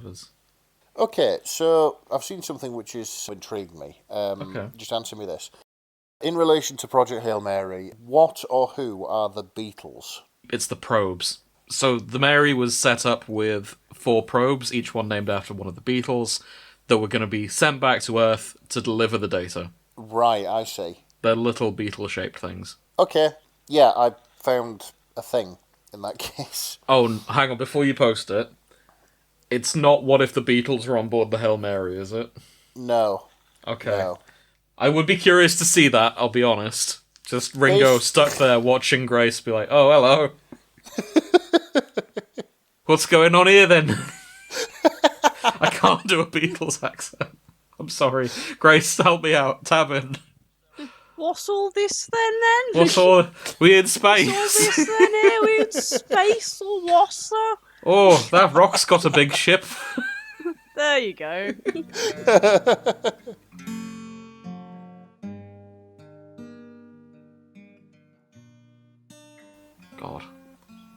crossovers. Okay, so I've seen something which has intrigued me. Okay. Just answer me this. In relation to Project Hail Mary, what or who are the Beatles? It's the probes. So the Mary was set up with 4 probes, each one named after one of the Beatles, that were going to be sent back to Earth to deliver the data. Right, I see. They're little beetle-shaped things. Okay, yeah, I found a thing in that case. Oh, hang on, before you post it, it's not what if the Beatles were on board the Hail Mary, is it? No. Okay. No. I would be curious to see that, I'll be honest. Just Ringo stuck there watching Grace be like, oh, hello. What's going on here, then? I can't do a Beatles accent. I'm sorry. Grace, help me out. Tab in. What's all this then? What's all... We in space. What's all this then? Here we in space or what, sir? Oh, that rock's got a big ship. There you go. God.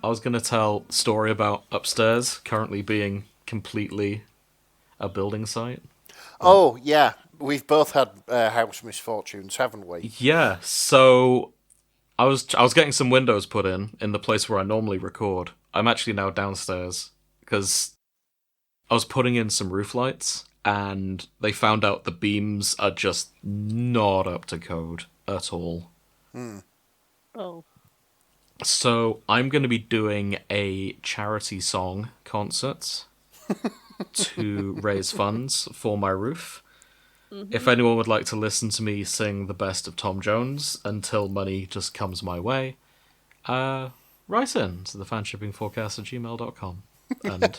I was going to tell a story about upstairs currently being completely a building site. Oh, yeah. We've both had house misfortunes, haven't we? Yeah, so I was getting some windows put in the place where I normally record. I'm actually now downstairs because I was putting in some roof lights and they found out the beams are just not up to code at all. Oh. So I'm going to be doing a charity song concert to raise funds for my roof. Mm-hmm. If anyone would like to listen to me sing the best of Tom Jones until money just comes my way, write in to the fanshippingforecast@gmail.com and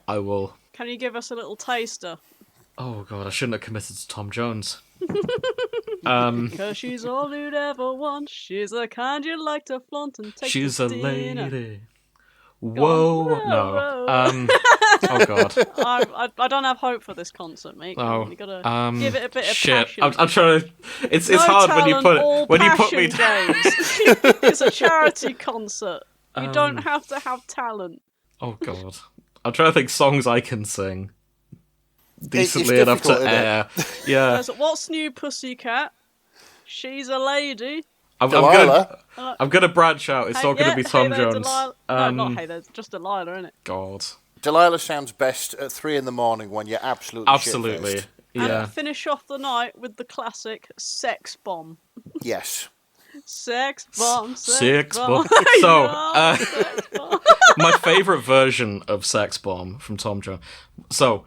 I will... Can you give us a little taster? Oh god, I shouldn't have committed to Tom Jones. Because she's all you'd ever want. She's the kind you'd like to flaunt and take She's to a dinner. lady. Whoa, no. Oh god. I don't have hope for this concert, mate. Oh, You gotta give it a bit of shit. passion. I'm trying to. It's No hard when you talent, put all it when you put passion, me down. James. It's a charity concert. You don't have to have talent. Oh god. I'm trying to think songs I can sing decently It's enough to difficult, air. Yeah. What's new, Pussycat? She's a lady. I'm gonna branch out. It's not gonna be Tom hey there, Jones. Delilah. No, not hey there, just Delilah, innit? God. Delilah sounds best at 3 a.m. when you're absolutely shit-faced. Yeah. And finish off the night with the classic Sex Bomb. Yes. Sex Bomb, Sex Bomb. Bomb. So, Sex Bomb. my favourite version of Sex Bomb from Tom Jones. So,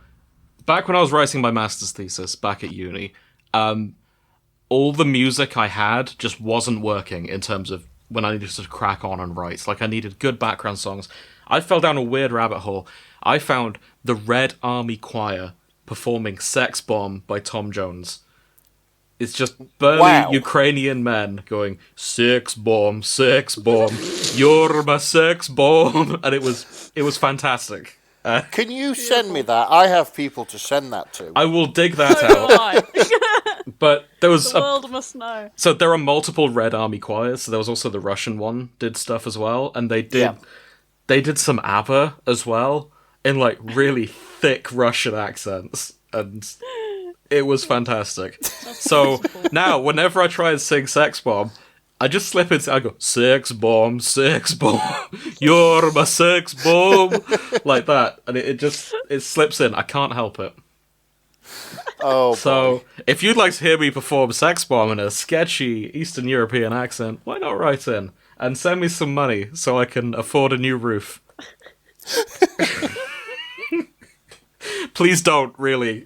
back when I was writing my master's thesis back at uni, all the music I had just wasn't working in terms of when I needed to crack on and write. Like, I needed good background songs. I fell down a weird rabbit hole. I found the Red Army Choir performing Sex Bomb by Tom Jones. It's just burly Ukrainian men going, Sex Bomb, you're my sex bomb. And it was fantastic. Can you send me that? I have people to send that to. I will dig that So out. do I. But there was The world must know. So there are multiple Red Army choirs. So there was also the Russian one did stuff as well, and they did some ABBA as well in like really thick Russian accents, and it was fantastic. So now whenever I try and sing Sex Bomb, I just slip into I go Sex Bomb, you're my sex bomb, like that, and it slips in. I can't help it. Oh, so boy. if you'd like to hear me perform Sex Bomb in a sketchy Eastern European accent, why not write in and send me some money so I can afford a new roof? Please don't, really.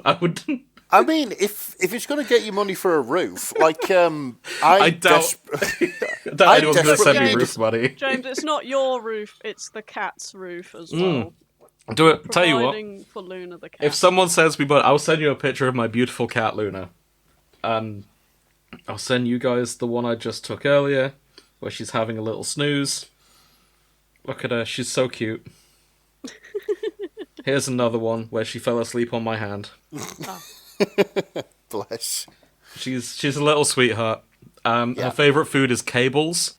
I mean, if it's going to get you money for a roof, like I doubt anyone's going to send me roof money. James, it's not your roof; it's the cat's roof as well. Do it. Tell you what. For Luna the cat. If someone sends me money, I'll send you a picture of my beautiful cat Luna. I'll send you guys the one I just took earlier, where she's having a little snooze. Look at her; she's so cute. Here's another one where she fell asleep on my hand. Oh. Bless. She's a little sweetheart. Her favourite food is cables.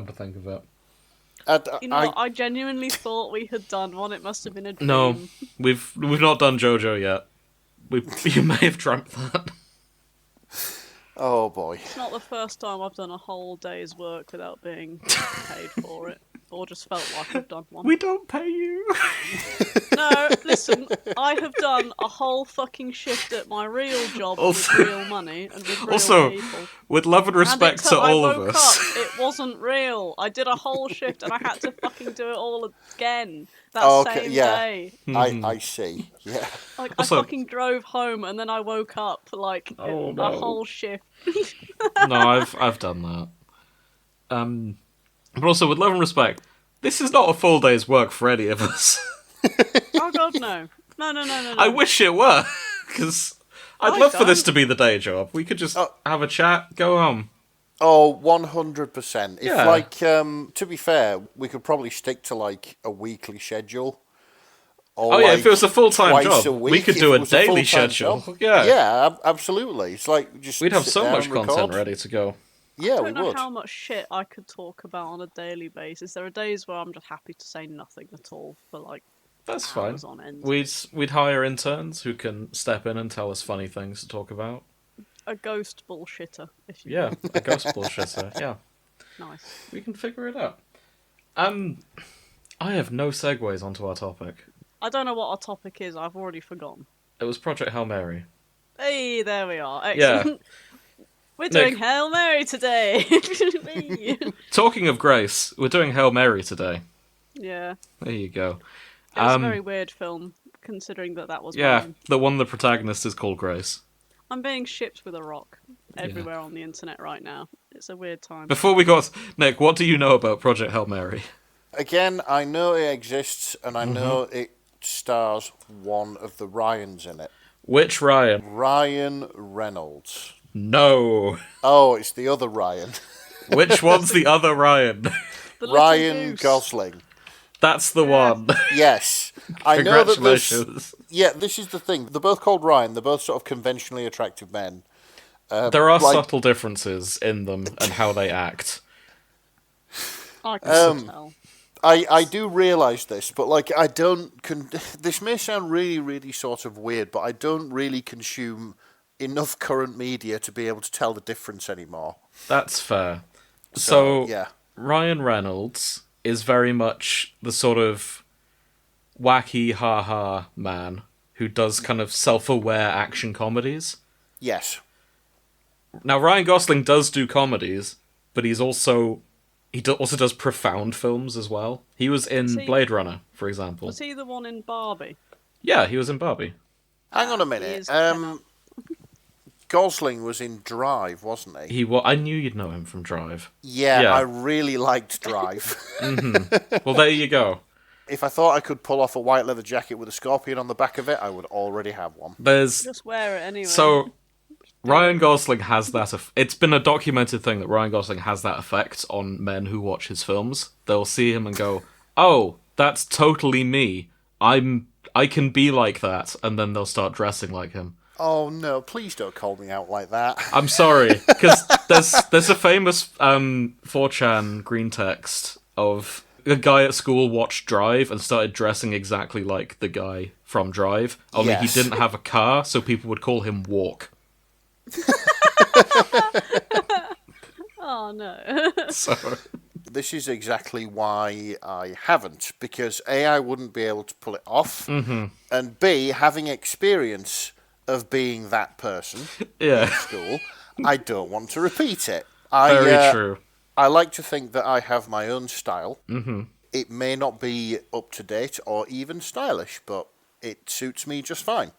come to think of it. You know, I genuinely thought we had done one. It must have been a dream. No, we've not done JoJo yet. You may have dreamt that. Oh boy. It's not the first time I've done a whole day's work without being paid for it. Or just felt like I've done one. We don't pay you. No, listen, I have done a whole fucking shift at my real job with real money and with real people. With love and respect to all of us. Up, it wasn't real. I did a whole shift and I had to fucking do it all again that same day. I see. Yeah. Like, I fucking drove home and then I woke up like a whole shift. No, I've done that. But also, with love and respect, this is not a full day's work for any of us. Oh god, no. No. I wish it were, because I'd love for this to be the day job. We could just have a chat, go home. Oh, 100%. If, Yeah. like, to be fair, we could probably stick to, like, a weekly schedule. Or, if it was a full-time job, we could do a daily schedule. Job. Yeah. Yeah, absolutely. It's like, just we'd have sit so down much and content record. ready to go. Yeah, I we don't know would. how much shit I could talk about on a daily basis. There are days where I'm just happy to say nothing at all for like That's fine. hours on end. We'd hire interns who can step in and tell us funny things to talk about. A ghost bullshitter, if you Yeah, a ghost bullshitter. Yeah, Nice. we can figure it out. I have no segues onto our topic. I don't know what our topic is. I've already forgotten. It was Project Hail Mary. Hey, there we are. Yeah. Excellent. We're Nick. doing Hail Mary today. Talking of grace, we're doing Hail Mary today. Yeah. There you go. It was a very weird film, considering that was Yeah, mine. the one the protagonist is called Grace. I'm being shipped with a rock everywhere on the internet right now. It's a weird time. Before we got... Nick, what do you know about Project Hail Mary? Again, I know it exists, and I know it stars one of the Ryans in it. Which Ryan? Ryan Reynolds. No. Oh, it's the other Ryan. Which one's the other Ryan? The little Ryan goose. Gosling. That's the one. Yes. I know that this... Congratulations. Yeah, this is the thing. They're both called Ryan. They're both sort of conventionally attractive men. There are subtle differences in them and how they act. I can tell. I do realise this, but like I don't... This may sound really, really sort of weird, but I don't really consume enough current media to be able to tell the difference anymore. That's fair. So yeah. Ryan Reynolds is very much the sort of wacky ha-ha man who does kind of self-aware action comedies. Yes. Now, Ryan Gosling does do comedies, but he's also He also does profound films as well. He was in Blade Runner, for example. Was he the one in Barbie? Yeah, he was in Barbie. Hang on a He minute. is Kenner. Gosling was in Drive, wasn't he? I knew you'd know him from Drive. Yeah, I really liked Drive. Well, there you go. If I thought I could pull off a white leather jacket with a scorpion on the back of it, I would already have one. Just wear it anyway. So Ryan Gosling has that. It's been a documented thing that Ryan Gosling has that effect on men who watch his films. They'll see him and go, "Oh, that's totally me. I can be like that," and then they'll start dressing like him. Oh no! Please don't call me out like that. I'm sorry, because there's a famous 4chan green text of a guy at school watched Drive and started dressing exactly like the guy from Drive. Only Yes. he didn't have a car, so people would call him Walk. Oh no. So This is exactly why I haven't, because A, I wouldn't be able to pull it off, and B, having experience of being that person yeah, in school, I don't want to repeat it. very true. I like to think that I have my own style. It may not be up to date or even stylish, but it suits me just fine.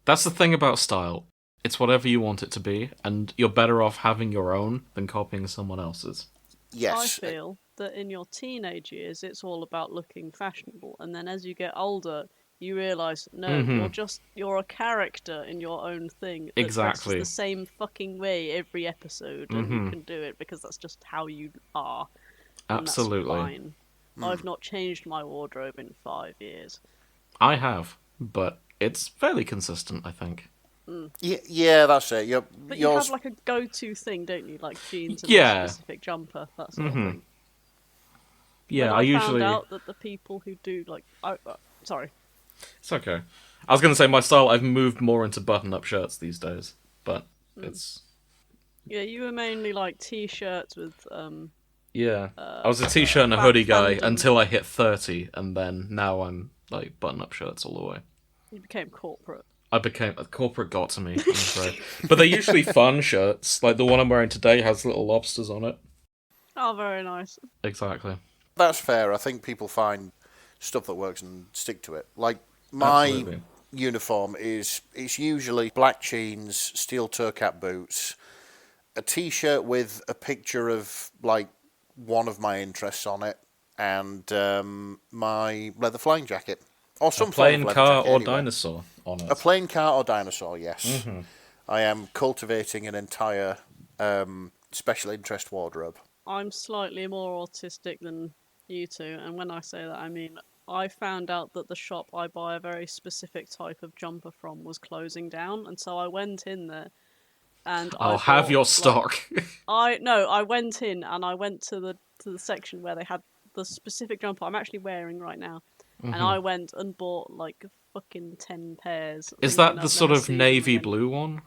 That's the thing about style. It's whatever you want it to be, and you're better off having your own than copying someone else's. Yes. I feel that in your teenage years, it's all about looking fashionable, and then as you get older, you realise, no, you're a character in your own thing. That Exactly. dresses the same fucking way every episode, and you can do it because that's just how you are. And Absolutely. That's fine. I've not changed my wardrobe in 5 years. I have, but it's fairly consistent, I think. Yeah, that's it. But you yours... have like a go-to thing, don't you? Like jeans and Yeah. a specific jumper, that sort of thing. Yeah, When I usually... found out that the people who do like, sorry. It's okay. I was going to say my style, I've moved more into button-up shirts these days, but it's... Yeah, you were mainly like t-shirts with Yeah. I was a t-shirt and a hoodie guy fandom. until I hit 30, and then now I'm like button-up shirts all the way. You became corporate. I became... Corporate got to me, I'm afraid. But they're usually fun shirts. Like the one I'm wearing today has little lobsters on it. Oh, very nice. Exactly. That's fair. I think people find stuff that works and stick to it. Like, my Absolutely. uniform it's usually black jeans, steel toe cap boots, a t-shirt with a picture of, like, one of my interests on it, and my leather flying jacket. Or some Plain form of leather car jacket or anyway. dinosaur on it. A plain car or dinosaur, yes. I am cultivating an entire special interest wardrobe. I'm slightly more autistic than you two, and when I say that, I mean I found out that the shop I buy a very specific type of jumper from was closing down, and so I went in there and I'll I have bought, your like, stock. I went in and I went to the section where they had the specific jumper I'm actually wearing right now, and I went and bought like fucking 10 pairs. Is thinking that I'd the sort never of see them navy again. blue one?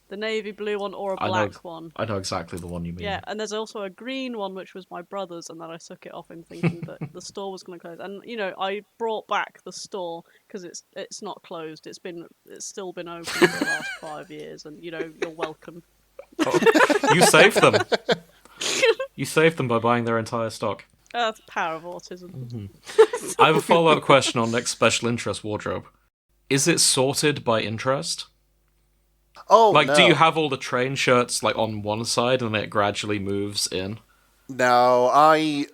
The navy blue one or a I know- black one. I know exactly the one you mean. Yeah, and there's also a green one which was my brother's, and then I took it off him thinking that the store was going to close. And you know, I brought back the store because it's not closed. It's still been open for the last 5 years, and you know, you're welcome. You saved them. You saved them by buying their entire stock. That's the power of autism. I have a follow-up question on next special interest wardrobe. Is it sorted by interest? Oh, Like, no. do you have all the train shirts like on one side and then it gradually moves in? No, I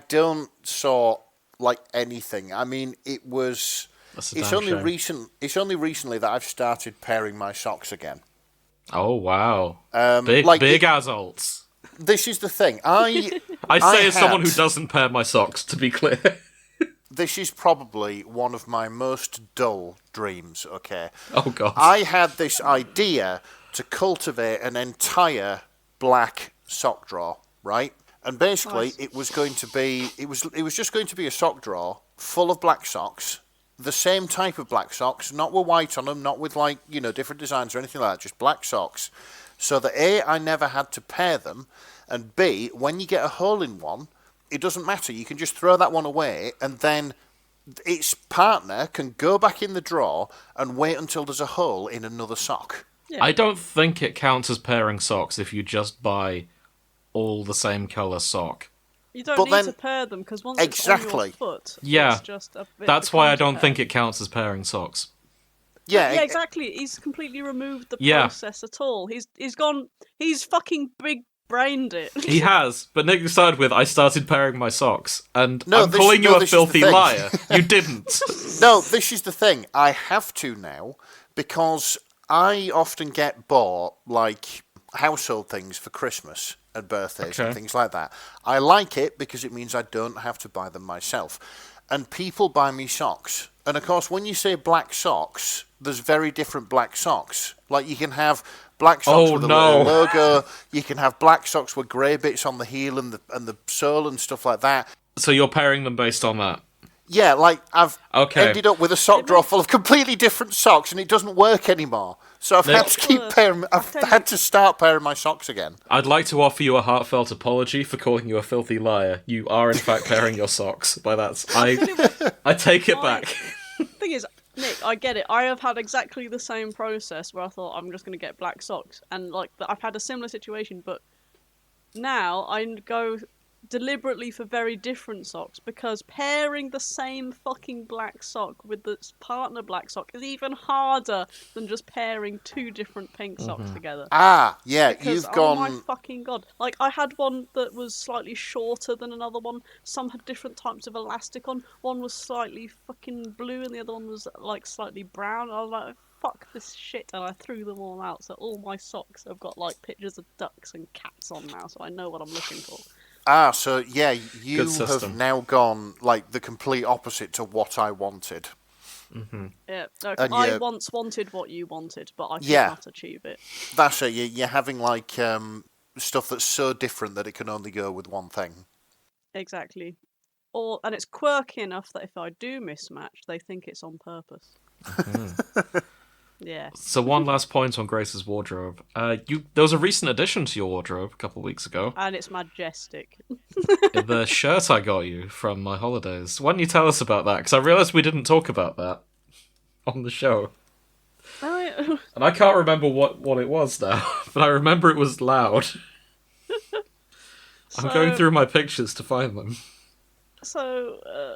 don't sort like anything. I mean, That's a it's damn only shame. It's only recently that I've started pairing my socks again. Oh wow, Like, big adults. This is the thing. I I say as someone who had- doesn't pair my socks, to be clear. This is probably one of my most dull dreams. Okay. Oh god. I had this idea to cultivate an entire black sock drawer, right? And basically, Nice. it was going to be it was just going to be a sock drawer full of black socks, the same type of black socks, not with white on them, not with like different designs or anything like that, just black socks. So that A, I never had to pair them, and B, when you get a hole in one, it doesn't matter. You can just throw that one away, and then its partner can go back in the drawer and wait until there's a hole in another sock. Yeah. I don't think it counts as pairing socks if you just buy all the same colour sock. You don't But need then- to pair them because once Exactly. it's on your foot, Yeah. it's just That's why I becomes a don't pair. think it counts as pairing socks. Yeah, Yeah, exactly. He's completely removed the Yeah. process at all. He's fucking big brained it. He has, but Nick started with, I started pairing my socks, and No, I'm this- calling you no, a this is the filthy thing. liar. You didn't. No, this is the thing. I have to now because I often get bought like household things for Christmas and birthdays Okay. and things like that. I like it because it means I don't have to buy them myself. And people buy me socks. And of course, when you say black socks, there's very different black socks. Like you can have black socks Oh, with a no. little logo. You can have black socks with grey bits on the heel and the sole and stuff like that. So you're pairing them based on that. Yeah, like I've Okay. ended up with a sock drawer full of completely different socks, and it doesn't work anymore. So I've had to keep pairing. I've had to start pairing my socks again. I'd like to offer you a heartfelt apology for calling you a filthy liar. You are in fact pairing your socks. By that, I take it back. Thing is, Nick, I get it. I have had exactly the same process where I thought I'm just going to get black socks, and like I've had a similar situation, but now I go deliberately for very different socks because pairing the same fucking black sock with the partner black sock is even harder than just pairing two different pink socks together. Ah, yeah, Because, you've oh my gone. fucking god. Like, I had one that was slightly shorter than another one. Some had different types of elastic on. One was slightly fucking blue and the other one was, like, slightly brown. I was like, fuck this shit, and I threw them all out. So all my socks have got, like, pictures of ducks and cats on now, so I know what I'm looking for. Ah, so yeah, you Good system. have now gone like the complete opposite to what I wanted. Yeah, no, And I yeah. once wanted what you wanted, but I could Yeah. not achieve it. That's it. You're having like stuff that's so different that it can only go with one thing. Exactly. And it's quirky enough that if I do mismatch, they think it's on purpose. Yeah. So one last point on Grace's wardrobe. There was a recent addition to your wardrobe a couple of weeks ago. And it's majestic. The shirt I got you from my holidays. Why don't you tell us about that? Because I realised we didn't talk about that on the show. And I can't remember what it was now, but I remember it was loud. I'm going through my pictures to find them. So,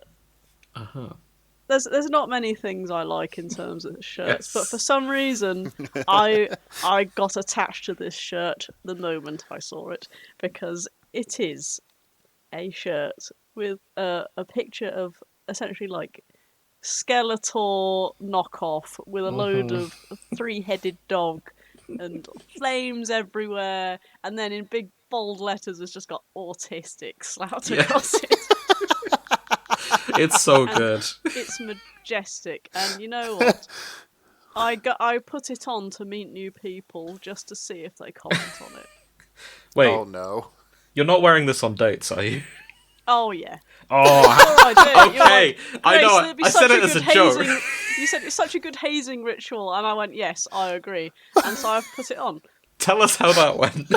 there's not many things I like in terms of shirts, but for some reason, I got attached to this shirt the moment I saw it because it is a shirt with a picture of essentially like Skeletor knockoff with a load of three-headed dog and flames everywhere, and then in big bold letters it's just got autistic slouched across it. It's so good. It's majestic, and you know what? I put it on to meet new people just to see if they comment on it. Wait, Oh no. you're not wearing this on dates, are you? Oh yeah. Oh, Sure I do. You're okay. like, I know. "Grace, it'd be I said such it as a good joke. hazing-" You said it's such a good hazing ritual, and I went, yes, I agree. And so I've put it on. Tell us how that went.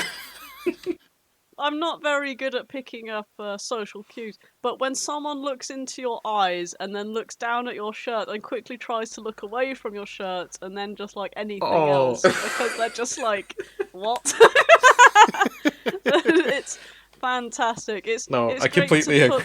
I'm not very good at picking up social cues, but when someone looks into your eyes and then looks down at your shirt and quickly tries to look away from your shirt and then just like anything Oh. else because they're just like, what? It's fantastic. It's No, it's I great to completely agree.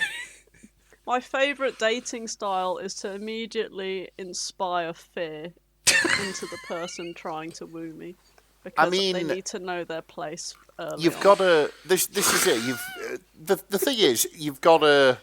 My favourite dating style is to immediately inspire fear into the person trying to woo me. Because they mean, need to know their place early You've on. got to. This is it. The thing is, you've got to.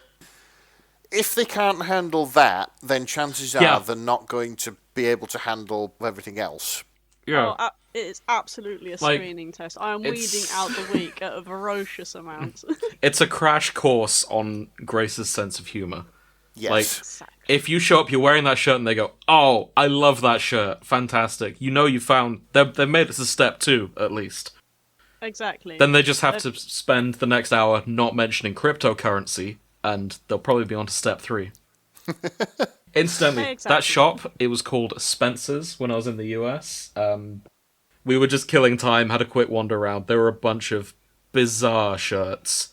If they can't handle that, then chances are Yeah. they're not going to be able to handle everything else. Yeah. Oh, it is absolutely a Like, screening test. I am it's- weeding out the weak at a ferocious amount. It's a crash course on Grace's sense of humour. Yes. Like, if you show up, you're wearing that shirt, and they go, "Oh, I love that shirt, fantastic." You know, you found they've made it to step 2 at least. Exactly. Then they just have to spend the next hour not mentioning cryptocurrency, and they'll probably be on to step 3. Incidentally, Exactly. that shop, it was called Spencer's when I was in the US. We were just killing time, had a quick wander around. There were a bunch of bizarre shirts,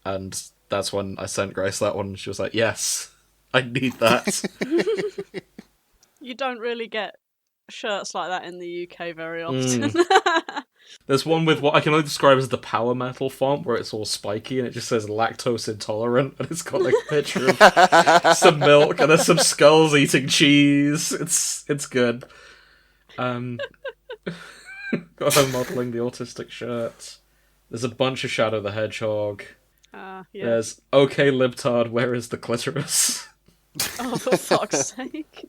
and that's when I sent Grace that one, and she was like, "Yes, I need that." You don't really get shirts like that in the UK very often. There's one with what I can only describe as the power metal font, where it's all spiky and it just says lactose intolerant, and it's got like a picture of some milk and there's some skulls eating cheese. It's good. Got her modelling the autistic shirt. There's a bunch of Shadow the Hedgehog. Yeah. There's okay libtard, where is the clitoris? Oh, for fuck's sake.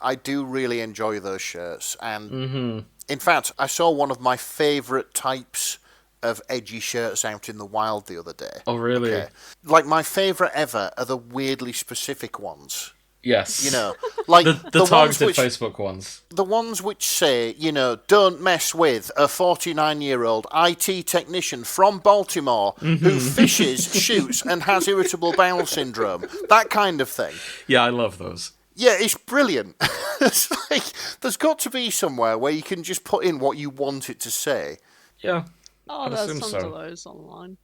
I do really enjoy those shirts, and in fact, I saw one of my favourite types of edgy shirts out in the wild the other day. Oh, really? Okay. Like, my favourite ever are the weirdly specific ones. Yes. You know, like the ones targeted which, Facebook ones. the ones which say, you know, don't mess with a 49-year-old IT technician from Baltimore who fishes, shoots, and has irritable bowel syndrome. That kind of thing. Yeah, I love those. Yeah, it's brilliant. It's like, there's got to be somewhere where you can just put in what you want it to say. Yeah. Oh, I'd there's assume tons so. of those online.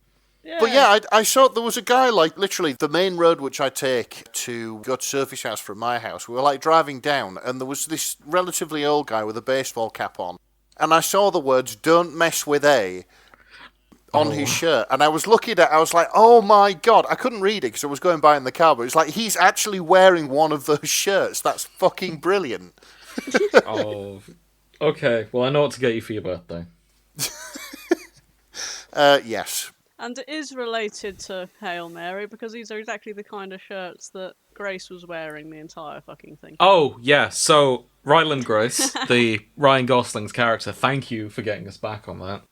Yeah. But yeah, I saw there was a guy, like, literally, the main road which I take to go to Sophie's house from my house, we were, like, driving down, and there was this relatively old guy with a baseball cap on, and I saw the words, "Don't mess with A," on his shirt, and I was looking at it, I was like, oh my god, I couldn't read it because I was going by in the car, but it's like, he's actually wearing one of those shirts. That's fucking brilliant. Oh, okay. Well, I know what to get you for your birthday. Yes. And it is related to Hail Mary, because these are exactly the kind of shirts that Grace was wearing the entire fucking thing. Oh, yeah. So, Ryland Grace, the Ryan Gosling's character, thank you for getting us back on that.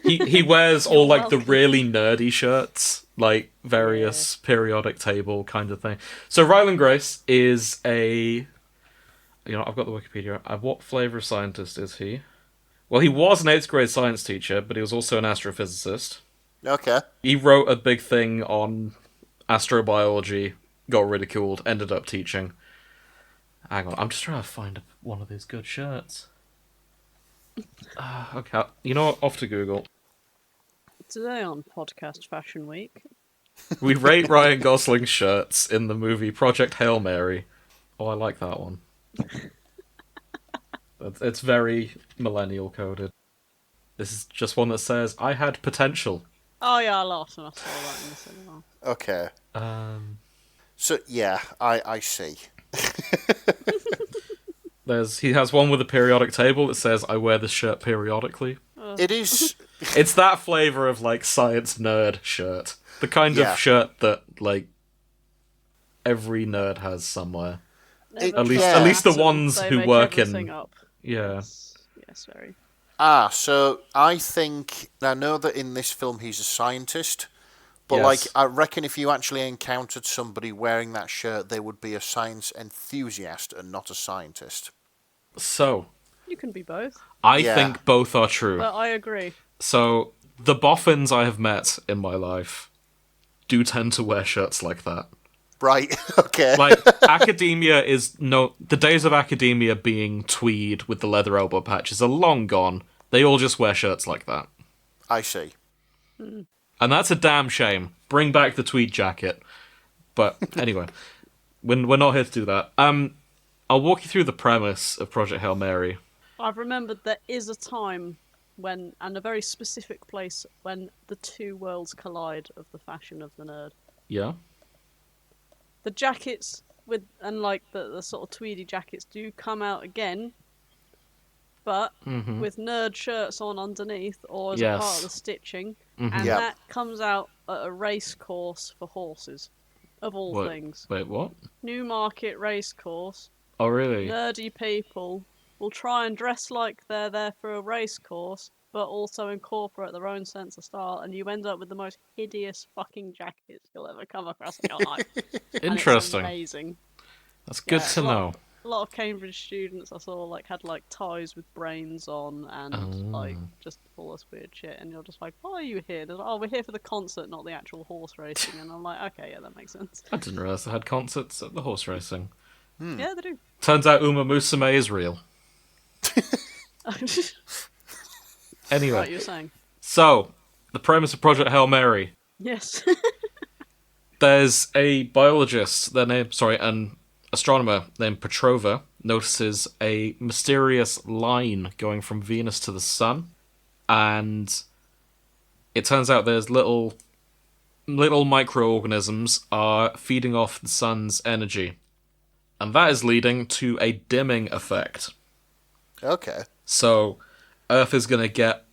He wears all, like, the welcome. really nerdy shirts, like, various periodic table kind of thing. So, Ryland Grace is a... You know, I've got the Wikipedia. What flavour of scientist is he? Well, he was an 8th grade science teacher, but he was also an astrophysicist. Okay. He wrote a big thing on astrobiology, got ridiculed, ended up teaching. Hang on, I'm just trying to find one of these good shirts. Okay, you know what? Off to Google. Today on Podcast Fashion Week. We rate Ryan Gosling's shirts in the movie Project Hail Mary. Oh, I like that one. It's very millennial coded. This is just one that says, I had potential. Oh yeah, I laughed when I saw that in the cinema. Okay. So yeah, I see. he has one with a periodic table that says, I wear this shirt periodically. It is... It's that flavour of, like, science nerd shirt. The kind of shirt that, like, every nerd has somewhere. At least the ones They who make work everything in... up. Yeah. Yes, very. So I think... I know that in this film he's a scientist, but, Yes. like, I reckon if you actually encountered somebody wearing that shirt, they would be a science enthusiast and not a scientist. So, You can be both. I think both are true. But I agree. So, the boffins I have met in my life do tend to wear shirts like that. Right, okay. Like, academia is the days of academia being tweed with the leather elbow patches are long gone. They all just wear shirts like that. I see. And that's a damn shame. Bring back the tweed jacket. But anyway, we're not here to do that. I'll walk you through the premise of Project Hail Mary. I've remembered there is a time when, and a very specific place, when the two worlds collide of the fashion of the nerd. Yeah? The jackets and like the sort of tweedy jackets do come out again, but with nerd shirts on underneath or as a part of the stitching, and that comes out at a race course for horses, of all things. Wait, what? Newmarket race course. Oh, really? Nerdy people will try and dress like they're there for a race course, but also incorporate their own sense of style, and you end up with the most hideous fucking jackets you'll ever come across in your life. Interesting. And it's amazing. That's good to know. A lot of Cambridge students I saw had ties with brains on and like just all this weird shit, and you're just like, why are you here? They're like, oh, we're here for the concert, not the actual horse racing. And I'm like, okay, yeah, that makes sense. I didn't realise they had concerts at the horse racing. Yeah, they do. Turns out Uma Musume is real. Anyway, Right, you're saying. So, the premise of Project Hail Mary. Yes. There's a biologist, an astronomer named Petrova, notices a mysterious line going from Venus to the Sun. and it turns out there's little microorganisms are feeding off the sun's energy, and that is leading to a dimming effect. Okay. So Earth is going to get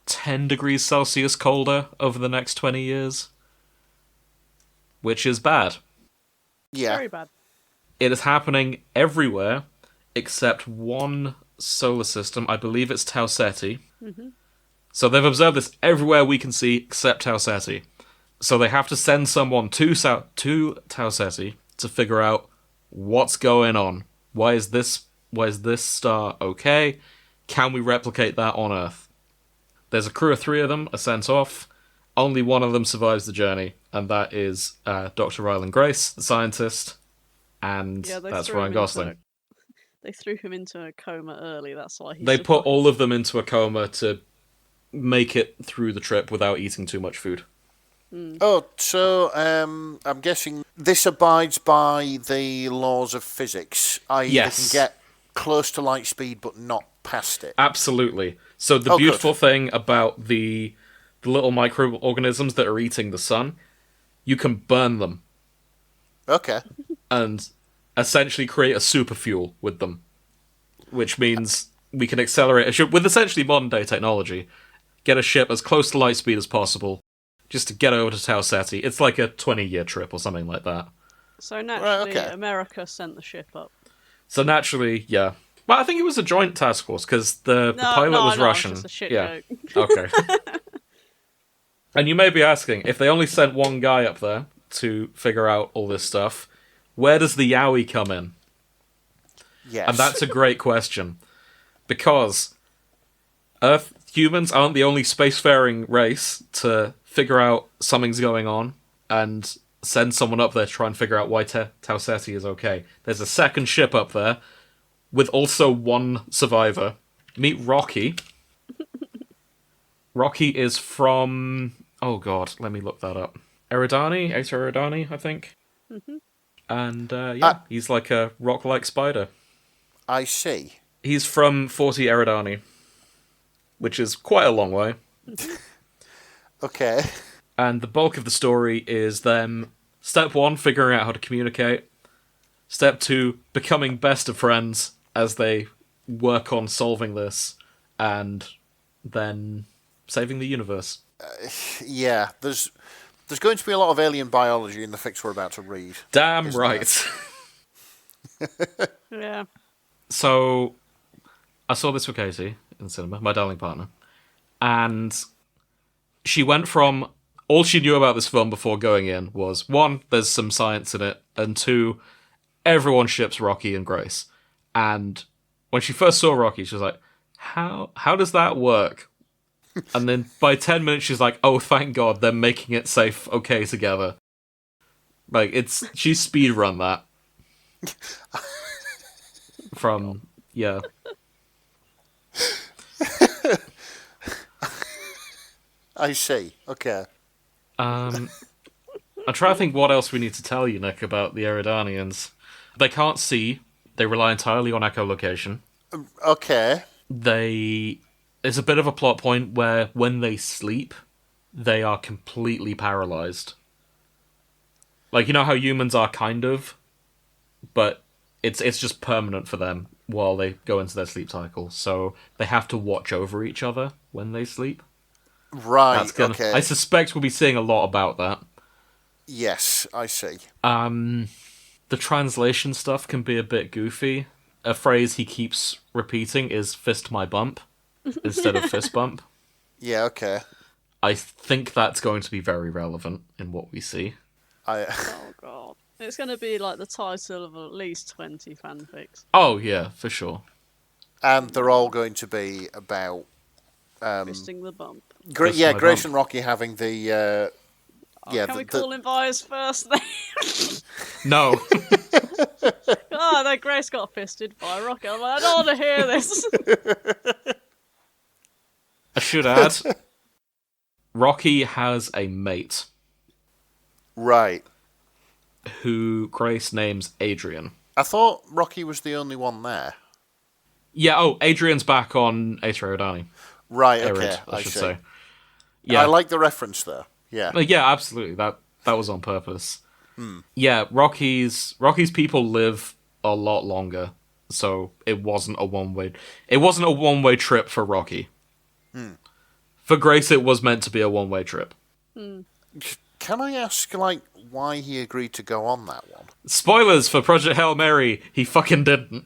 10 degrees Celsius colder over the next 20 years, which is bad. Yeah. Very bad. It is happening everywhere except one solar system. I believe it's Tau Ceti. Mm-hmm. So they've observed this everywhere we can see except Tau Ceti. So they have to send someone to Tau Ceti to figure out what's going on. Why is this star okay? Can we replicate that on Earth? There's a crew of 3 of them are sent off. Only one of them survives the journey, and that is Dr. Ryland Grace, the scientist, and that's Ryan Gosling. They threw him into a coma early, that's why he They survived. put all of them into a coma to make it through the trip without eating too much food. Oh, so I'm guessing this abides by the laws of physics, i.e. Yes. They can get close to light speed but not past it. Absolutely. So the beautiful thing about the little microorganisms that are eating the sun, you can burn them Okay. and essentially create a super fuel with them, which means we can accelerate a ship with essentially modern day technology, get a ship as close to light speed as possible, just to get over to Tau Ceti. It's like a 20-year trip or something like that. So naturally, okay. America sent the ship up. So naturally, yeah. Well, I think it was a joint task force, because the pilot was Russian. It's just a shit joke. joke. Okay. And you may be asking, if they only sent one guy up there to figure out all this stuff, where does the Yowie come in? Yes. And that's a great question. Because humans aren't the only spacefaring race to figure out something's going on and send someone up there to try and figure out why Tau Ceti is okay. There's a second ship up there with also one survivor. Meet Rocky. Rocky is from... Oh god, let me look that up. Eridani, I think. Mm-hmm. And he's like a rock-like spider. I see. He's from 40 Eridani, which is quite a long way. Okay. And the bulk of the story is them, step 1, figuring out how to communicate. Step 2, becoming best of friends as they work on solving this. And then saving the universe. Yeah, there's going to be a lot of alien biology in the fix we're about to read. Damn right. Yeah. So, I saw this with Katie in the cinema, my darling partner. And she went from... All she knew about this film before going in was, 1, there's some science in it, and 2, everyone ships Rocky and Grace. And when she first saw Rocky, she was like, how does that work? And then by 10 minutes, she's like, oh, thank God, they're making it safe, okay, together. Like, she speedrun that. From, yeah. I see. Okay. I'm trying to think what else we need to tell you, Nick, about the Eridanians. They can't see. They rely entirely on echolocation. Okay. It's a bit of a plot point where when they sleep, they are completely paralyzed. Like, you know how humans are kind of, but it's just permanent for them while they go into their sleep cycle. So they have to watch over each other when they sleep. Right, okay. I suspect we'll be seeing a lot about that. Yes, I see. The translation stuff can be a bit goofy. A phrase he keeps repeating is fist my bump instead of fist bump. Yeah, okay. I think that's going to be very relevant in what we see. Oh god. It's going to be like the title of at least 20 fanfics. Oh, yeah, for sure. And they're all going to be about... Fisting the bump. Grace bump. and Rocky having the... Can we call him by his first name? No. That Grace got fisted by Rocky. I'm like, I don't want to hear this. I should add, Rocky has a mate Right. who Grace names Adrian. I thought Rocky was the only one there. Yeah, Adrian's back on Aether Eridani. Right, Irid, okay, I I should see. say. Yeah, I like the reference there. Yeah. yeah, absolutely. That was on purpose. Yeah, Rocky's people live a lot longer, so it wasn't a one way. It wasn't a one-way trip for Rocky. For Grace, it was meant to be a one-way trip. Can I ask, like, why he agreed to go on that one? Spoilers for Project Hail Mary. He fucking didn't.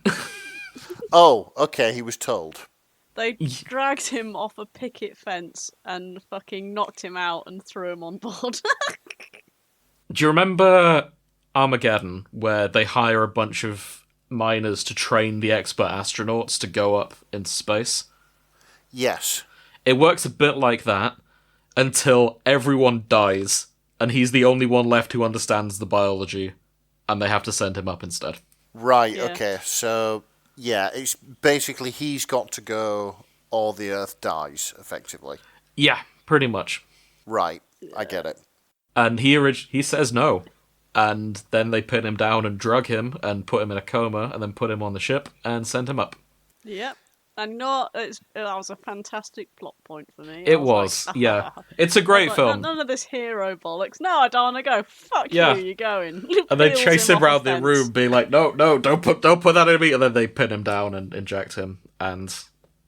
Oh, okay, he was told. They dragged him off a picket fence and fucking knocked him out and threw him on board. Do you remember Armageddon, where they hire a bunch of miners to train the expert astronauts to go up into space? Yes. It works a bit like that until everyone dies, and he's the only one left who understands the biology, and they have to send him up instead. Right, Yeah. okay, so, yeah, it's basically he's got to go or the Earth dies, effectively. Yeah, pretty much. Right, I get it. And he says no. And then they pin him down and drug him and put him in a coma and then put him on the ship and send him up. Yep. And that was a fantastic plot point for me. It was, like, yeah. It's a great like, film. None of this hero bollocks. No, I don't want to go. Fuck Yeah. you, you're going. And they Peels chase him him off around a the fence. room, being like, no, don't put that in me. And then they pin him down and inject him, and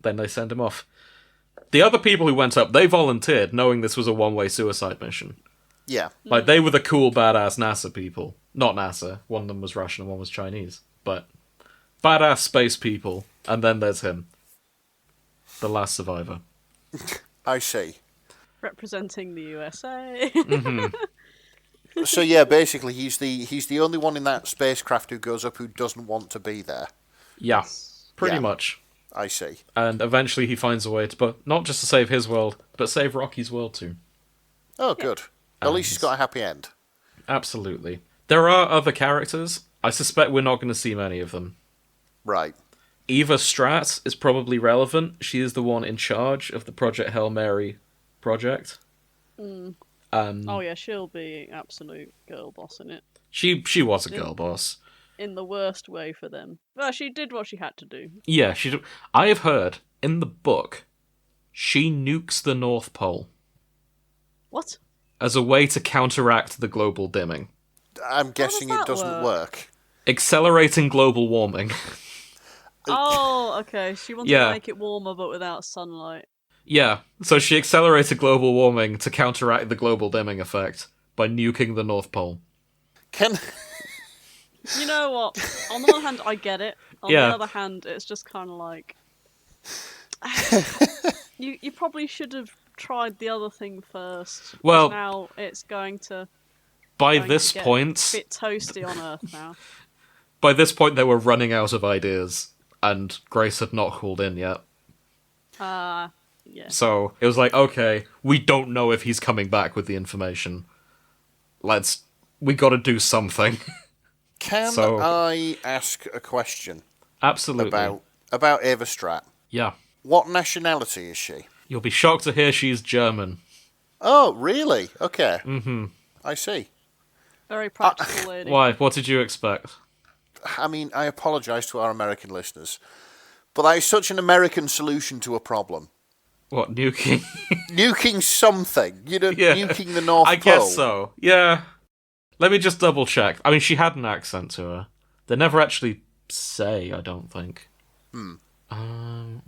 then they send him off. The other people who went up, they volunteered, knowing this was a one-way suicide mission. Yeah. Like, they were the cool, badass NASA people. Not NASA. One of them was Russian and one was Chinese. But badass space people. And then there's him. The last survivor. I see. Representing the USA. So yeah, basically he's the only one in that spacecraft who goes up who doesn't want to be there. Yeah, pretty Yeah. much. I see. And eventually he finds a way to, but not just to save his world, but save Rocky's world too. Oh, good. At least he's got a happy end. Absolutely. There are other characters. I suspect we're not going to see many of them. Right. Eva Stratz is probably relevant. She is the one in charge of the Project Hail Mary project. Oh yeah, she'll be absolute girl boss in it. She was a girl boss. In the worst way for them. Well, she did what she had to do. Yeah, I have heard in the book she nukes the North Pole What? as a way to counteract the global dimming, I'm guessing it that doesn't work. accelerating global warming. Oh, okay. She wanted Yeah. to make it warmer but without sunlight. Yeah, so she accelerated global warming to counteract the global dimming effect by nuking the North Pole. Can You know what? On the one hand, I get it. On Yeah. the other hand, it's just kind of like... you probably should have tried the other thing first. 'Cause Well, now it's going to By get this a point, bit toasty on Earth now. they were running out of ideas, and Grace had not called in yet. Yeah. So it was like, okay, we don't know if he's coming back with the information. We got to do something. So- I ask a question Absolutely. about Eva Strat? Yeah. What nationality is she? You'll be shocked to hear she's German. Oh, really? Okay. Mm-hmm. I see. Very practical lady. Why? What did you expect? I mean, I apologise to our American listeners, but that is such an American solution to a problem. What, nuking? Nuking something, Yeah. nuking the North I Pole. guess so. Yeah. Let me just double check. I mean, she had an accent to her. They never actually say, I don't think. I'm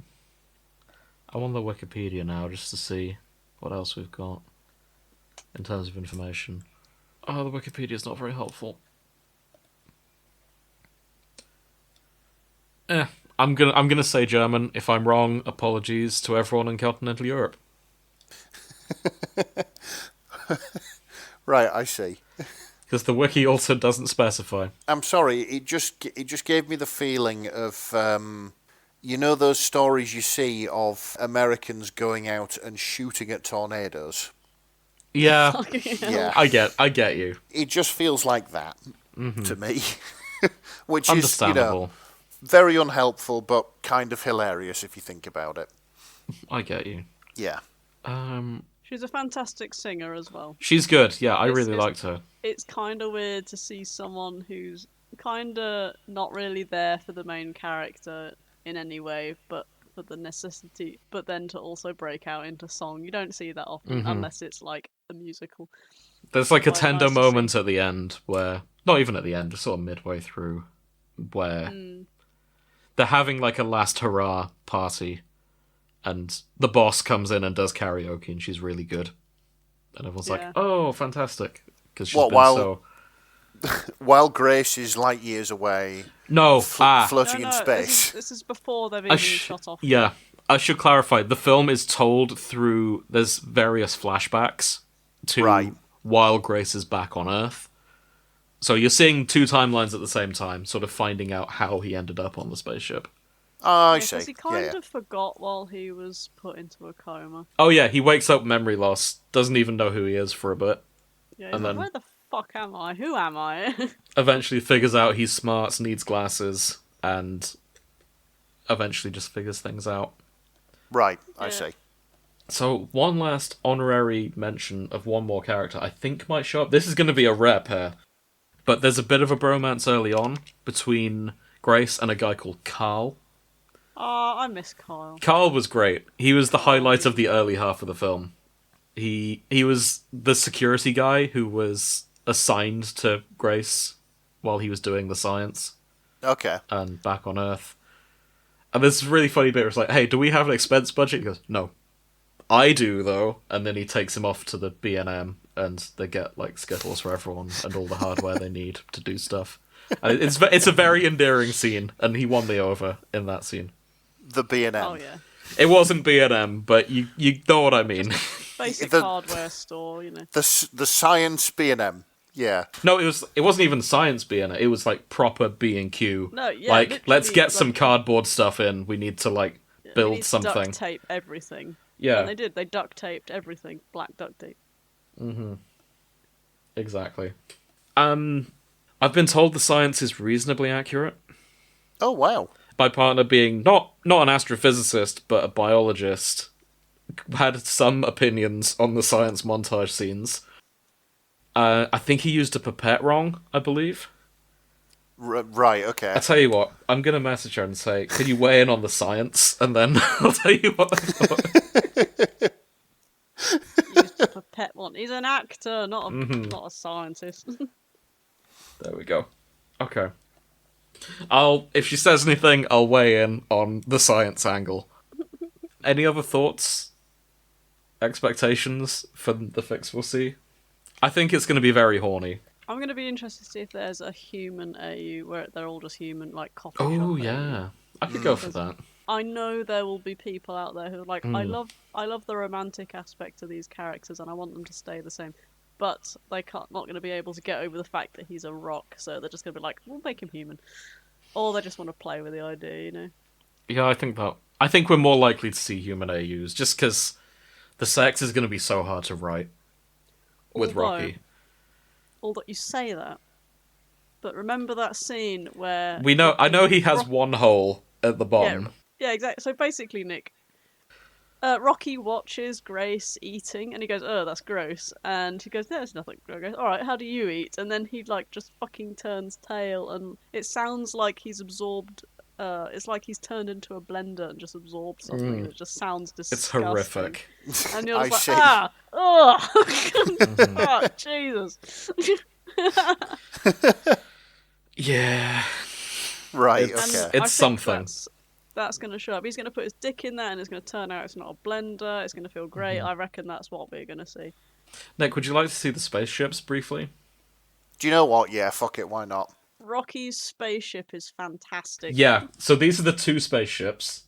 on the Wikipedia now just to see what else we've got in terms of information. Oh, the Wikipedia's not very helpful. I'm gonna say German. If I'm wrong, apologies to everyone in continental Europe. Right, I see. Because the wiki also doesn't specify. I'm sorry. It just gave me the feeling of those stories you see of Americans going out and shooting at tornadoes. Yeah, Yeah, I get you. it just feels like that to me, which is Understandable. very unhelpful, but kind of hilarious if you think about it. I get you. Yeah. She's a fantastic singer as well. She's good. Yeah, I really It's- liked her. It's kind of weird to see someone who's kind of not really there for the main character in any way, but for the necessity, but then to also break out into song. You don't see that often unless it's like a musical. There's like a Quite tender nice to moment see. at the end where, not even at the end, just sort of midway through, where they're having like a last hurrah party, and the boss comes in and does karaoke, and she's really good, and everyone's like, Yeah. "Oh, fantastic!" Because she's What, been while- so While Grace is light years away, no floating No, in no, space. this is before they've even been shot off. Yeah, I should clarify. The film is told through there's various flashbacks to Right. while Grace is back on Earth. So you're seeing two timelines at the same time, sort of finding out how he ended up on the spaceship. Oh, I Yeah, see. 'cause he kind of forgot while he was put into a coma. Oh yeah, he wakes up memory loss, doesn't even know who he is for a bit. Yeah, he's And like, then- where the fuck am I? Who am I? Eventually figures out he's smart, needs glasses, and eventually just figures things out. Right, I Yeah. see. So one last honorary mention of one more character I think might show up. This is going to be a rare pair, but there's a bit of a bromance early on between Grace and a guy called Carl. Oh, I miss Kyle. Carl was great. He was the highlight of the early half of the film. He was the security guy who was assigned to Grace while he was doing the science Okay. and back on Earth. And this really funny bit where it's like, hey, do we have an expense budget? He goes, no. I do, though. And then he takes him off to the B&M and they get like Skittles for everyone and all the hardware they need to do stuff. And it's a very endearing scene, and he won me over in that scene. The B&M. Oh yeah, It wasn't B&M, but you know what I mean. basic The- hardware store, you know. The science B&M. Yeah. No, it wasn't even science B&M. It was like proper B&Q. No, yeah, like, let's literally, get some like- cardboard stuff in. We need to like We build need to something. duct tape everything. Yeah, And they did. They duct taped everything. Black duct tape. exactly. I've been told the science is reasonably accurate. Oh, wow. My partner, being not an astrophysicist but a biologist, had some opinions on the science montage scenes. I think he used a pipette wrong, I believe. Right, okay. I tell you what, I'm gonna message her and say, "Can you weigh in on the science?" And then I'll tell you what I thought. Used to pipette one. He's an actor, not a scientist. There we go. Okay. If she says anything, I'll weigh in on the science angle. Any other thoughts? Expectations for the fix we'll see? I think it's going to be very horny. I'm going to be interested to see if there's a human AU where they're all just human, like coffee shop Oh, AU. yeah. I could go for that. I know there will be people out there who are like, I love the romantic aspect of these characters and I want them to stay the same. But they not going to be able to get over the fact that he's a rock, so they're just going to be like, we'll make him human. Or they just want to play with the idea, you know? Yeah, I think we're more likely to see human AUs, just because the sex is going to be so hard to write with Although- Rocky. Although you say that, but remember that scene where... I know he has one hole at the bottom. Yeah, exactly. So basically, Nick, Rocky watches Grace eating, and he goes, "Oh, that's gross." And he goes, "There's nothing gross." All right, how do you eat? And then he like just fucking turns tail, and it sounds like he's absorbed. It's like he's turned into a blender and just absorbed something, and it just sounds It's disgusting. horrific. And you're I just see. like, oh, Jesus. Yeah. Right, It's- okay. I think something. That's going to show up. He's going to put his dick in there, and it's going to turn out it's not a blender. It's going to feel great. I reckon that's what we're going to see. Nick, would you like to see the spaceships briefly? Do you know what? Yeah, fuck it, why not? Rocky's spaceship is fantastic. Yeah, so these are the two spaceships.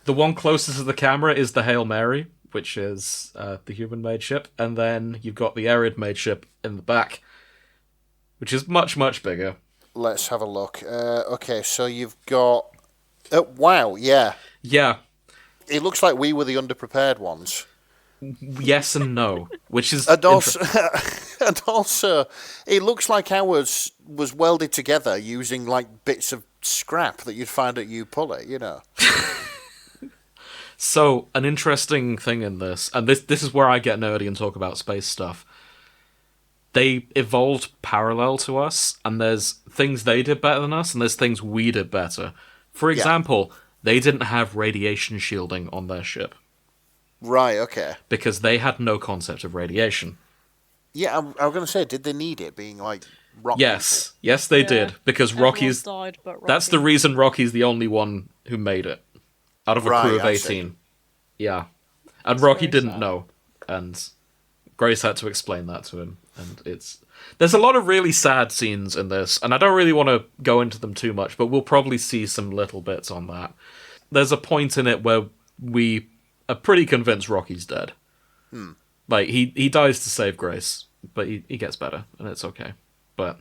The one closest to the camera is the Hail Mary, which is the human-made ship, and then you've got the Arid-made ship in the back, which is much, much bigger. Let's have a look. Okay, so you've got... wow, yeah. Yeah, It looks like we were the underprepared ones. yes and no, which is... And also, and also, it looks like ours was welded together using like bits of scrap that you'd find at U-Pulley, you know. So, an interesting thing in this, and this is where I get nerdy and talk about space stuff. They evolved parallel to us, and there's things they did better than us, and there's things we did better. For example, they didn't have radiation shielding on their ship Right, okay. because they had no concept of radiation. Yeah, I was going to say, did they need it being like rock Yes, yes, they Yeah. did because Everyone Rocky's. died but Rocky. That's the reason Rocky's the only one who made it out of a Right, crew of I see. 18. Yeah, and That's Rocky very didn't sad. know, and Grace had to explain that to him. And there's a lot of really sad scenes in this, and I don't really want to go into them too much, but we'll probably see some little bits on that. There's a point in it where we are pretty convinced Rocky's dead. Like, he dies to save Grace, but he gets better, and it's okay. But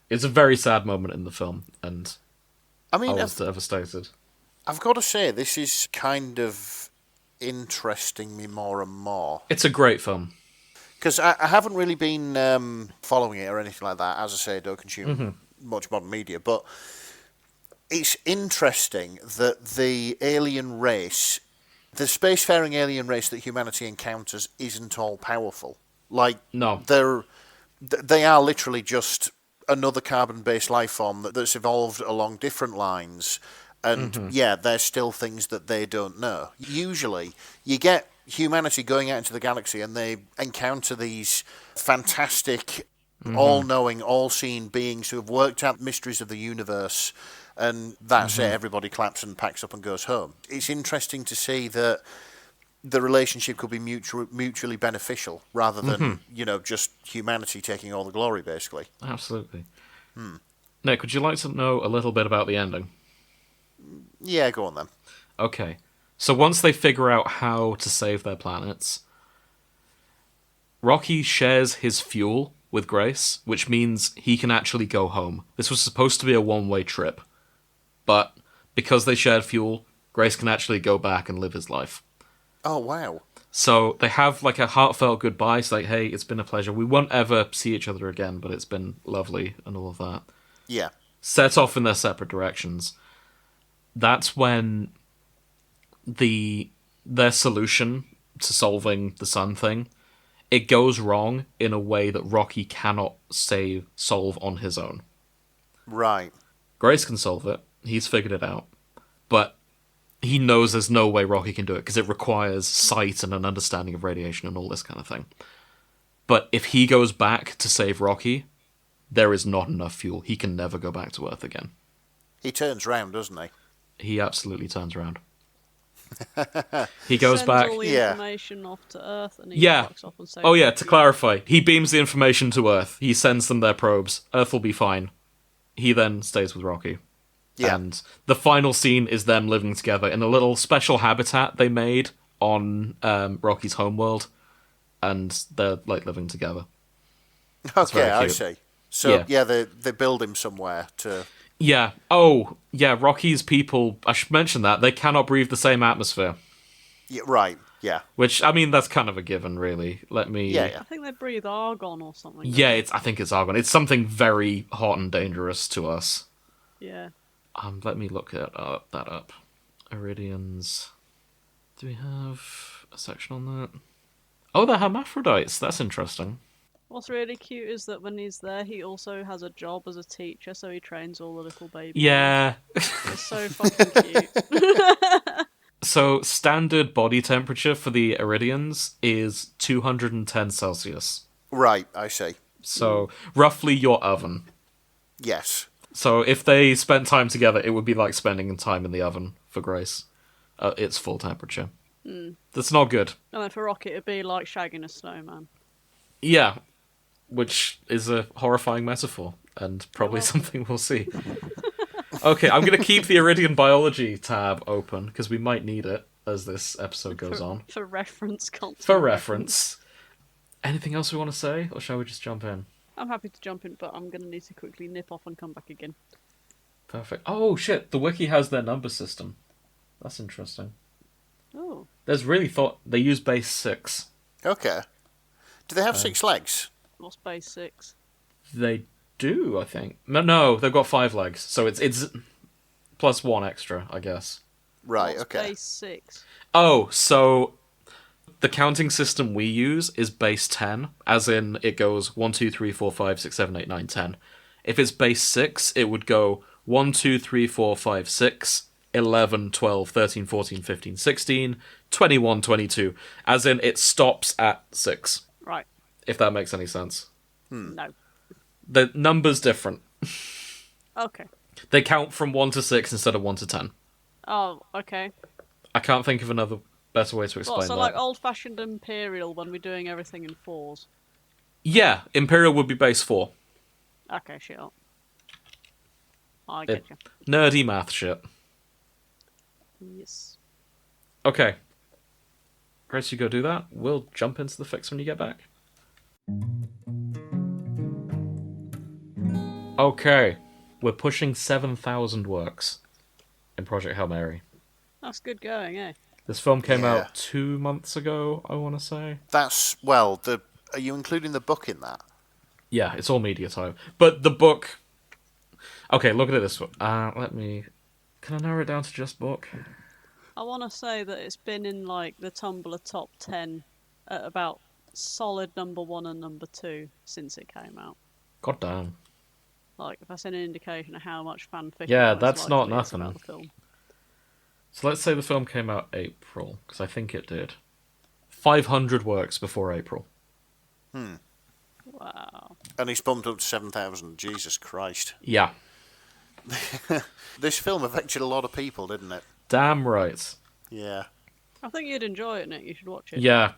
it's a very sad moment in the film, and I mean, I was devastated. I've got to say, this is kind of interesting me more and more. It's a great film. Because I haven't really been following it or anything like that. As I say, I don't consume much modern media. But it's interesting that the alien race, the spacefaring alien race that humanity encounters, isn't all powerful. Like, No. they are literally just another carbon-based life form that's evolved along different lines. And yeah, there's still things that they don't know. Usually, you get humanity going out into the galaxy and they encounter these fantastic, all-knowing, all-seeing beings who have worked out mysteries of the universe, and that's it. Everybody claps and packs up and goes home. It's interesting to see that the relationship could be mutually beneficial rather than, just humanity taking all the glory, basically. Absolutely. Nick, would you like to know a little bit about the ending? Yeah, go on then. Okay. So once they figure out how to save their planets, Rocky shares his fuel with Grace, which means he can actually go home. This was supposed to be a one-way trip, but because they shared fuel, Grace can actually go back and live his life. Oh, wow. So they have like a heartfelt goodbye. It's like, hey, it's been a pleasure. We won't ever see each other again, but it's been lovely and all of that. Yeah. Set off in their separate directions. That's when their solution to solving the sun thing, it goes wrong in a way that Rocky cannot solve on his own. Right. Grace can solve it. He's figured it out. But he knows there's no way Rocky can do it because it requires sight and an understanding of radiation and all this kind of thing. But if he goes back to save Rocky, there is not enough fuel. He can never go back to Earth again. He turns round, doesn't he? He absolutely turns around. He goes Sends back. all the Yeah. information off to Earth, and he Yeah. fucks off and saves Oh yeah, Rocky. to clarify, he beams the information to Earth. He sends them their probes. Earth will be fine. He then stays with Rocky. Yeah. And the final scene is them living together in a little special habitat they made on Rocky's homeworld. And they're like living together. Okay, very I cute. see. So, Yeah. they build him somewhere to... Yeah. Oh, yeah, Rocky's people, I should mention that, they cannot breathe the same atmosphere. Yeah, right, yeah. Which, I mean, that's kind of a given, really. Let me... Yeah. I think they breathe argon or something. Yeah, I think it's argon. It's something very hot and dangerous to us. Yeah. Let me look that up. Iridians. Do we have a section on that? Oh, they're hermaphrodites. That's interesting. What's really cute is that when he's there, he also has a job as a teacher, so he trains all the little babies. Yeah. It's so fucking cute. So, standard body temperature for the Iridians is 210 Celsius. Right, I see. So, roughly your oven. Yes. So, if they spent time together, it would be like spending time in the oven for Grace. It's full temperature. That's not good. And then for Rocket, it'd be like shagging a snowman. Yeah, which is a horrifying metaphor, and probably Well. something we'll see. Okay, I'm going to keep the Iridian biology tab open, because we might need it as this episode goes on. For reference content. For reference. Anything else we want to say, or shall we just jump in? I'm happy to jump in, but I'm going to need to quickly nip off and come back again. Perfect. Oh, shit, the wiki has their number system. That's interesting. Oh. There's really thought... They use base 6. Okay. Do they have 6 legs? What's base 6? They do, I think. No, they've got 5 legs, so it's plus 1 extra, I guess. Right, What's okay. base 6? Oh, so the counting system we use is base 10, as in it goes 1, 2, 3, 4, 5, 6, 7, 8, 9, 10. If it's base 6, it would go 1, 2, 3, 4, 5, 6, 11, 12, 13, 14, 15, 16, 21, 22. As in, it stops at 6. Right. If that makes any sense. No. The number's different. Okay. They count from 1 to 6 instead of 1 to 10. Oh, okay. I can't think of another better way to explain What, so that. like old-fashioned Imperial when we're doing everything in 4s? Yeah, Imperial would be base 4. Okay, shit up. I get you. Nerdy math shit. Yes. Okay. Grace, you go do that. We'll jump into the fix when you get back. Okay. We're pushing 7,000 works in Project Hail Mary. That's good going, eh? This film came Yeah. out 2 months ago, I want to say. That's, well, are you including the book in that? Yeah, it's all media time. But the book... Okay, look at it this way. Let me... Can I narrow it down to just book? I want to say that it's been in like the Tumblr top 10 at about solid number 1 and number 2 since it came out. God damn. Like, if that's an indication of how much fanfiction Yeah, most that's not likely is nothing. about the film. So let's say the film came out April, because I think it did. 500 works before April. Wow. And he's bumped up to 7,000. Jesus Christ. Yeah. This film affected a lot of people, didn't it? Damn right. Yeah. I think you'd enjoy it, Nick. You should watch it. Yeah,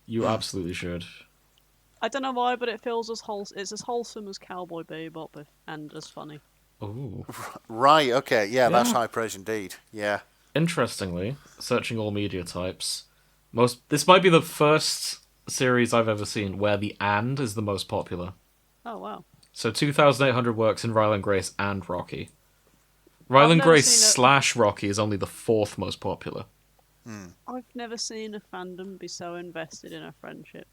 you absolutely should. I don't know why, but it feels it's as wholesome as Cowboy Bebop and as funny. Ooh. Right, okay. Yeah, that's Yeah. high praise indeed. Yeah. Interestingly, searching all media types, this might be the first series I've ever seen where the "and" is the most popular. Oh, wow. So 2,800 works in Ryland Grace and Rocky. Ryland never Grace seen / Rocky is only the 4th most popular. I've never seen a fandom be so invested in a friendship.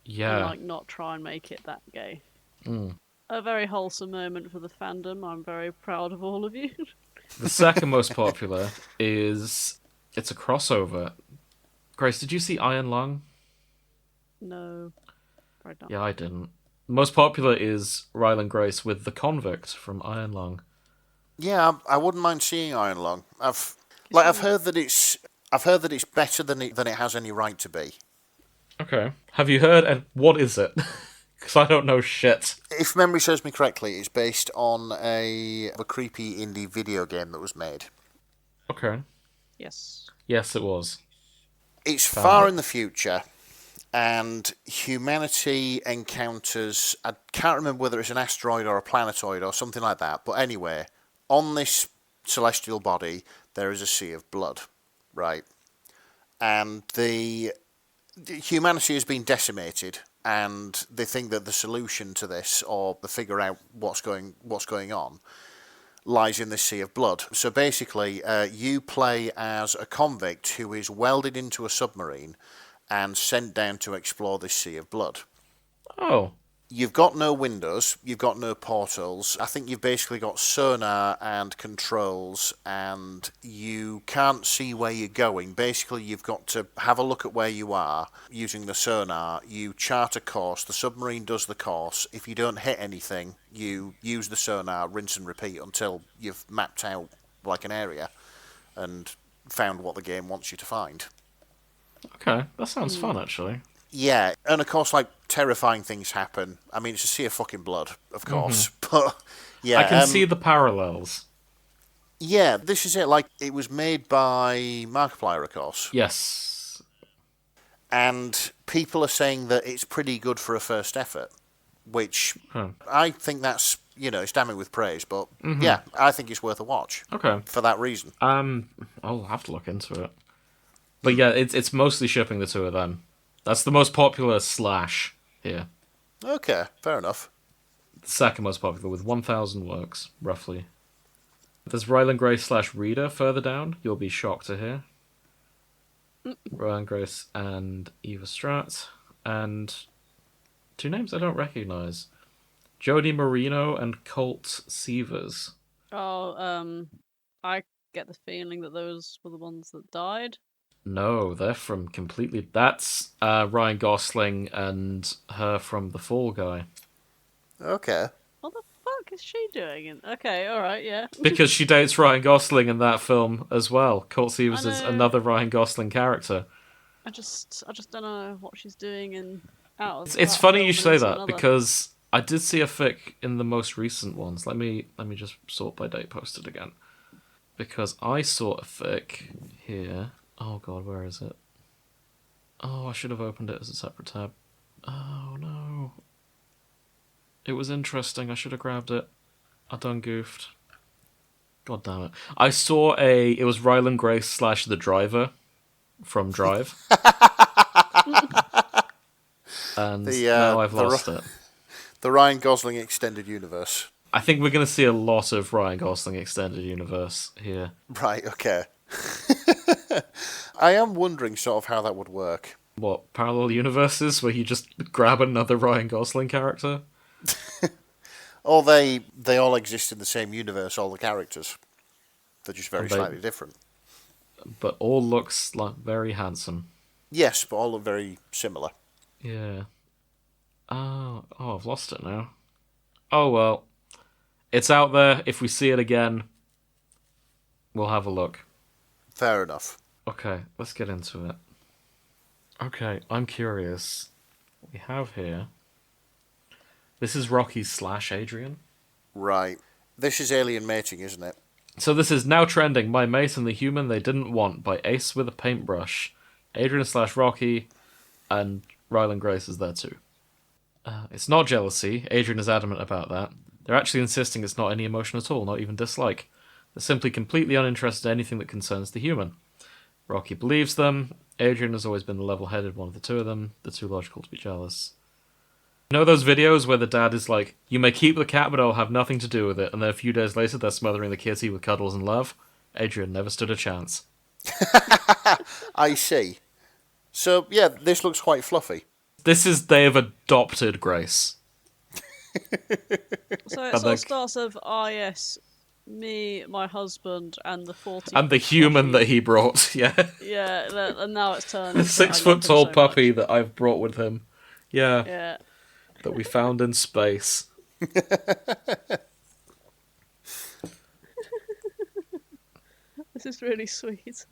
Yeah. And, like, not try and make it that gay. A very wholesome moment for the fandom. I'm very proud of all of you. The second most popular is... It's a crossover. Grace, did you see Iron Lung? No. Right now. Yeah, I didn't. Most popular is Ryland Grace with the convict from Iron Lung. Yeah, I wouldn't mind seeing Iron Lung. I've heard that it's better than it has any right to be. Okay. Have you heard... And what is it? Because I don't know shit. If memory serves me correctly, it's based on a creepy indie video game that was made. Okay. Yes. Yes, it was. It's far in the future, and humanity encounters... I can't remember whether it's an asteroid or a planetoid or something like that, but anyway, on this celestial body, there is a sea of blood, right? And humanity has been decimated, and they think that the solution to this, or to figure out what's going on, lies in this sea of blood. So basically, you play as a convict who is welded into a submarine and sent down to explore this sea of blood. Oh. You've got no windows, you've got no portals. I think you've basically got sonar and controls, and you can't see where you're going. Basically, you've got to have a look at where you are using the sonar. You chart a course, the submarine does the course. If you don't hit anything, you use the sonar, rinse and repeat until you've mapped out like an area and found what the game wants you to find. Okay, that sounds fun, actually. Yeah, and of course, like, terrifying things happen. I mean, it's a sea of fucking blood, of course, but, yeah. I can see the parallels. Yeah, this is it. Like, it was made by Markiplier, of course. Yes. And people are saying that it's pretty good for a first effort, which I think that's, it's damning with praise, but, yeah, I think it's worth a watch. Okay. For that reason. I'll have to look into it. But yeah, it's mostly shipping the two of them. That's the most popular / here. Okay, fair enough. The second most popular with 1,000 works, roughly. There's Ryland Grace / Reader further down. You'll be shocked to hear. Ryland Grace and Eva Strat. And 2 names I don't recognise. Jody Marino and Colt Sievers. Oh, I get the feeling that those were the ones that died. No, they're from completely... That's Ryan Gosling and her from The Fall Guy. Okay. What the fuck? fuck is she doing? Okay, all right, yeah. Because she dates Ryan Gosling in that film as well. Colt Seavers I is know. another Ryan Gosling character. I just don't know what she's doing in out of It's that funny film you and say into that another. because I did see a fic in the most recent ones. Let me just sort by date posted again. Because I saw a fic here. Oh god, where is it? Oh, I should have opened it as a separate tab. Oh no. It was interesting, I should have grabbed it. I done goofed. God damn it. I saw it was Ryland Grace / The Driver from Drive. And now I've lost it. The Ryan Gosling extended universe. I think we're going to see a lot of Ryan Gosling extended universe here. Right, okay. I am wondering sort of how that would work. What, parallel universes where you just grab another Ryan Gosling character? Or they all exist in the same universe, all the characters. They're just very And they- slightly different. But all looks like very handsome. Yes, but all look very similar. Yeah. Oh, I've lost it now. Oh well. It's out there. If we see it again, we'll have a look. Fair enough. Okay, let's get into it. Okay, I'm curious. What we have here. This is Rocky / Adrian. Right. This is alien mating, isn't it? So this is now trending. My mate and the human they didn't want by Ace with a paintbrush. Adrian / Rocky, and Ryland Grace is there too. It's not jealousy. Adrian is adamant about that. They're actually insisting it's not any emotion at all, not even dislike. They're simply completely uninterested in anything that concerns the human. Rocky believes them. Adrian has always been the level-headed one of the two of them. They're too logical to be jealous. You know those videos where the dad is like, you may keep the cat, but I'll have nothing to do with it, and then a few days later they're smothering the kitty with cuddles and love? Adrian never stood a chance. I see. So, yeah, this looks quite fluffy. This is, they have adopted Grace. So it sort of starts of, yes, me, my husband, and the 40. And the human that he brought, yeah. Yeah, and now it's turned. The into, I love 6 foot him tall so puppy much. that I've brought with him. Yeah. Yeah. That we found in space. This is really sweet.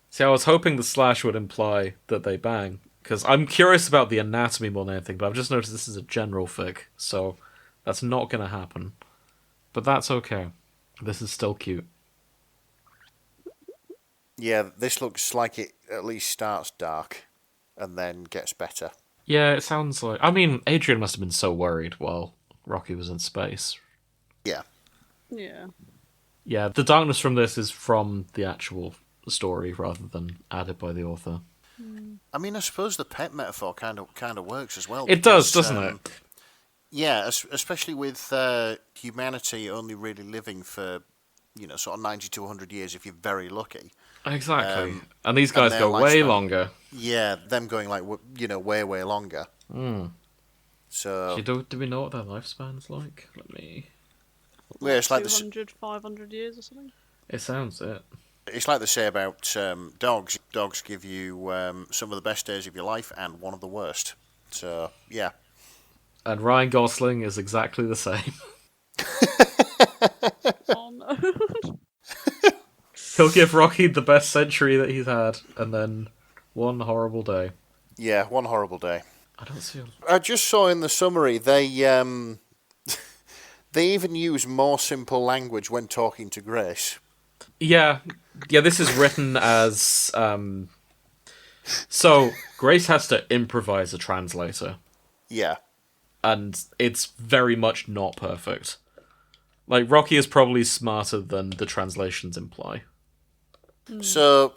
See, I was hoping the slash would imply that they bang. Because I'm curious about the anatomy more than anything, but I've just noticed this is a general fic, so that's not going to happen. But that's okay. This is still cute. Yeah, this looks like it at least starts dark and then gets better. Yeah, it sounds like... I mean, Adrian must have been so worried while Rocky was in space. Yeah. Yeah. Yeah, the darkness from this is from the actual story rather than added by the author. I mean, I suppose the pet metaphor kind of works as well. It does, doesn't it? Yeah, especially with humanity only really living for, sort of 90 to 100 years if you're very lucky. Exactly. And these guys their go way lifespan- longer. Yeah, them going like, way, way longer. So, Actually, do we know what their lifespan's like? Let me... yeah, it's like 200, 500 years or something? It sounds it. It's like they say about dogs. Dogs give you some of the best days of your life and one of the worst. So, yeah. And Ryan Gosling is exactly the same. Oh no. He'll give Rocky the best century that he's had, and then one horrible day. Yeah, one horrible day. I don't see... I just saw in the summary they they even use more simple language when talking to Grace. Yeah, this is written as... So, Grace has to improvise a translator, Yeah. and it's very much not perfect. Like, Rocky is probably smarter than the translations imply. So,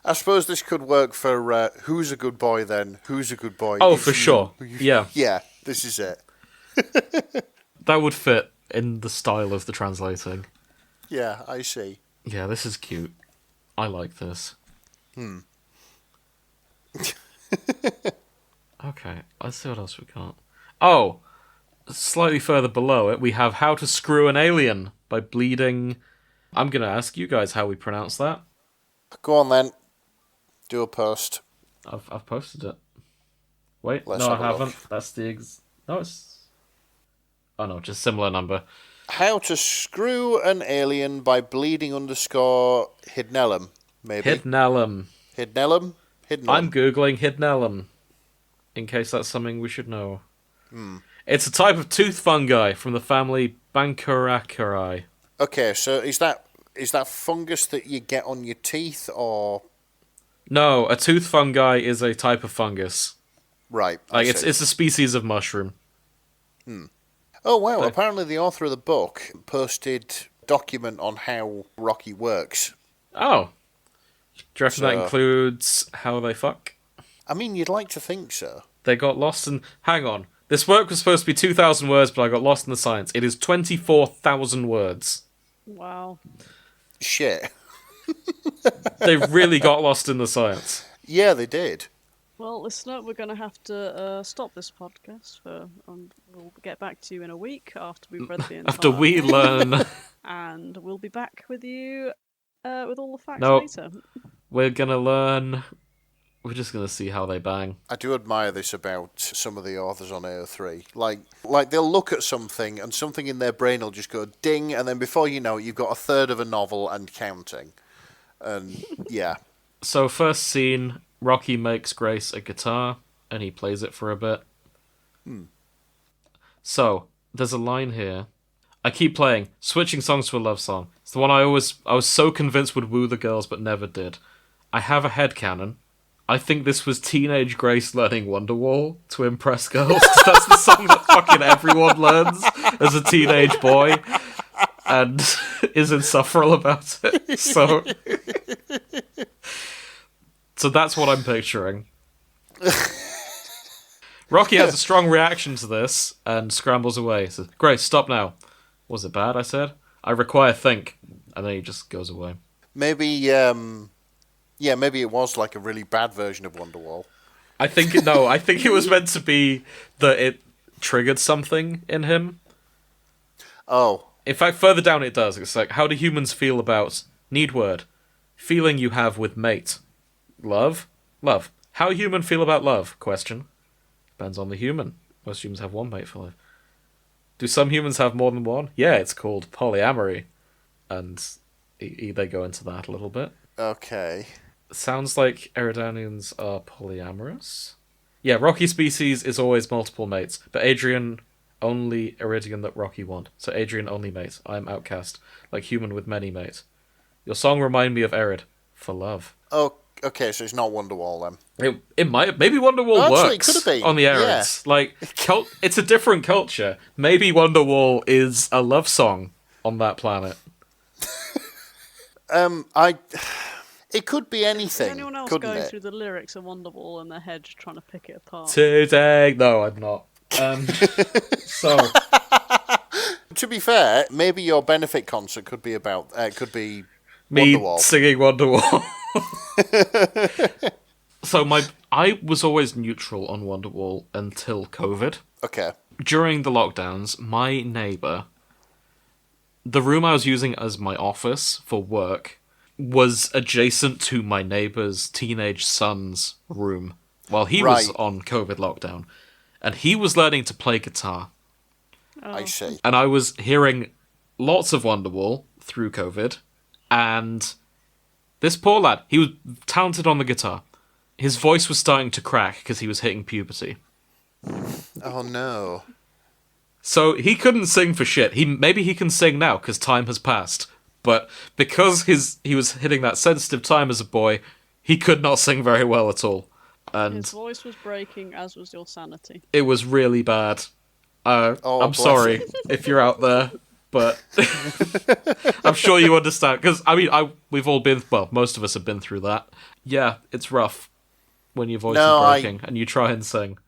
I suppose this could work for Who's a Good Boy Then? Who's a Good Boy? Oh, It's for You. sure. Yeah, Yeah, this is it. that would fit in the style of the translating. Yeah, I see. Yeah, this is cute. I like this. Okay, let's see what else we got. Oh, slightly further below it, we have How to Screw an Alien by Bleeding. I'm going to ask you guys how we pronounce that. Go on then. Do a post. I've posted it. Wait, Let's no, I have a look. haven't. That's the No, it's... Oh no, just similar number. How to screw an alien by bleeding _ hidnellum, maybe. Hidnellum. Hidnellum? I'm Hidnellum. googling hidnellum, in case that's something we should know. It's a type of tooth fungi from the family Bankaraceae. Okay, so is that fungus that you get on your teeth, or... No, a tooth fungi is a type of fungus. Right, Like I it's see. a species of mushroom. Oh, wow, apparently the author of the book posted a document on how Rocky works. Oh. Do you reckon that So- includes how they fuck? I mean, you'd like to think so. They got lost in... Hang on. This work was supposed to be 2,000 words, but I got lost in the science. It is 24,000 words. Wow. Shit. They really got lost in the science. Yeah, they did. Well, listener, we're going to have to stop this podcast we'll get back to you in a week after we've read the entire After we thing, learn... and we'll be back with you with all the facts No. later. We're gonna learn... We're just gonna see how they bang. I do admire this about some of the authors on AO3. Like they'll look at something and something in their brain will just go ding, and then before you know it, you've got a third of a novel and counting. And yeah. So first scene, Rocky makes Grace a guitar, and he plays it for a bit. So, there's a line here. I keep playing, switching songs to a love song. It's the one I was so convinced would woo the girls, but never did. I have a headcanon. I think this was teenage Grace learning Wonderwall to impress girls. That's the song that fucking everyone learns as a teenage boy, and is insufferable about it. So that's what I'm picturing. Rocky has a strong reaction to this and scrambles away. Says, Grace, stop now. Was it bad, I said? I require think. And then he just goes away. Maybe maybe it was like a really bad version of Wonderwall. I think it was meant to be that it triggered something in him. Oh. In fact, further down it does. It's like, how do humans feel about... Need word. Feeling you have with mate. Love? Love. How human feel about love? Question. Depends on the human. Most humans have one mate for life. Do some humans have more than one? Yeah, it's called polyamory. And they go into that a little bit. Okay. Sounds like Eridanians are polyamorous. Yeah, Rocky species is always multiple mates, but Adrian only Iridian that Rocky want. So Adrian only mate. I'm outcast, like human with many mates. Your song remind me of Erid for love. Oh, okay, so it's not Wonderwall then. It might maybe Wonderwall Actually, it works could have been, on the Erids. yeah. Like it's a different culture. Maybe Wonderwall is a love song on that planet. It could be anything. Is anyone else couldn't going it? through the lyrics of Wonderwall in their head just trying to pick it apart? Today, no, I'm not. So To be fair, maybe your benefit concert could be about could be me Wonderwall. singing Wonderwall. So I was always neutral on Wonderwall until COVID. Okay. During the lockdowns, my neighbour, the room I was using as my office for work, was adjacent to my neighbour's teenage son's room while he was Right. on COVID lockdown. And he was learning to play guitar. I see. And I was hearing lots of Wonderwall through COVID. And this poor lad, he was talented on the guitar. His voice was starting to crack because he was hitting puberty. Oh no. So he couldn't sing for shit. Maybe he can sing now because time has passed. But because he was hitting that sensitive time as a boy, he could not sing very well at all. And His voice was breaking, as was your sanity. it was really bad. I'm bless sorry him. if you're out there, but I'm sure you understand. Because, I mean, we've all been... Well, most of us have been through that. Yeah, it's rough when your voice is breaking and you try and sing.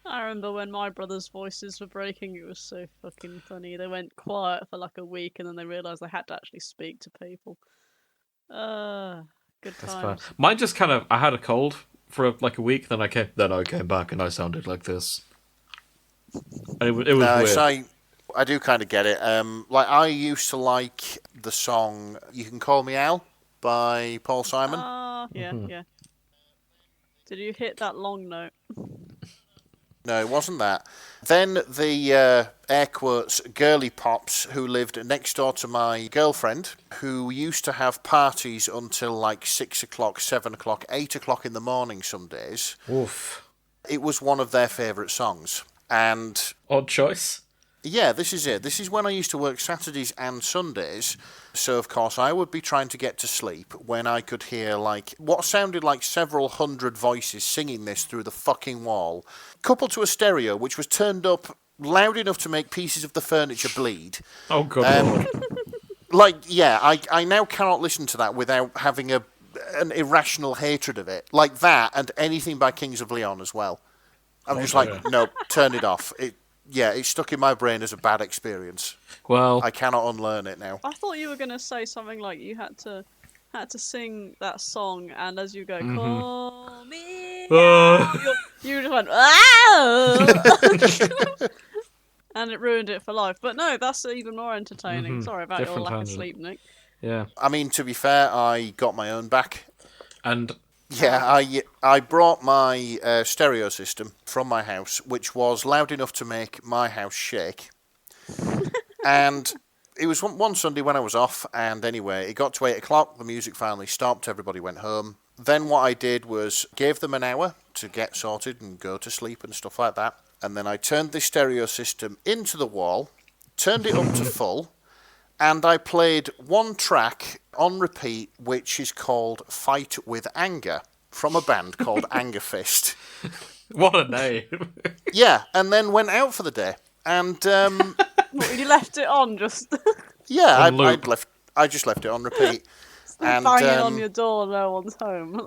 I remember when my brother's voices were breaking, it was so fucking funny. They went quiet for like a week and then they realised they had to actually speak to people. Good That's times. fine. Mine just kind of... I had a cold for like a week, then I came back and I sounded like this. And it was weird. So I do kind of get it. Like I used to like the song "You Can Call Me Al" by Paul Simon. Yeah, yeah. Did you hit that long note? No, it wasn't that. Then the, air quotes, girly pops who lived next door to my girlfriend, who used to have parties until like 6 o'clock, 7 o'clock, 8 o'clock in the morning some days. Oof. It was one of their favourite songs. And Odd choice. yeah, this is it. This is when I used to work Saturdays and Sundays. So, of course, I would be trying to get to sleep when I could hear, like, what sounded like several hundred voices singing this through the fucking wall, coupled to a stereo which was turned up loud enough to make pieces of the furniture bleed. Oh, good lord. Like, yeah, I now cannot listen to that without having an irrational hatred of it. Like that and anything by Kings of Leon as well. I'm just like, no, turn it off. It's stuck in my brain as a bad experience. Well, I cannot unlearn it now. I thought you were gonna say something like you had to sing that song, and as you go, call me, out," you just went, ah! And it ruined it for life. But no, that's even more entertaining. Sorry about Different your lack of tangent. sleep, Nick. yeah. I mean, to be fair, I got my own back. And Yeah, I brought my stereo system from my house, which was loud enough to make my house shake. And it was one Sunday when I was off, and anyway, it got to 8 o'clock, the music finally stopped, everybody went home. Then what I did was gave them an hour to get sorted and go to sleep and stuff like that. And then I turned the stereo system into the wall, turned it up to full, and I played one track on repeat, which is called Fight with Anger, from a band called Anger Fist. what a name. Yeah, and then went out for the day. And, What, you left it on just yeah, On loop. I just left it on repeat. And, banging on your door, no one's home.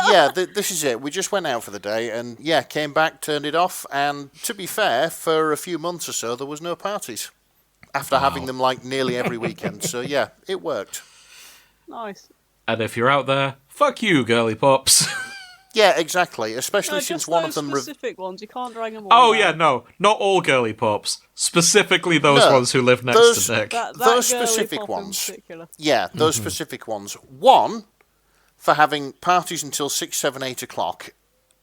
yeah, this is it. We just went out for the day and, yeah, came back, turned it off. And to be fair, for a few months or so, there was no parties. After having them, like, nearly every weekend. So, yeah, it worked. Nice. And if you're out there, fuck you, girly pops. Yeah, exactly. Especially No, since just one those of them... specific ones. You can't drag them all. Oh, out. yeah, no. Not all girly pops. Specifically those No, ones who live next those- to Nick. That Those girly specific pop in ones. particular. Yeah, those specific ones. One, for having parties until 6, 7, 8 o'clock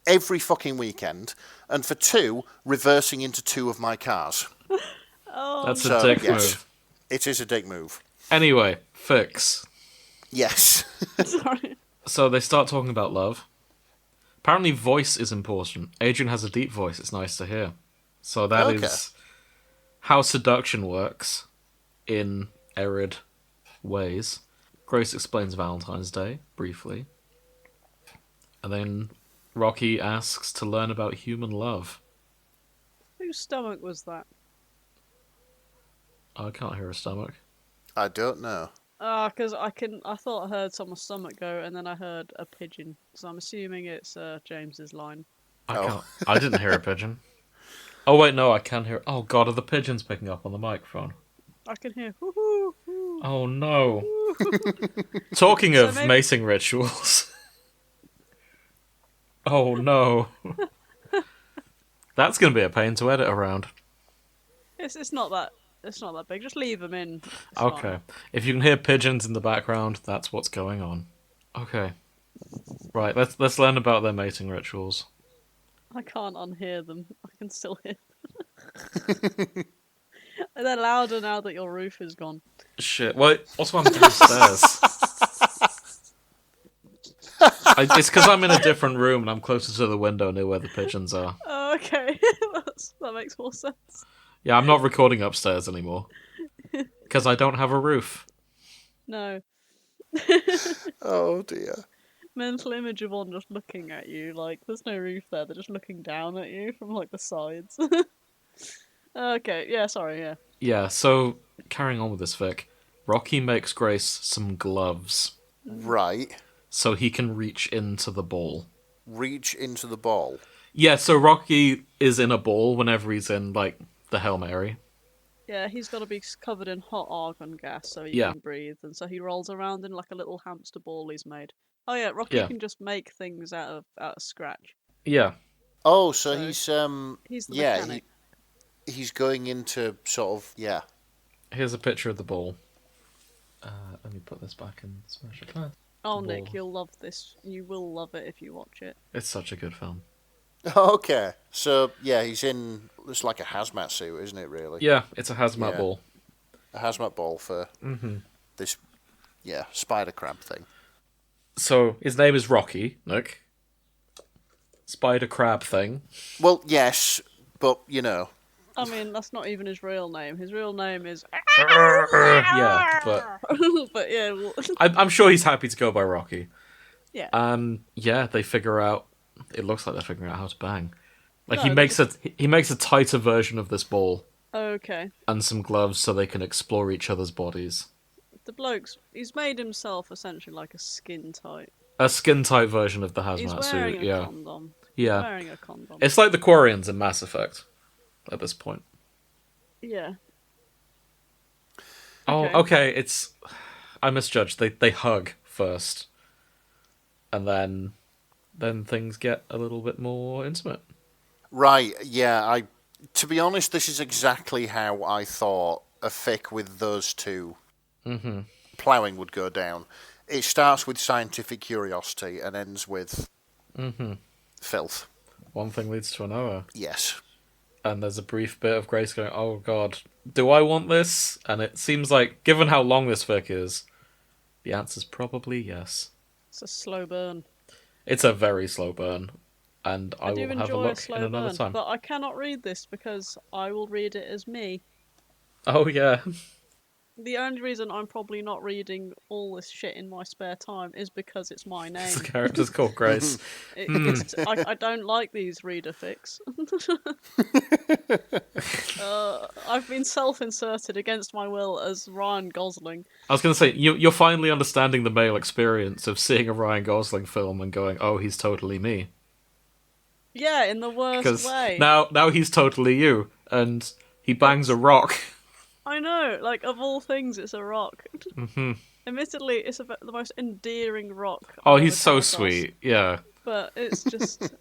every fucking weekend. And for two, reversing into two of my cars. Oh, That's a dick move. It is a dick move. Anyway, fix. Yes. sorry. So they start talking about love. Apparently voice is important. Adrian has a deep voice, it's nice to hear. So that Okay. is how seduction works in arid ways. Grace explains Valentine's Day, briefly. And then Rocky asks to learn about human love. Whose stomach was that? I can't hear a stomach. I don't know. Because I thought I heard someone's stomach go, and then I heard a pigeon. So I'm assuming it's James's line. I didn't hear a pigeon. Oh wait, no, I can hear. Oh god, are the pigeons picking up on the microphone? I can hear woohoo. Oh no. Talking of maybe- mating rituals. Oh no. That's gonna be a pain to edit around. It's not that big. Just leave them in. It's Okay. fine. If you can hear pigeons in the background, that's what's going on. Okay. Right, let's learn about their mating rituals. I can't unhear them. I can still hear them. They're louder now that your roof is gone. Shit. Well, also I'm downstairs. It's because I'm in a different room and I'm closer to the window near where the pigeons are. Oh, okay. That makes more sense. Yeah, I'm not recording upstairs anymore. Because I don't have a roof. No. Oh, dear. Mental image of one just looking at you, like, there's no roof there, they're just looking down at you from, like, the sides. Okay, yeah, sorry, yeah. Yeah, so, carrying on with this fic, Rocky makes Grace some gloves Right. so he can reach into the ball. Reach into the ball. Yeah, so Rocky is in a ball whenever he's in, like, the Hail Mary. Yeah, he's got to be covered in hot argon gas so he Yeah. can breathe, and so he rolls around in like a little hamster ball he's made. Oh yeah, Rocky Yeah. can just make things out of scratch. Yeah. Oh, so So, he's He's the yeah, mechanic. he's going into sort of Here's a picture of the ball. Let me put this back in Smash Class. Oh, the Nick, ball. you'll love this. You will love it if you watch it. It's such a good film. Okay. So, yeah, he's in... It's like a hazmat suit, isn't it, really? Yeah, it's a hazmat Yeah. ball. A hazmat ball for this, spider crab thing. So his name is Rocky, Nick. Spider crab thing. Well, yes, but, I mean, that's not even his real name. His real name is. Yeah, but But yeah, well, I'm sure he's happy to go by Rocky. yeah. Yeah, they figure out. It looks like they're figuring out how to bang. Like No, he makes a tighter version of this ball Okay. and some gloves so they can explore each other's bodies. The he's made himself essentially like a skin tight. A skin tight version of the He's hazmat wearing suit. a Yeah, condom. yeah. Wearing a condom. It's like the Quarians in Mass Effect. At this point. Yeah. Oh, Okay. okay. I misjudged. They hug first, and then things get a little bit more intimate. Right, yeah, to be honest, this is exactly how I thought a fic with those two ploughing would go down. It starts with scientific curiosity and ends with filth. One thing leads to another, Yes. and there's a brief bit of Grace going, "Oh God, do I want this?" And it seems like, given how long this fic is, the answer's probably yes. It's a slow burn. It's a very slow burn, and I do will have a enjoy look slow in another burn, time. but I cannot read this because I will read it as me. Oh yeah. The only reason I'm probably not reading all this shit in my spare time is because it's my name. The character's called Grace. I don't like these reader fics. I've been self-inserted against my will as Ryan Gosling. I was going to say, you're finally understanding the male experience of seeing a Ryan Gosling film and going, "Oh, he's totally me." Yeah, in the worst Because way. now he's totally you, and he bangs a rock. I know, like, of all things, it's a rock. Admittedly, it's the most endearing rock. Oh, I've he's ever so come across, sweet. Yeah. But it's just...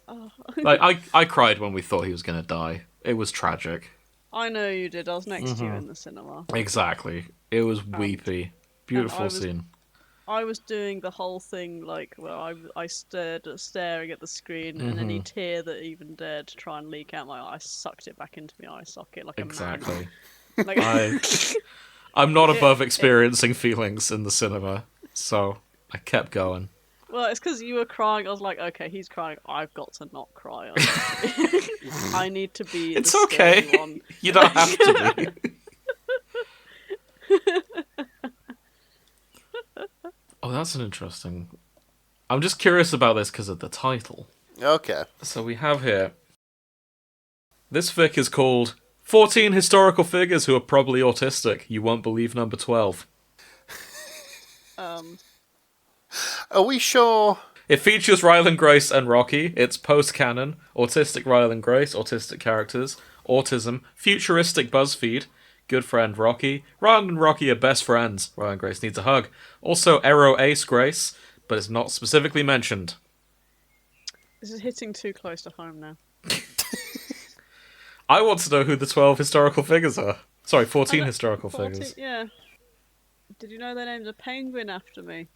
Like, I cried when we thought he was going to die. It was tragic. I know you did. I was next to you in the cinema. Exactly. It was weepy. Beautiful scene. I was doing the whole thing, like, where I staring at the screen, and any tear that even dared to try and leak out my eye, I sucked it back into my eye socket like a man. Exactly. Like, I'm not above experiencing feelings in the cinema, so I kept going. well, it's because you were crying. I was like, okay, he's crying. I've got to not cry. I need to be. It's the scary okay. one. You don't have to be. Oh, that's an interesting... I'm just curious about this because of the title. Okay. So we have here... This fic is called 14 Historical Figures Who Are Probably Autistic. You won't believe number 12. Are we sure? It features Ryland Grace and Rocky. It's post-canon. Autistic Ryland Grace, autistic characters, autism, futuristic BuzzFeed, good friend Rocky. Ryland and Rocky are best friends. Ryland Grace needs a hug. Also, Ero Ace Grace, but it's not specifically mentioned. This is hitting too close to home now. I want to know who the 12 historical figures are. Sorry, 14 historical 14, figures. yeah. Did you know they named a penguin after me?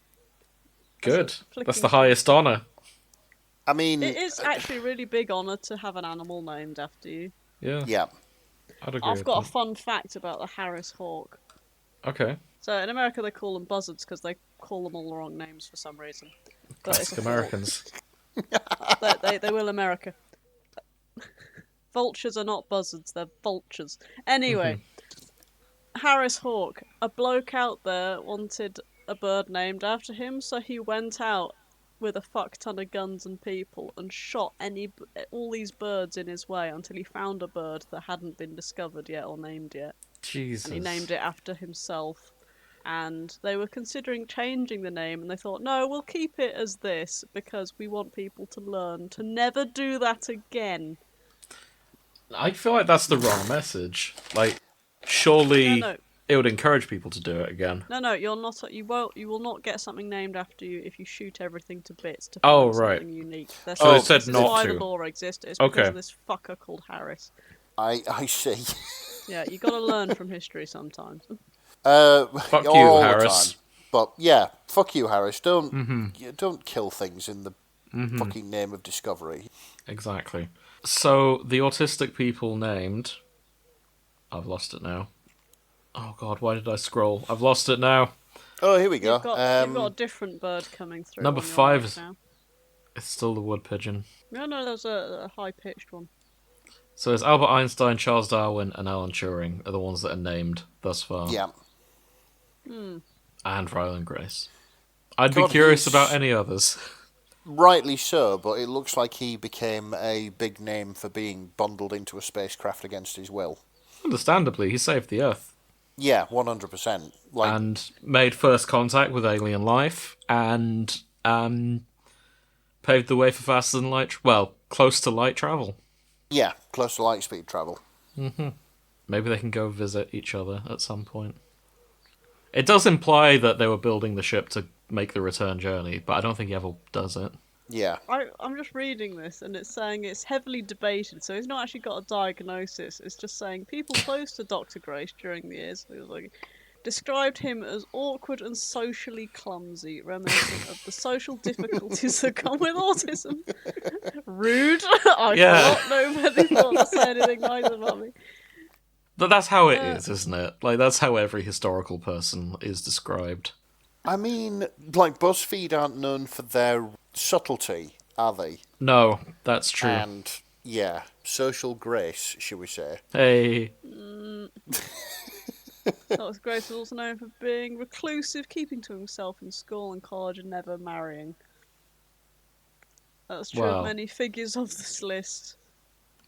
Good. Flicking That's the highest honour. I mean... It is actually a really big honour to have an animal named after you. Yeah, Yeah. I'd agree I've with got a that. fun fact about the Harris hawk. Okay. So in America they call them buzzards because they call them all the wrong names for some reason. But it's Classic a hawk. Americans. They will America. Vultures are not buzzards, they're vultures. Anyway, Harris Hawk, a bloke out there wanted a bird named after him, so he went out with a fuck ton of guns and people and shot all these birds in his way until he found a bird that hadn't been discovered yet or named yet. Jesus. And he named it after himself. And they were considering changing the name, and they thought, no, we'll keep it as this because we want people to learn to never do that again. I feel like that's the wrong message. Like, surely No. it would encourage people to do it again. No, you're not. You will not get something named after you if you shoot everything to bits to Oh, find right. something unique. So they Oh, said this is not why to. the law exists. It's because Okay. of this fucker called Harris. I see. Yeah, you got to learn from history sometimes. Fuck you, all the Harris. time. But yeah, fuck you, Harris. Don't kill things in the fucking name of Discovery. Exactly. So, the autistic people named... I've lost it now. Oh god, why did I scroll? I've lost it now. Oh, here we go. You've got a different bird coming through. Number on your 5 mic is... now. It's still the wood pigeon. No, there's a high-pitched one. So it's Albert Einstein, Charles Darwin, and Alan Turing are the ones that are named thus far. Yeah. And Ryland Grace. I'd God, be curious he's- about any others. Rightly so, but it looks like he became a big name for being bundled into a spacecraft against his will. Understandably, he saved the Earth. Yeah, 100%. Like, And made first contact with alien life, and paved the way for faster than light... Well, close to light travel. yeah, close to light speed travel. Maybe they can go visit each other at some point. It does imply that they were building the ship to make the return journey, but I don't think he ever does it. Yeah. I'm just reading this, and it's saying it's heavily debated, so he's not actually got a diagnosis. It's just saying people close to Dr. Grace during the years described him as awkward and socially clumsy, reminiscent of the social difficulties that come with autism. Rude. I thought nobody thought to say anything nice about me. But that's how it is, isn't it? Like, that's how every historical person is described. I mean, like, BuzzFeed aren't known for their subtlety, are they? No, that's true. And, yeah, social grace, shall we say. Hey. Dr. Grace was also known for being reclusive, keeping to himself in school and college and never marrying. That's true of many figures of this list.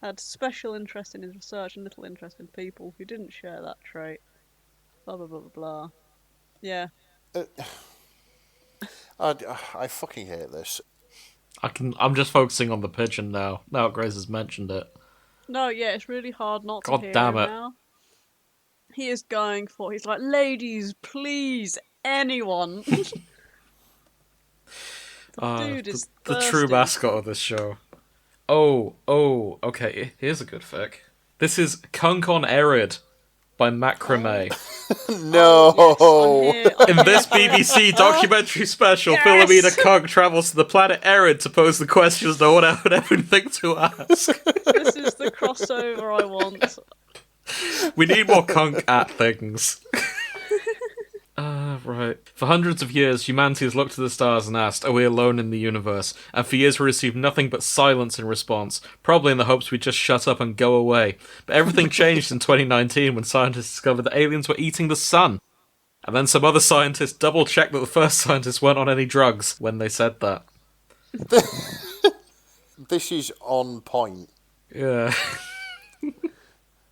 Had special interest in his research and little interest in people who didn't share that trait. Blah blah blah blah blah. Yeah. I fucking hate this. I'm just focusing on the pigeon now. Now Grace has mentioned it. No, yeah, it's really hard not to God hear damn him it. now. He is going for. He's like, ladies, please, anyone. Dude is the true thirsty. mascot of this show. Oh, okay, here's a good fic. This is Kunk on Erid by Macrame. No! In this BBC documentary special, Philomena Kunk travels to the planet Erid to pose the questions no one would ever think to ask. This is the crossover I want. We need more Kunk at things. Right. For hundreds of years, humanity has looked to the stars and asked, are we alone in the universe? And for years we received nothing but silence in response, probably in the hopes we'd just shut up and go away. But everything changed in 2019 when scientists discovered that aliens were eating the sun. And then some other scientists double-checked that the first scientists weren't on any drugs when they said that. This is on point. Yeah.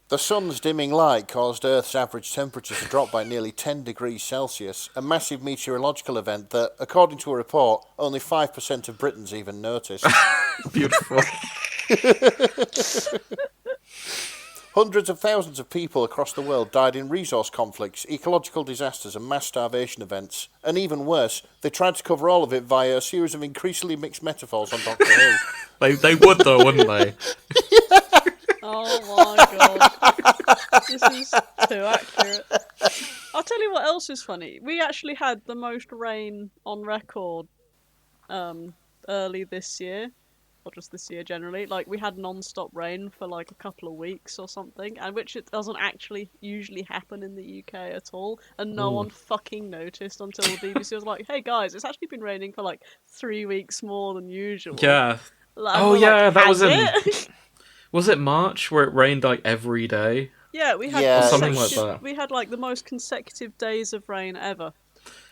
The sun's dimming light caused Earth's average temperature to drop by nearly 10 degrees Celsius, a massive meteorological event that, according to a report, only 5% of Britons even noticed. Beautiful. Hundreds of thousands of people across the world died in resource conflicts, ecological disasters and mass starvation events. And even worse, they tried to cover all of it via a series of increasingly mixed metaphors on Doctor Who. They would though, wouldn't they? Oh my god. This is too accurate. I'll tell you what else is funny. We actually had the most rain on record early this year. Or just this year generally. Like, we had non-stop rain for like a couple of weeks or something, and which it doesn't actually usually happen in the UK at all, and no one fucking noticed until the BBC was like, hey guys, it's actually been raining for like 3 weeks more than usual. Yeah. Like, Oh we're yeah, like, that was in... "Has it?" Was it March where it rained like every day? Yeah, we had Yeah, something like consecutive- that. We had like the most consecutive days of rain ever.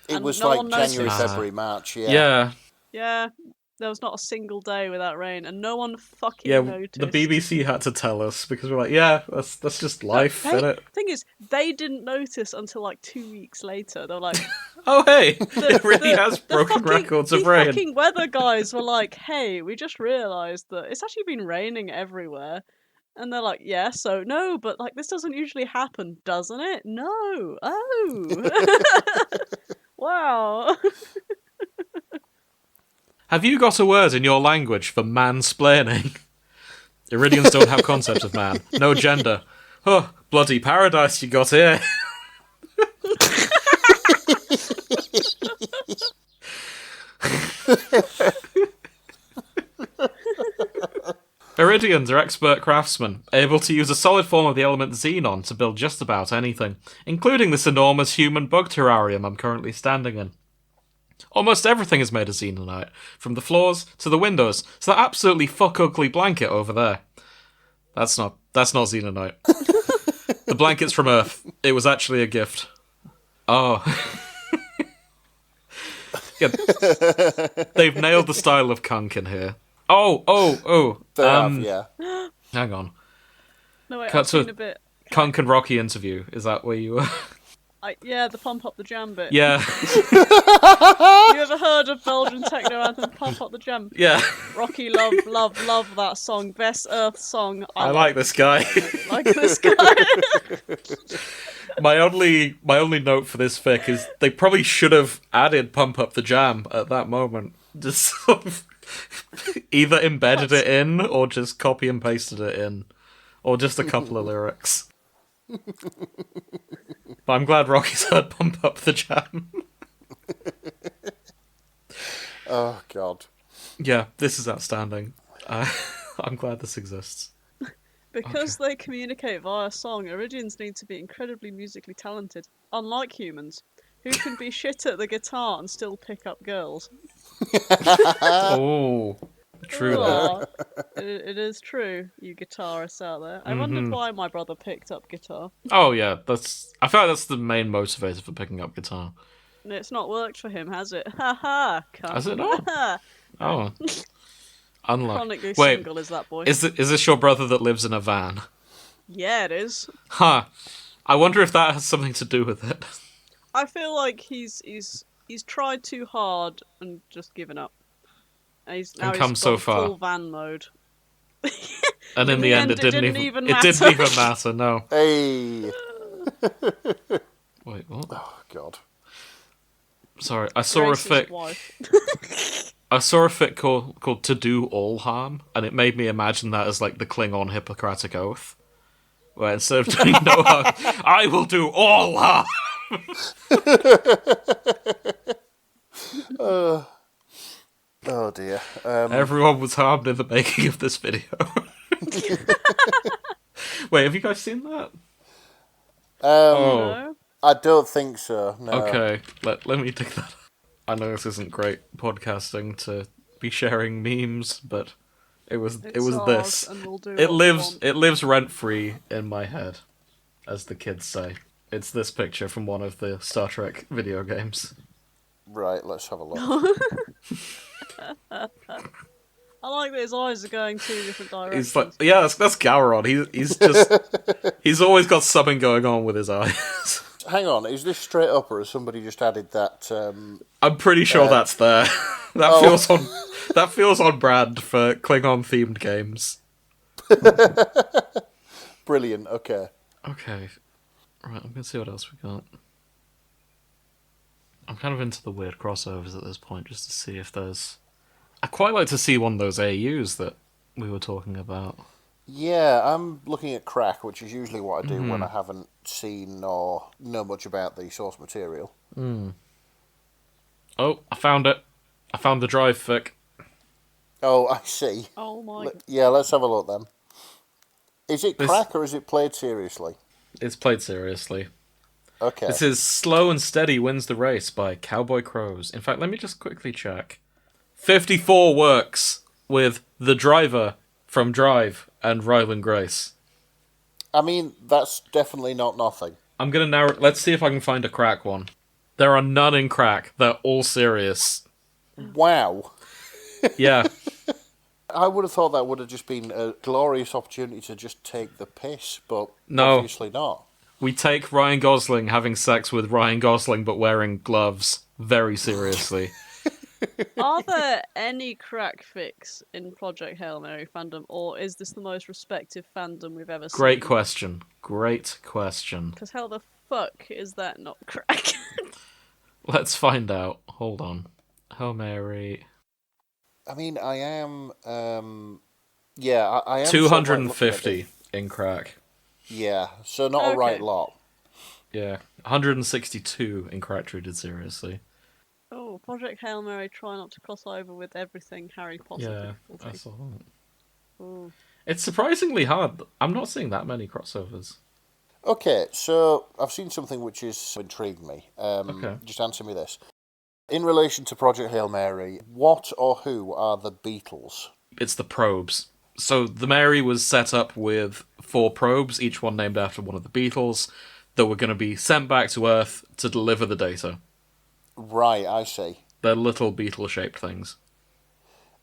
It And was no like one January, noticed. February, March, yeah. Yeah. Yeah, there was not a single day without rain, and no one fucking Yeah, noticed. the BBC had to tell us because we're like, yeah, that's just life, They- isn't it? Thing is, they didn't notice until like 2 weeks later. They were like, Oh hey, it really has broken fucking- records of the rain. fucking weather guys were like, hey, we just realised that it's actually been raining everywhere. And they're like, yeah, so no, but like this doesn't usually happen, doesn't it? No. Oh. Wow. Have you got a word in your language for mansplaining? Iridians don't have concept of man. No gender. Oh, bloody paradise you got here. Iridians are expert craftsmen, able to use a solid form of the element xenon to build just about anything, including this enormous human bug terrarium I'm currently standing in. Almost everything is made of xenonite, from the floors to the windows, to that absolutely fuck-ugly blanket over there. That's not xenonite. The blanket's from Earth. It was actually a gift. Oh. Yeah. They've nailed the style of Kunk in here. Oh. They have, yeah. Hang on. No, wait, Cut I've to seen a bit. Kunk and Rocky interview. Is that where you were? Yeah, the Pump Up the Jam bit. Yeah. You ever heard of Belgian techno anthem Pump Up the Jam? Yeah. Rocky, love that song. Best Earth song. I like this guy. Like this guy. My only note for this fic is they probably should have added Pump Up the Jam at that moment. Just sort of either embedded it in or just copy and pasted it in. Or just a couple of lyrics. But I'm glad Rocky's heard Pump Up the Jam. Oh, God. Yeah, this is outstanding. I'm glad this exists. Because they communicate via song, Iridians need to be incredibly musically talented, unlike humans, who can be shit at the guitar and still pick up girls. Oh, true that. It is true, you guitarists out there. I wondered why my brother picked up guitar. Oh yeah, I feel like that's the main motivator for picking up guitar. And it's not worked for him, has it? Ha ha! Has it not? Oh. Unlucky. Chronically Wait, single is that boy. is this your brother that lives in a van? Yeah, it is. Huh. I wonder if that has something to do with it. I feel like he's tried too hard and just given up. And he's come gone so far. full van mode. And in the end, it didn't even matter. No. Hey! Wait, what? Oh, God. Sorry, I saw Grace's a fic. wife. I saw a fic called "To Do All Harm," and it made me imagine that as like the Klingon Hippocratic Oath, where instead of doing no harm, I will do all harm. Oh, dear. Everyone was harmed in the making of this video. Wait, have you guys seen that? No? I don't think so, no. Okay, let me dig that up. I know this isn't great podcasting to be sharing memes, but it was It's this. ours, and we'll do It what we lives want. rent free in my head, as the kids say. It's this picture from one of the Star Trek video games. Right, let's have a look. I like that his eyes are going two different directions. He's like, yeah, that's Gowron. He's always got something going on with his eyes. Hang on, is this straight up or has somebody just added that? I'm pretty sure that's there. That feels on brand for Klingon themed games. Brilliant, okay. Okay. Right, I'm gonna see what else we got. I'm kind of into the weird crossovers at this point, just to see if there's... I'd quite like to see one of those AUs that we were talking about. Yeah, I'm looking at crack, which is usually what I do when I haven't seen or know much about the source material. Oh, I found it. I found the drive fic. Oh, I see. Oh my... Yeah, let's have a look then. Is it crack or is it played seriously? It's played seriously. Okay. This is Slow and Steady Wins the Race by Cowboy Crows. In fact, let me just quickly check. 54 works with The Driver from Drive and Ryland Grace. I mean, that's definitely not nothing. I'm gonna narrow... Let's see if I can find a crack one. There are none in crack. They're all serious. Wow. Yeah. I would have thought that would have just been a glorious opportunity to just take the piss, but No. obviously not. We take Ryan Gosling having sex with Ryan Gosling but wearing gloves very seriously. Are there any crack fics in Project Hail Mary fandom, or is this the most respected fandom we've ever seen? Great question. Great question. Because how the fuck is that not crack? Let's find out. Hold on. Hail Mary. I mean, I am... yeah, I am... 250 in crack. Yeah, so not a right lot. Yeah. 162 in crack treated seriously. Oh, Project Hail Mary, try not to cross over with everything Harry Potter. Yeah, I saw that. Ooh. It's surprisingly hard. I'm not seeing that many crossovers. Okay, so I've seen something which has intrigued me. Okay. Just answer me this. In relation to Project Hail Mary, what or who are the Beatles? It's the probes. So the Mary was set up with 4 probes, each one named after one of the Beatles, that were going to be sent back to Earth to deliver the data. Right, I see. They're little beetle-shaped things.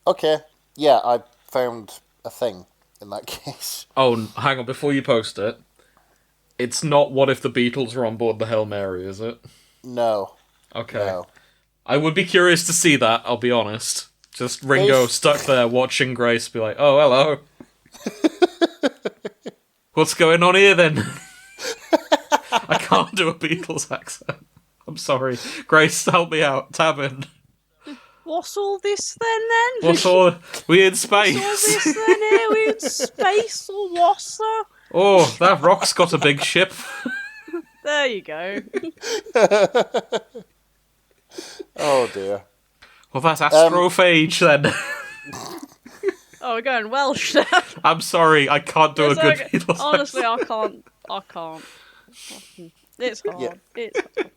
Okay, yeah, I found a thing in that case. Oh, hang on, before you post it, it's not what if the Beatles are on board the Hail Mary, is it? No. Okay. No. I would be curious to see that, I'll be honest. Just Ringo There's- stuck there watching Grace be like, oh, hello. What's going on here, then? I can't do a Beatles accent. I'm sorry. Grace, help me out. Tab in. What's all this then? What's all... We in What's all this space. then? Here we in space or what, sir? Oh, that rock's got a big ship. There you go. Oh, dear. Well, that's astrophage, then. Oh, we're going Welsh now. I'm sorry, I can't do a It's good okay. Beatles Honestly, accent. I can't. It's hard. Yeah. It's hard.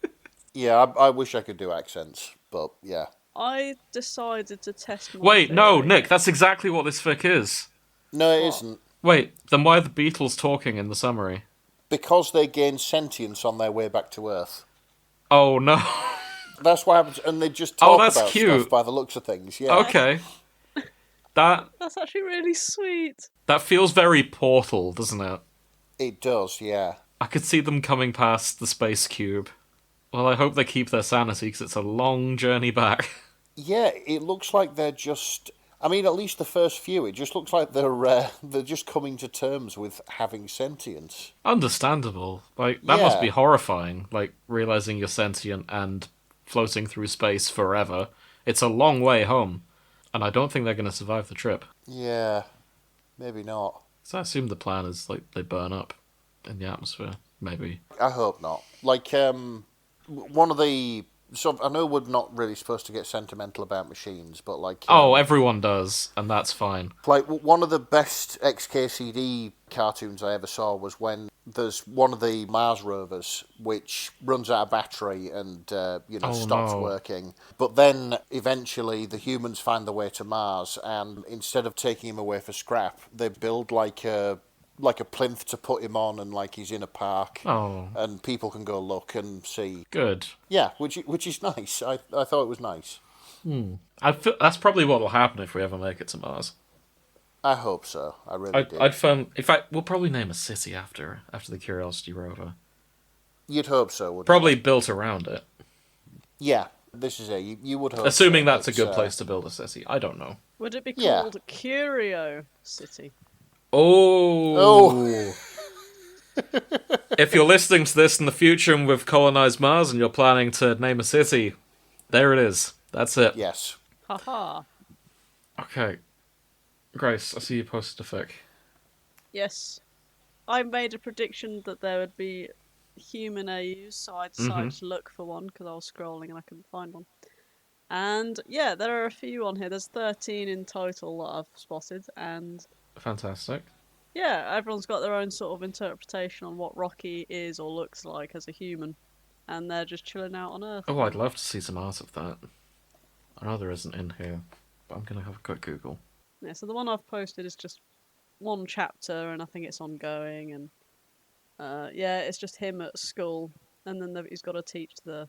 Yeah, I wish I could do accents, but yeah. I decided to test my Wait, no, theory. Nick, that's exactly what this fic is. No, it What? isn't. Wait, then why are the Beatles talking in the summary? Because they gain sentience on their way back to Earth. Oh, no. That's what happens, and they just Oh, talk that's about cute. stuff by the looks of things, yeah. Okay. That That's actually really sweet. feels very Portal, doesn't it? It does, yeah. I could see them coming past the space cube. Well, I hope they keep their sanity, because it's a long journey back. Yeah, it looks like they're just... I mean, at least the first few, it just looks like they're just coming to terms with having sentience. Understandable. Like, that must Yeah. be horrifying, like, realizing you're sentient and floating through space forever. It's a long way home, and I don't think they're going to survive the trip. Yeah, maybe not. So I assume the plan is, like, they burn up in the atmosphere, maybe. I hope not. Like, one of the... So I know we're not really supposed to get sentimental about machines, but like... Oh, everyone does, and that's fine. Like, one of the best XKCD cartoons I ever saw was when there's one of the Mars rovers which runs out of battery and, Oh, stops no. working. But then, eventually, the humans find their way to Mars, and instead of taking him away for scrap, they build, like a plinth to put him on, and, like, he's in a park. Oh, And people can go look and see. good. Yeah, which is nice. I thought it was nice. I feel that's probably what will happen if we ever make it to Mars. I hope so. I really do. I'd find. In fact, we'll probably name a city after the Curiosity rover. You'd hope so, wouldn't Probably you? built around it. Yeah, this is it. You would hope Assuming so, that's a but, good place to build a city. I don't know. Would it be Yeah. called Curio City? Oh. If you're listening to this in the future and we've colonized Mars and you're planning to name a city, there it is. That's it. Yes. Haha. Okay. Grace, I see you posted a fic. Yes. I made a prediction that there would be human AUs, so I decided to look for one because I was scrolling and I couldn't find one. And yeah, there are a few on here. There's 13 in total that I've spotted, and Fantastic. yeah, everyone's got their own sort of interpretation on what Rocky is or looks like as a human, and they're just chilling out on Earth. Oh, I'd love to see some art of that. I know there isn't in here, but I'm going to have a quick Google. Yeah, so the one I've posted is just one chapter, and I think it's ongoing, and yeah, it's just him at school, and then he's got to teach the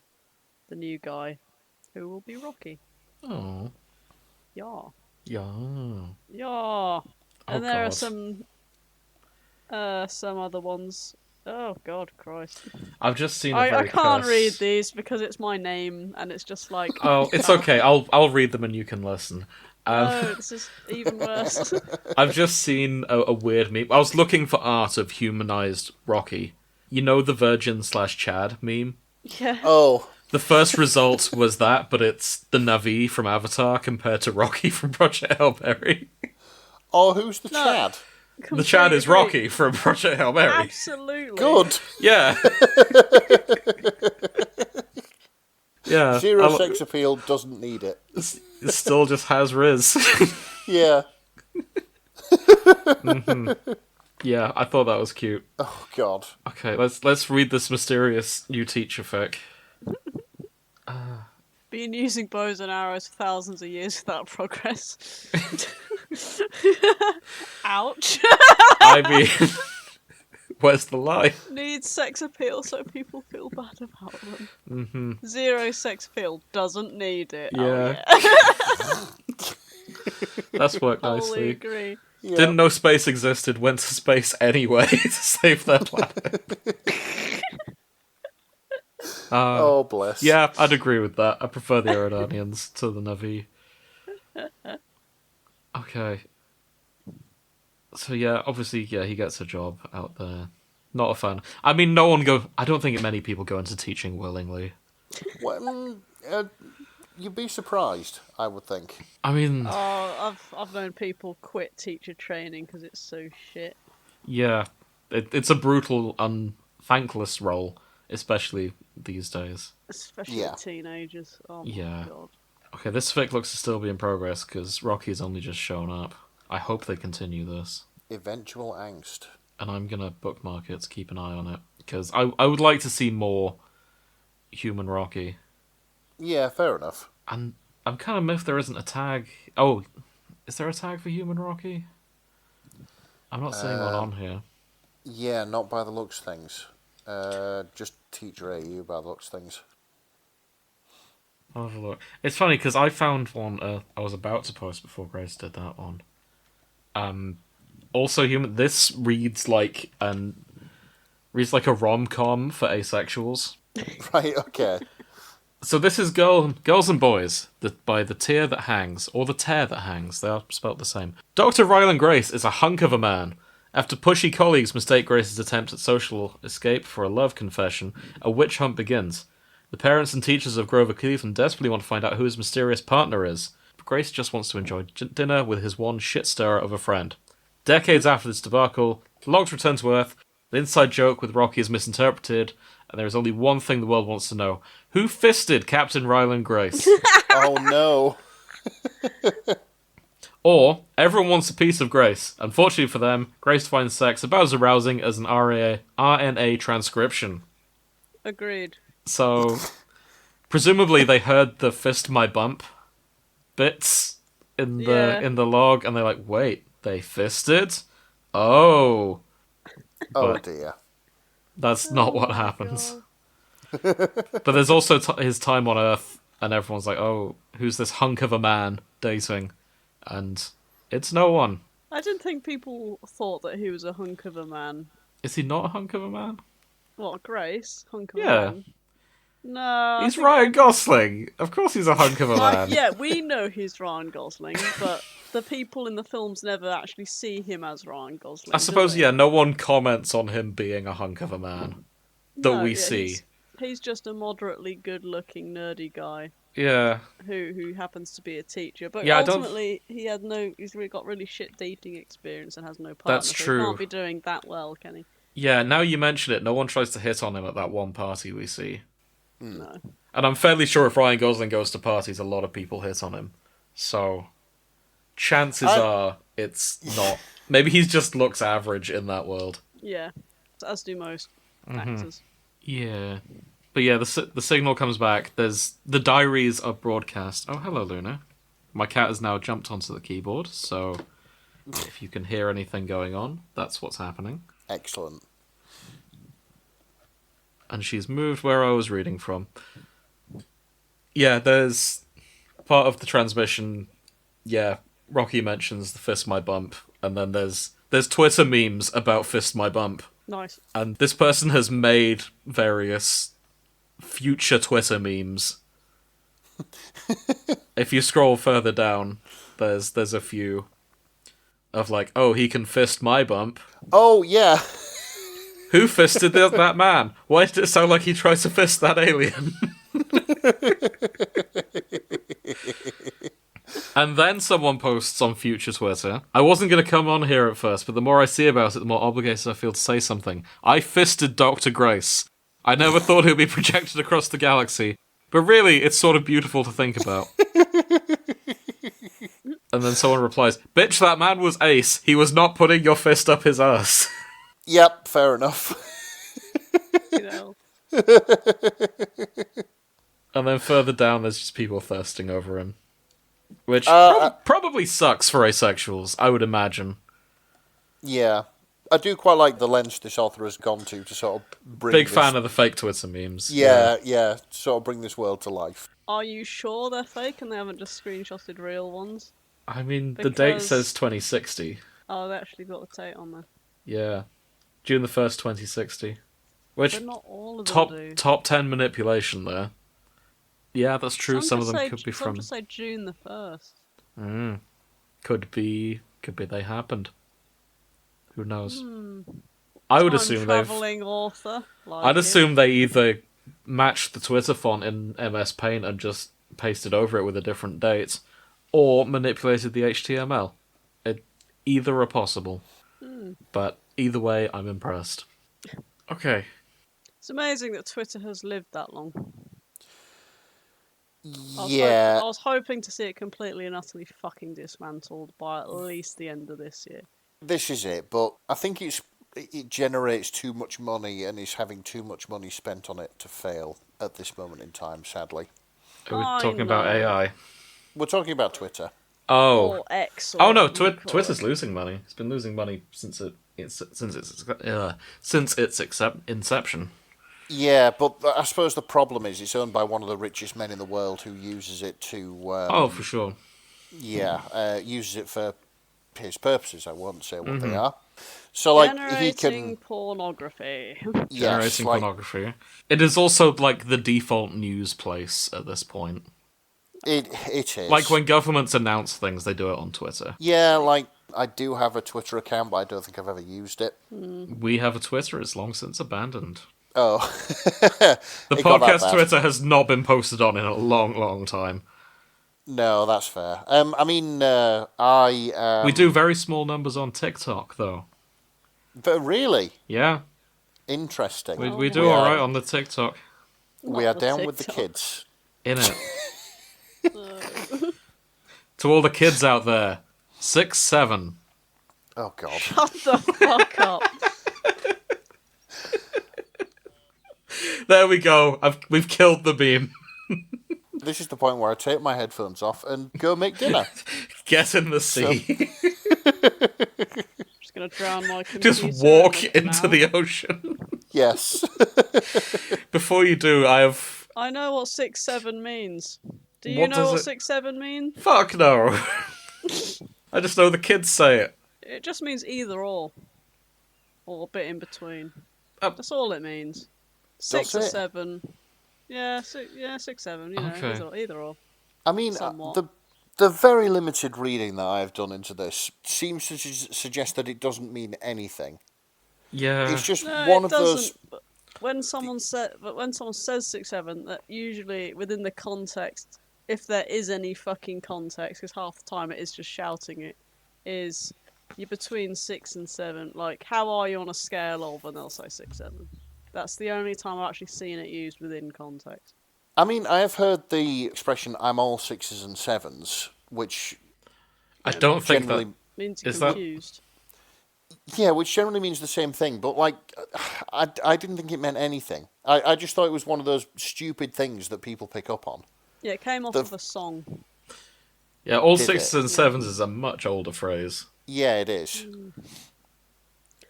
new guy, who will be Rocky. Oh. Yeah. Yeah. Yeah. And there are God. some other ones. Oh God, Christ! I've just seen a I very can't read cursed- these because it's my name, and it's just like. Oh, it's okay. I'll read them and you can listen. Oh, this is even worse. I've just seen a weird meme. I was looking for art of humanized Rocky. You know the Virgin/Chad meme? Yeah. Oh, The first result was that, but it's the Na'vi from Avatar compared to Rocky from Project Hail Mary. oh, who's the No. Chad? The Chad is Completely Rocky from Project Hail Mary. Absolutely. Good. Yeah. Yeah. Zero sex appeal doesn't need it. It still just has Riz. Yeah. Yeah, I thought that was cute. Oh God. Okay, let's read this mysterious new teacher fic. Been using bows and arrows for thousands of years without progress. Ouch. I mean, where's the lie? Needs sex appeal so people feel bad about them. Zero sex appeal. Doesn't need it. Yeah. Oh, yeah. That's worked Totally nicely. agree. Yeah. Didn't know space existed, went to space anyway to save their planet. Oh bless. Yeah, I'd agree with that. I prefer the Eridanians to the Navi. Okay. So yeah, obviously, yeah, he gets a job out there. Not a fan. I mean, I don't think many people go into teaching willingly. Well, you'd be surprised, I would think. I mean, Oh, I've known people quit teacher training because it's so shit. yeah, it's a brutal, thankless role, especially these days. Especially Yeah. teenagers. Oh my Yeah. god. Okay, this fic looks to still be in progress because Rocky's only just shown up. I hope they continue this. Eventual angst. And I'm gonna bookmark it to keep an eye on it because I would like to see more human Rocky. Yeah, fair enough. And I'm kind of miffed there isn't a tag. Oh, is there a tag for human Rocky? I'm not seeing one on here. Yeah, not by the looks of things. Just teacher AU by the looks of things. I'll have a look. It's funny because I found one I was about to post before Grace did that one. Also human. This reads like a rom-com for asexuals. Right, okay. So this is Girls and Boys by The Tear That Hangs, or The Tear That Hangs. They are spelt the same. Dr. Rylan Grace is a hunk of a man. After pushy colleagues mistake Grace's attempt at social escape for a love confession, a witch hunt begins. The parents and teachers of Grover Cleveland desperately want to find out who his mysterious partner is. But Grace just wants to enjoy dinner with his one shit-stirrer of a friend. Decades after this debacle, the logs return to Earth. The inside joke with Rocky is misinterpreted, and there is only one thing the world wants to know. Who fisted Captain Rylan Grace? Oh no. Or, everyone wants a piece of Grace. Unfortunately for them, Grace finds sex about as arousing as an RNA transcription. Agreed. So, presumably they heard the fist my bump bits in the log, and they're like, wait, they fisted? Oh. Oh But dear. that's not what happens. But there's also his time on Earth, and everyone's like, oh, who's this hunk of a man dating? And it's no one. I didn't think people thought that he was a hunk of a man. Is he not a hunk of a man? What, Grace? Hunk of Yeah. a man? No. He's Ryan Gosling. Of course he's a hunk of a man. Yeah, we know he's Ryan Gosling, but the people in the films never actually see him as Ryan Gosling. I suppose, do they? yeah, no one comments on him being a hunk of a man that No, we yeah, see. He's just a moderately good-looking, nerdy guy Yeah. who happens to be a teacher. But Yeah, I don't- ultimately, he's really got really shit dating experience and has no partner. That's so true. He can't be doing that well, can he? Yeah, now you mention it, no one tries to hit on him at that one party we see. No. And I'm fairly sure if Ryan Gosling goes to parties, a lot of people hit on him. So, chances are it's not. Maybe he just looks average in that world. Yeah, as do most actors. Yeah. But yeah, the signal comes back. The diaries are broadcast. Oh, hello, Luna. My cat has now jumped onto the keyboard, so if you can hear anything going on, that's what's happening. Excellent. And she's moved where I was reading from. Yeah, there's part of the transmission. Yeah, Rocky mentions the fist my bump, and then there's Twitter memes about fist my bump. Nice. And this person has made various future Twitter memes. If you scroll further down, there's a few of like, oh, he can fist my bump. Oh yeah. Who fisted that man? Why did it sound like he tried to fist that alien? And then someone posts on future Twitter, I wasn't going to come on here at first, but the more I see about it, the more obligated I feel to say something. I fisted Dr. Grace. I never thought he would be projected across the galaxy. But really, it's sort of beautiful to think about. And then someone replies, "Bitch, that man was ace. He was not putting your fist up his ass." Yep, fair enough. You know. And then further down, there's just people thirsting over him. Which probably sucks for asexuals, I would imagine. Yeah. I do quite like the lengths this author has gone to sort of bring Big this... fan of the fake Twitter memes. Yeah, sort of bring this world to life. Are you sure they're fake and they haven't just screenshotted real ones? I mean, the date says 2060. Oh, they actually got the date on there. Yeah. June the 1st, 2060. Which, But not all of them do. top 10 manipulation there. Yeah, that's true. Some of them could be from... Some just say June the 1st. Could be they happened. Who knows? I would assume Time-travelling author. I'd assume they either matched the Twitter font in MS Paint and just pasted over it with a different date, or manipulated the HTML. Either are possible. But either way, I'm impressed. Okay. It's amazing that Twitter has lived that long. Yeah. I was hoping to see it completely and utterly fucking dismantled by at least the end of this year. This is it, but I think it generates too much money and is having too much money spent on it to fail at this moment in time, sadly. Are we talking about AI? We're talking about Twitter. Oh. Or X. Oh no, Twitter's losing money. It's been losing money since its inception. Yeah, but I suppose the problem is it's owned by one of the richest men in the world who uses it to... for sure. Yeah, uses it for his purposes. I won't say what they are. So, like, he can... pornography. Yes, Generating pornography. It is also, like, the default news place at this point. It is. Like, when governments announce things, they do it on Twitter. Yeah, like, I do have a Twitter account, but I don't think I've ever used it. We have a Twitter. It's long since abandoned. Oh. The podcast Twitter has not been posted on in a long, long time. No, that's fair. I mean, I... We do very small numbers on TikTok, though. But really? Yeah. Interesting. We do alright on the TikTok. We are down with the kids. In it. To all the kids out there, 6'7". Oh, God. Shut the fuck up. There we go. We've killed the beam. This is the point where I take my headphones off and go make dinner. Get in the sea. Just gonna drown my computer. Just walk into the ocean. Yes. Before you do, I know what 6'7" means. Do you know what 6'7" means? Fuck no. I just know the kids say it. It just means either or a bit in between. That's all it means. 6 or 7. Yeah, 6, 7. You know, Okay. either or. I mean, Somewhat. the very limited reading that I've done into this seems to suggest that it doesn't mean anything. Yeah. It's just No, one it of those. doesn't. When someone says 6, 7, that usually within the context, if there is any fucking context, because half the time it is just shouting it, is you're between 6 and 7. Like, how are you on a scale of? And they'll say 6, 7. That's the only time I've actually seen it used within context. I mean, I have heard the expression "I'm all 6s and 7s," which I don't think generally that means is confused. Yeah, which generally means the same thing, but like, I didn't think it meant anything. I just thought it was one of those stupid things that people pick up on. Yeah, it came off of a song. Yeah, all Did 6s it? and 7s is a much older phrase. Yeah, it is.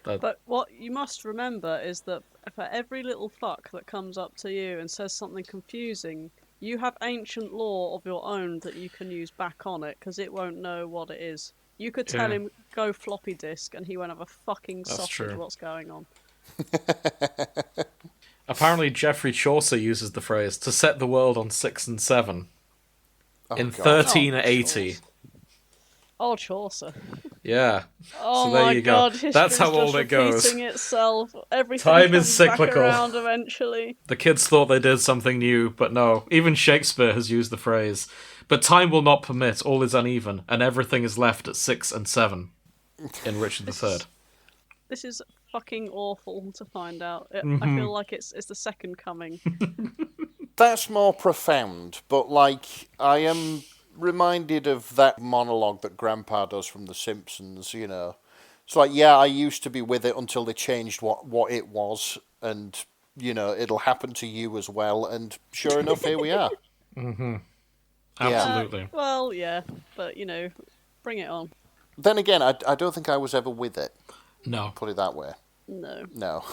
But what you must remember is that for every little fuck that comes up to you and says something confusing, you have ancient lore of your own that you can use back on it, because it won't know what it is. You could tell him, go floppy disk, and he won't have a fucking sausage what's going on. Apparently Geoffrey Chaucer uses the phrase, to set the world on 6 and 7. In God. 1380. Oh, Chaucer. Yeah. Oh so there my you go. God, history's That's how just old it goes. repeating itself. Everything Time comes is cyclical. back around eventually. The kids thought they did something new, but no. Even Shakespeare has used the phrase, but time will not permit, all is uneven, and everything is left at 6 and 7 in Richard III. This is fucking awful to find out. I Mm-hmm. feel like it's the second coming. That's more profound, but like, I am reminded of that monologue that Grandpa does from The Simpsons, you know. It's like, yeah, I used to be with it until they changed what it was, and, you know, it'll happen to you as well, and sure enough, here we are. Mm-hmm. Yeah. Absolutely. Well, yeah, but, you know, bring it on. Then again, I don't think I was ever with it, No. put it that way. No. No.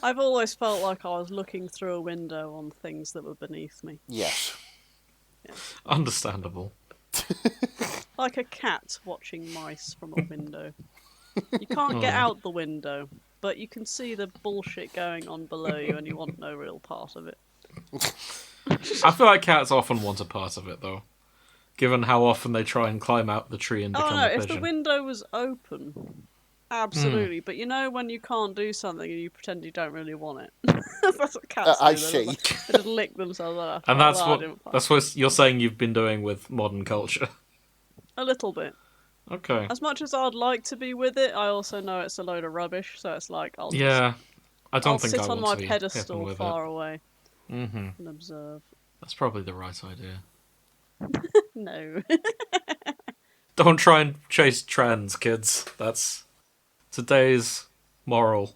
I've always felt like I was looking through a window on things that were beneath me. Yes. Understandable. Like a cat watching mice from a window. You can't get out the window, but you can see the bullshit going on below you and you want no real part of it. I feel like cats often want a part of it, though. Given how often they try and climb out the tree and become Oh no, a if pigeon. the window was open, absolutely. But you know when you can't do something and you pretend you don't really want it? That's what cats do. I They see. just, they just lick themselves up. And Like, that's "Oh, I didn't fuck." that's what you're saying you've been doing with modern culture. A little bit. Okay. As much as I'd like to be with it, I also know it's a load of rubbish, so it's like I don't I'll sit I on want my to be pedestal with far away Mm-hmm. and observe. That's probably the right idea. No. Don't try and chase trends, kids. That's today's moral.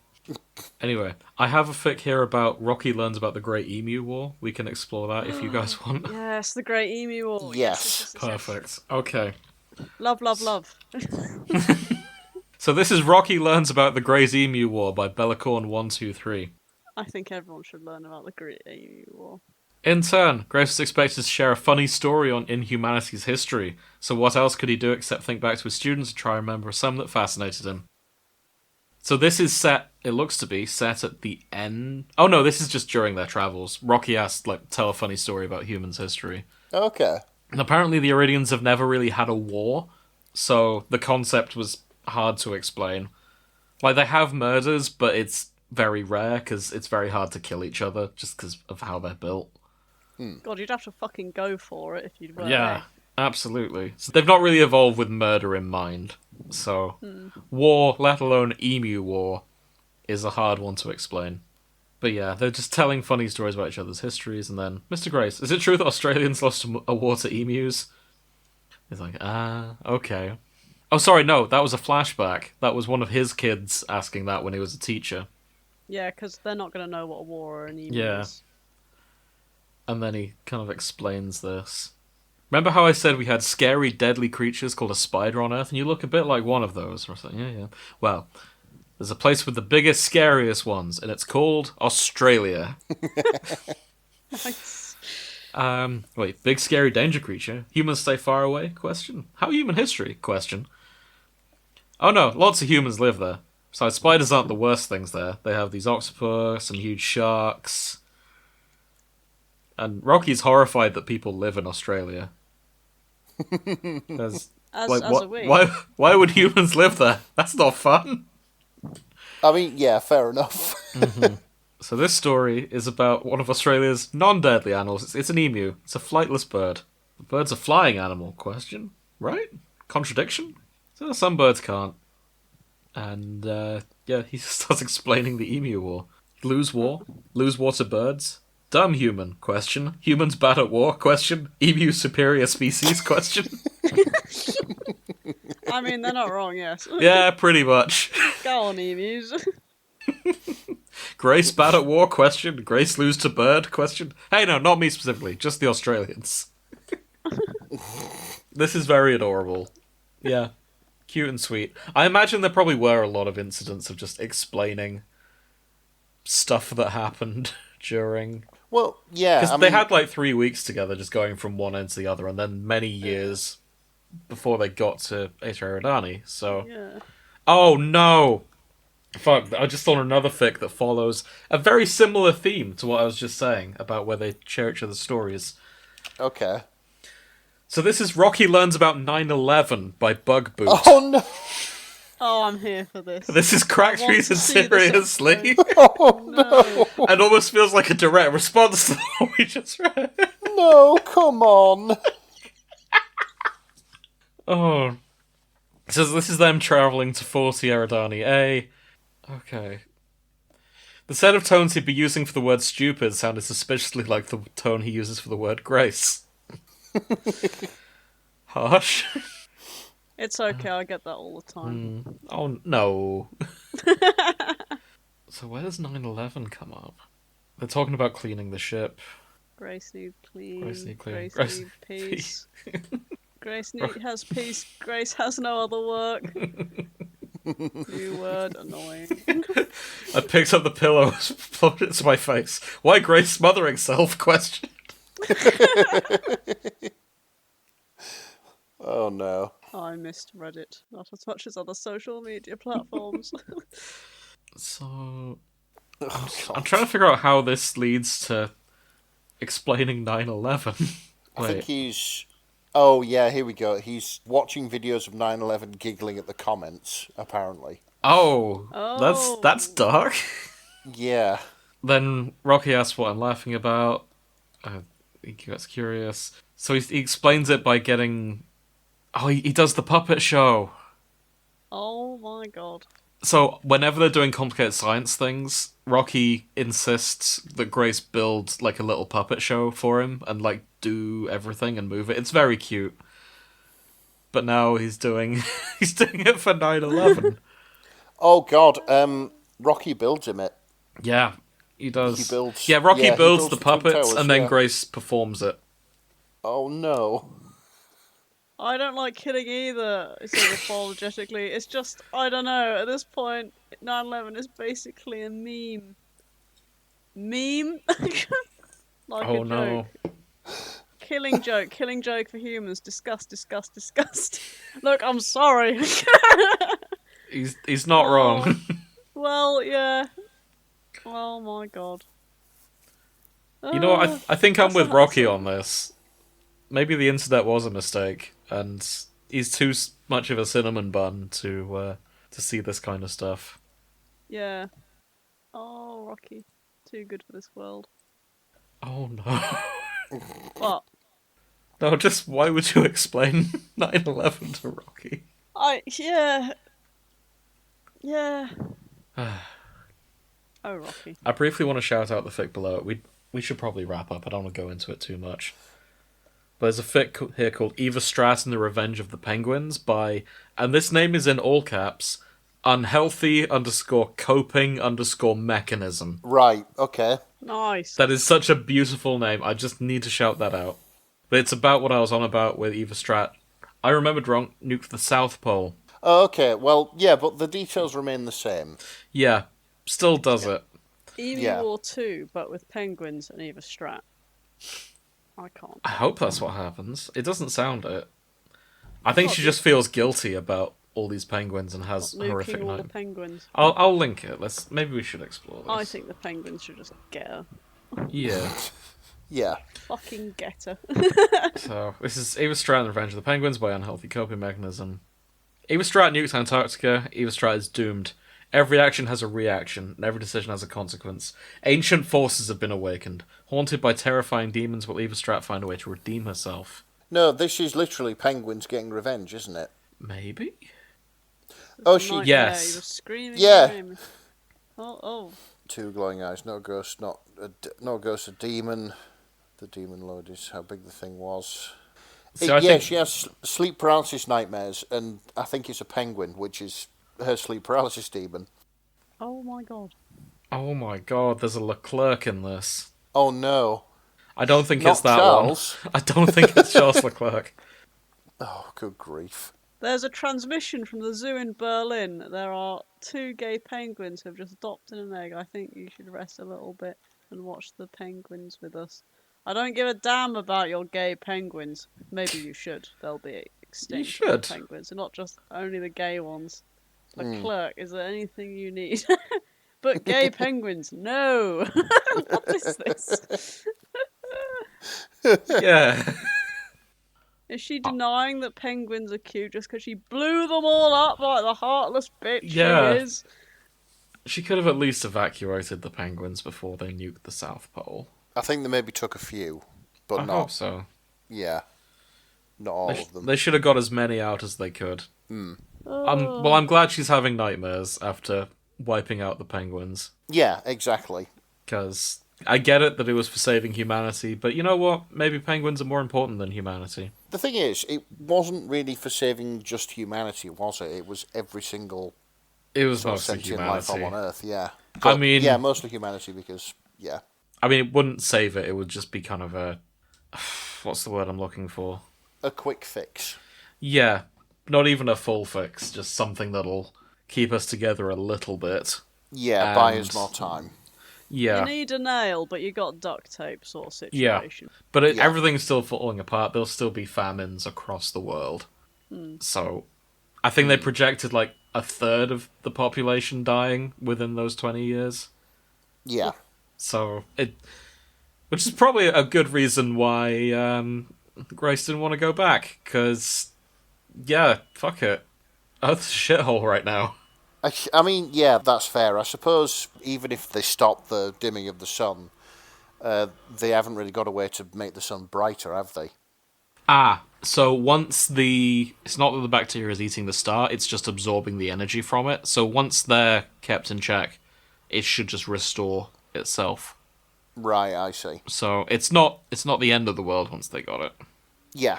Anyway, I have a fic here about Rocky learns about the Great Emu War. We can explore that if you guys want. Yes, the Great Emu War. Yes. Perfect. Okay. Love, love, love. So this is Rocky learns about the Great Emu War by Bellacorn123. I think everyone should learn about the Great Emu War. In turn, Grace was expected to share a funny story on inhumanity's history, so what else could he do except think back to his students and try and remember some that fascinated him? So this is set, it looks to be, set at the end... Oh no, this is just during their travels. Rocky asked, tell a funny story about humans' history. Okay. And apparently the Iridians have never really had a war, so the concept was hard to explain. They have murders, but it's very rare, because it's very hard to kill each other, just because of how they're built. God, you'd have to fucking go for it if you were Yeah, absolutely. So they've not really evolved with murder in mind. So, war, let alone emu war, is a hard one to explain. But yeah, they're just telling funny stories about each other's histories, and then, Mr. Grace, is it true that Australians lost a war to emus? He's like, okay. Oh, sorry, no, that was a flashback. That was one of his kids asking that when he was a teacher. Yeah, because they're not going to know what a war or an emu Yeah. is. And then he kind of explains this. Remember how I said we had scary, deadly creatures called a spider on Earth? And you look a bit like one of those. I was like, yeah. Well, there's a place with the biggest, scariest ones, and it's called Australia. Nice. Wait, big, scary, danger creature? Humans stay far away? Question. How human history? Question. Oh no, lots of humans live there. Besides, spiders aren't the worst things there. They have these octopus and huge sharks. And Rocky's horrified that people live in Australia. As are we. Why would humans live there? That's not fun. I mean, yeah, fair enough. So this story is about one of Australia's non-deadly animals. It's an emu. It's a flightless bird. The bird's a flying animal, question? Right? Contradiction? So some birds can't. And, he starts explaining the emu war. Lose war? Lose war to birds? Dumb human, question. Humans bad at war, question. Emu superior species, question. I mean, they're not wrong, yes. Yeah, pretty much. Go on, emus. Grace bad at war, question. Grace lose to bird, question. Hey, no, not me specifically, just the Australians. This is very adorable. Yeah, cute and sweet. I imagine there probably were a lot of incidents of just explaining stuff that happened during... Well, yeah. Because they had 3 weeks together just going from one end to the other, and then many years before they got to Eridani, so... Yeah. Oh, no! Fuck, I just saw another fic that follows a very similar theme to what I was just saying about where they share each other's stories. Okay. So this is Rocky Learns About 9/11 by Bug Boot. Oh, no. Oh, I'm here for this. This is cracked want to reason see this seriously. Oh, no. And almost feels like a direct response to what we just read. No, come on. Oh. So this is them travelling to 40 Eridani A. Okay. The set of tones he'd be using for the word stupid sounded suspiciously like the tone he uses for the word grace. Harsh. It's okay, I get that all the time. Oh, no. So where does 9/11 come up? They're talking about cleaning the ship. Grace need clean. Grace need clean. Grace need peace. Grace has peace. Grace has no other work. New word, annoying. I picked up the pillow, plugged it to my face. Why Grace smothering self? Question. Oh no. I missed Reddit, not as much as other social media platforms. So Oh, I'm trying to figure out how this leads to explaining 9/11. I think he's... Oh, yeah, here we go. He's watching videos of 9/11 giggling at the comments, apparently. Oh, that's dark. Yeah. Then Rocky asks what I'm laughing about. He gets curious. So he explains it by getting... Oh, he does the puppet show. Oh my god. So whenever they're doing complicated science things, Rocky insists that Grace build like a little puppet show for him and like do everything and move it. It's very cute. But now he's doing it for 9/11. Oh god, Rocky builds him it. Yeah, he does. He builds... Yeah, Rocky he builds the Twin puppets Towers, and then yeah. Grace performs it. Oh no. I don't like killing either, sort of apologetically. It's just, I don't know, at this point, 9/11 is basically a meme. Meme? Like Oh a no. joke. Killing joke for humans. Disgust. Look, I'm sorry. He's not wrong. Well, yeah. Oh my god. You know what? I think I'm That's with a Rocky hassle. on this. Maybe the internet was a mistake, and he's too much of a cinnamon bun to see this kind of stuff. Yeah. Oh, Rocky. Too good for this world. Oh no. What? No, just why would you explain 9/11 to Rocky? Yeah. Yeah. Oh, Rocky. I briefly want to shout out the fic below it. We should probably wrap up. I don't want to go into it too much. But there's a fic here called Eva Strat and the Revenge of the Penguins by, and this name is in all caps, unhealthy_coping_mechanism. Right, okay. Nice. That is such a beautiful name. I just need to shout that out. But it's about what I was on about with Eva Strat. I remembered wrong. Nuked the South Pole. Oh, okay, well, yeah, but the details remain the same. Yeah, still does it. Evie Yeah. War 2, but with penguins and Eva Strat. I can't. I hope that's what happens. It doesn't sound it. I think she just feels guilty about all these penguins and has horrific Nuking all the nightmares. penguins. I'll link it. Maybe we should explore this. I think the penguins should just get her. Yeah. Yeah. Fucking get her. So this is Eva Strat and the Revenge of the Penguins by Unhealthy Coping Mechanism. Eva Strat nukes Antarctica. Eva Strat is doomed. Every action has a reaction, and every decision has a consequence. Ancient forces have been awakened. Haunted by terrifying demons, will Eva Strat find a way to redeem herself? No, this is literally penguins getting revenge, isn't it? Maybe? Oh, she... Nightmare, Yes. You were screaming. Yeah. Screaming. Oh. Two glowing eyes, no ghost, no ghost, a demon. The demon lord is how big the thing was. See, I Yeah, think- she has sleep paralysis nightmares, and I think it's a penguin, which is her sleep paralysis demon. Oh my god. Oh my god, there's a Leclerc in this. Oh no. I don't think Not it's that Charles. one. I don't think it's Charles Leclerc. Oh, good grief. There's a transmission from the zoo in Berlin. There are 2 gay penguins who have just adopted an egg. I think you should rest a little bit and watch the penguins with us. I don't give a damn about your gay penguins. Maybe you should. They'll be extinct. You should. Penguins, and not just only the gay ones. Leclerc, is there anything you need? But gay penguins, no. What is this? Yeah. Is she denying that penguins are cute just because she blew them all up like the heartless bitch Yeah. she is? She could have at least evacuated the penguins before they nuked the South Pole. I think they maybe took a few, but I not. hope so. Yeah. Not all of them. They should have got as many out as they could. Well, I'm glad she's having nightmares after wiping out the penguins. Yeah, exactly. Because I get it that it was for saving humanity, but you know what? Maybe penguins are more important than humanity. The thing is, it wasn't really for saving just humanity, was it? It was every single It was sort of mostly sentient life form humanity. on Earth, yeah. I But, mean, yeah, mostly humanity because, yeah. I mean, it wouldn't save it. It would just be kind of a... What's the word I'm looking for? A quick fix. Yeah, not even a full fix, just something that'll keep us together a little bit. Yeah, buy And- us more time. Yeah. You need a nail, but you got duct tape sort of Yeah. situation. But Yeah. everything's still falling apart. There'll still be famines across the world. So, I think they projected like a third of the population dying within those 20 years. Yeah. So, which is probably a good reason why Grace didn't want to go back. Because, yeah, fuck it. Earth's a shithole right now. I mean, yeah, that's fair. I suppose even if they stop the dimming of the sun, they haven't really got a way to make the sun brighter, have they? So once it's not that the bacteria is eating the star, it's just absorbing the energy from it. So once they're kept in check, it should just restore itself. Right, I see. So it's not the end of the world once they got it. Yeah.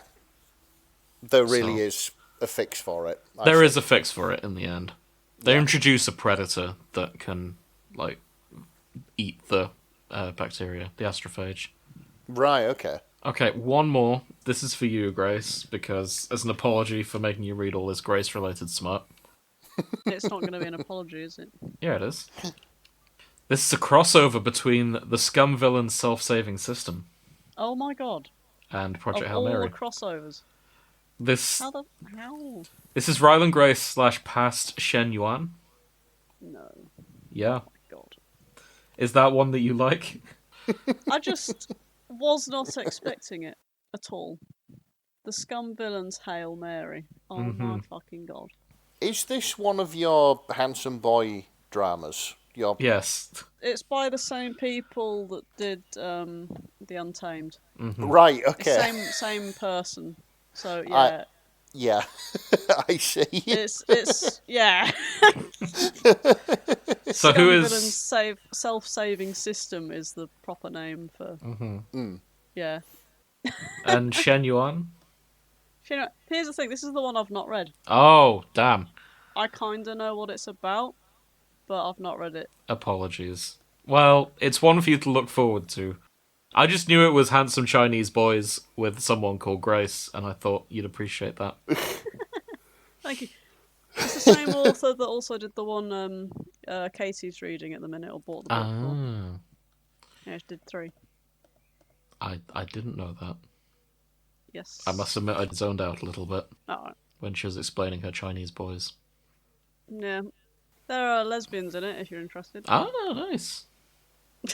There really So- is a fix for it. There is a fix for it in the end. They introduce a predator that can, like, eat the bacteria, the astrophage. Right, okay. Okay, one more. This is for you, Grace, because as an apology for making you read all this Grace-related smut. It's not going to be an apology, is it? Yeah, it is. This is a crossover between the Scum Villain self-saving system Oh my god. and Project Of Hail all Mary. the crossovers. This How? is Ryland Grace / past Shen Yuan. No. Yeah. God. Is that one that you like? I just was not expecting it at all. The Scum Villains Hail Mary. Oh my fucking god. Is this one of your handsome boy dramas? Your Yes. It's by the same people that did The Untamed. Right, It's okay. same person. So yeah. Yeah. I see. It's yeah. So Scum who Villains is... self-saving system is the proper name for. Yeah. And Shen Yuan? You know, here's the thing. This is the one I've not read. Oh, damn. I kind of know what it's about, but I've not read it. Apologies. Well, it's one for you to look forward to. I just knew it was handsome Chinese boys with someone called Grace, and I thought you'd appreciate that. Thank you. It's the same author that also did the one Katie's reading at the minute, or bought the book for. Yeah, she did 3. I didn't know that. Yes. I must admit I zoned out a little bit Alright. when she was explaining her Chinese boys. Yeah. There are lesbians in it, if you're interested. Ah, nice.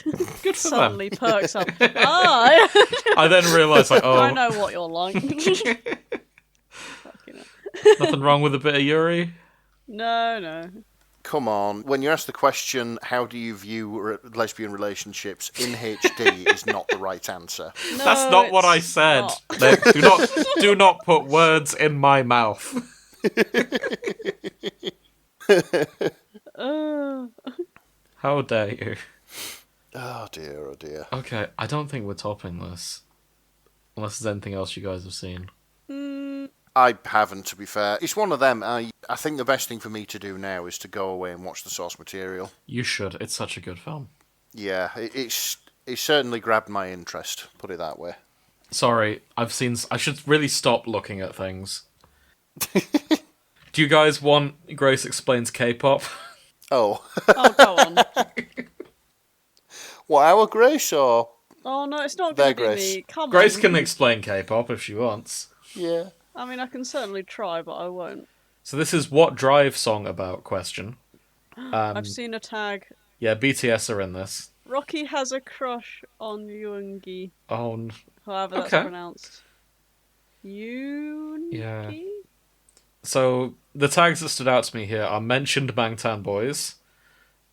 Good for them. Suddenly perks up. Ah! I then realised, like, I oh, know what you're like. Fucking hell. nothing wrong with a bit of Yuri. No. Come on. When you ask the question, how do you view lesbian relationships in HD is not the right answer. No, That's not what I it's said. not. Do not put words in my mouth. How dare you? Oh dear, oh dear. Okay, I don't think we're topping this. Unless there's anything else you guys have seen. I haven't, to be fair. It's one of them. I think the best thing for me to do now is to go away and watch the source material. You should. It's such a good film. Yeah, it's certainly grabbed my interest, put it that way. Sorry, I should really stop looking at things. Do you guys want Grace Explains K-pop? Oh. Oh, go on. What, our Grace or... Oh, no, it's not There, going to be Grace. me. Come Grace on. can explain K-pop if she wants. Yeah. I mean, I can certainly try, but I won't. So this is what Drive song about question. I've seen a tag. Yeah, BTS are in this. Rocky has a crush on Yoongi, Oh, however that's Okay. pronounced. Yoongi? Yeah. So the tags that stood out to me here are mentioned Bangtan Boys,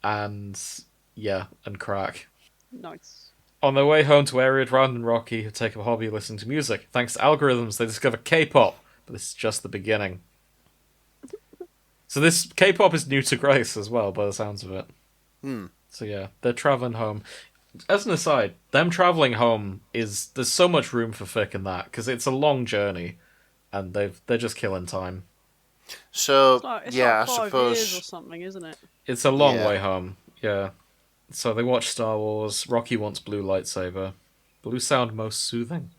and Crack. Nice. On their way home to area, Ryan and Rocky have taken a hobby of listening to music. Thanks to algorithms, they discover K-pop, but this is just the beginning. So this K-pop is new to Grace as well, by the sounds of it. So yeah, they're traveling home. as an aside, them traveling home there's so much room for fic in that because it's a long journey, and they're just killing time. So It's yeah, like I 5 suppose years or something, isn't it? It's a long Yeah. way home. Yeah. So they watch Star Wars. Rocky wants blue lightsaber. Blue sound most soothing.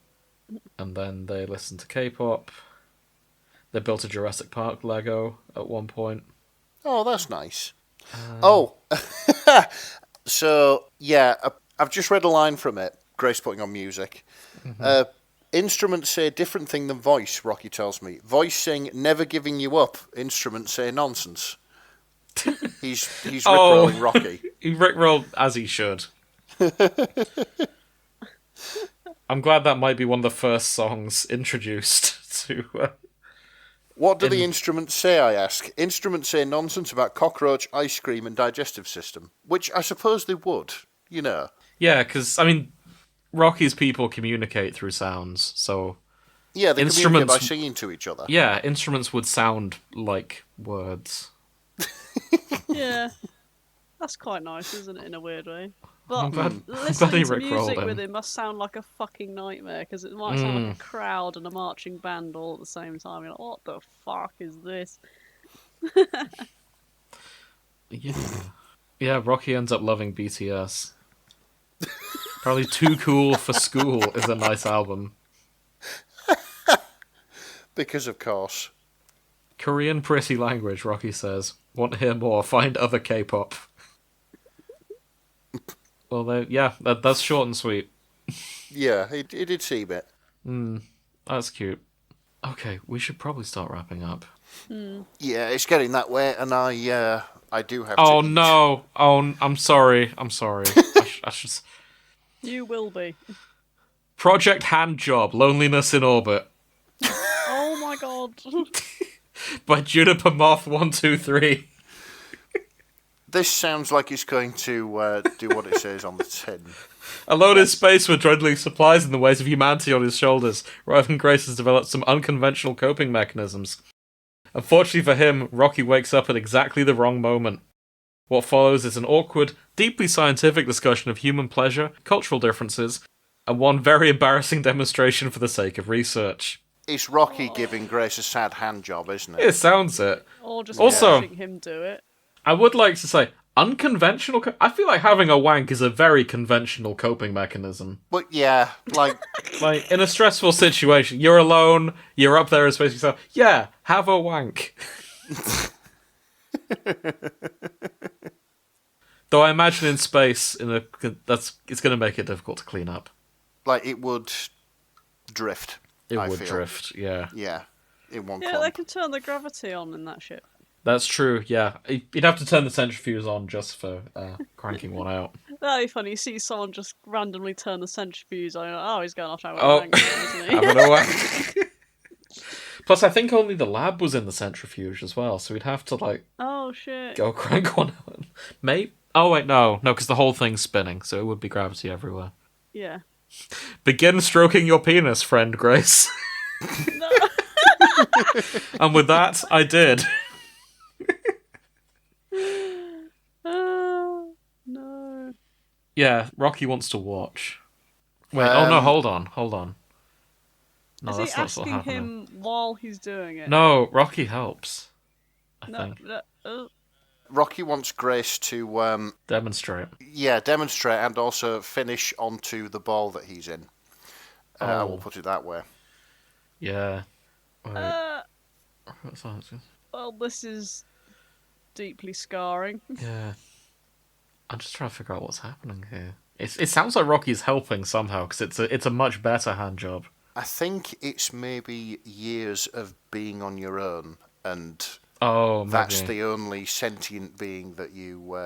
And then they listen to K-pop. They built a Jurassic Park Lego at one point. Oh, that's nice. Oh, so yeah, I've just read a line from it. Grace putting on music. Instruments say different thing than voice. Rocky tells me. Voice saying never giving you up. Instruments say nonsense. He's rickrolling Rocky. He rickrolled as he should. I'm glad that might be one of the first songs introduced to. What do the instruments say, I ask? Instruments say nonsense about cockroach, ice cream, and digestive system. Which I suppose they would, you know. Yeah, because, I mean, Rocky's people communicate through sounds, so. Yeah, they communicate Instruments- by singing to each other. Yeah, instruments would sound like words. Yeah. That's quite nice, isn't it, in a weird way? I'm But glad he listening to rickrolled music him. with him must sound like a fucking nightmare, because it might sound like a crowd and a marching band all at the same time. You're like, what the fuck is this? Yeah. Yeah, Rocky ends up loving BTS. Probably Too Cool for School is a nice album. Because, of course. Korean pretty language, Rocky says. Want to hear more? Find other K-pop. Well, that's short and sweet. Yeah, it did seem it. That's cute. Okay, we should probably start wrapping up. Yeah, it's getting that way, and I do have Oh to eat. no! Oh, I'm sorry. I should. You will be. Project Hand Job: Loneliness in Orbit Oh my god. by Juniper Moth 123. This sounds like it's going to do what it says on the tin. Alone in space with dwindling supplies and the weight of humanity on his shoulders, Ryan Grace has developed some unconventional coping mechanisms. Unfortunately for him, Rocky wakes up at exactly the wrong moment. What follows is an awkward, deeply scientific discussion of human pleasure, cultural differences, and one very embarrassing demonstration for the sake of research. It's Rocky giving Grace a sad hand job, isn't it? It sounds it. Or just Also- watching him do it. I would like to say, unconventional... I feel like having a wank is a very conventional coping mechanism. But yeah, like, Like, in a stressful situation, you're alone, you're up there in space, yourself. Yeah, have a wank. Though I imagine in space, it's going to make it difficult to clean up. it would drift. It I would feel. drift, yeah. Yeah, in one Yeah, clump. they can turn the gravity on in that ship. That's true, yeah. You'd have to turn the centrifuge on just for cranking one out. That'd be funny. You see someone just randomly turn the centrifuge on. Oh, he's going off having a Oh. wank, isn't he? Having a wank. Plus, I think only the lab was in the centrifuge as well, so we'd have to, Oh shit. go crank one out. Maybe? Oh, wait, no, because the whole thing's spinning, so it would be gravity everywhere. Yeah. Begin stroking your penis, friend Grace. No. And with that, I did. No. Yeah, Rocky wants to watch. Wait, oh no, hold on. No, Is he that's not what's asking happening. him while he's doing it? No, Rocky helps. I No. think. Rocky wants Grace to, Demonstrate. demonstrate and also finish onto the ball that he's in. I will put it that way. Yeah. Wait. Well, this is deeply scarring. Yeah. I'm just trying to figure out what's happening here. It sounds like Rocky's helping somehow, because it's a much better hand job. I think it's maybe years of being on your own, and Oh, maybe. that's the only sentient being that you,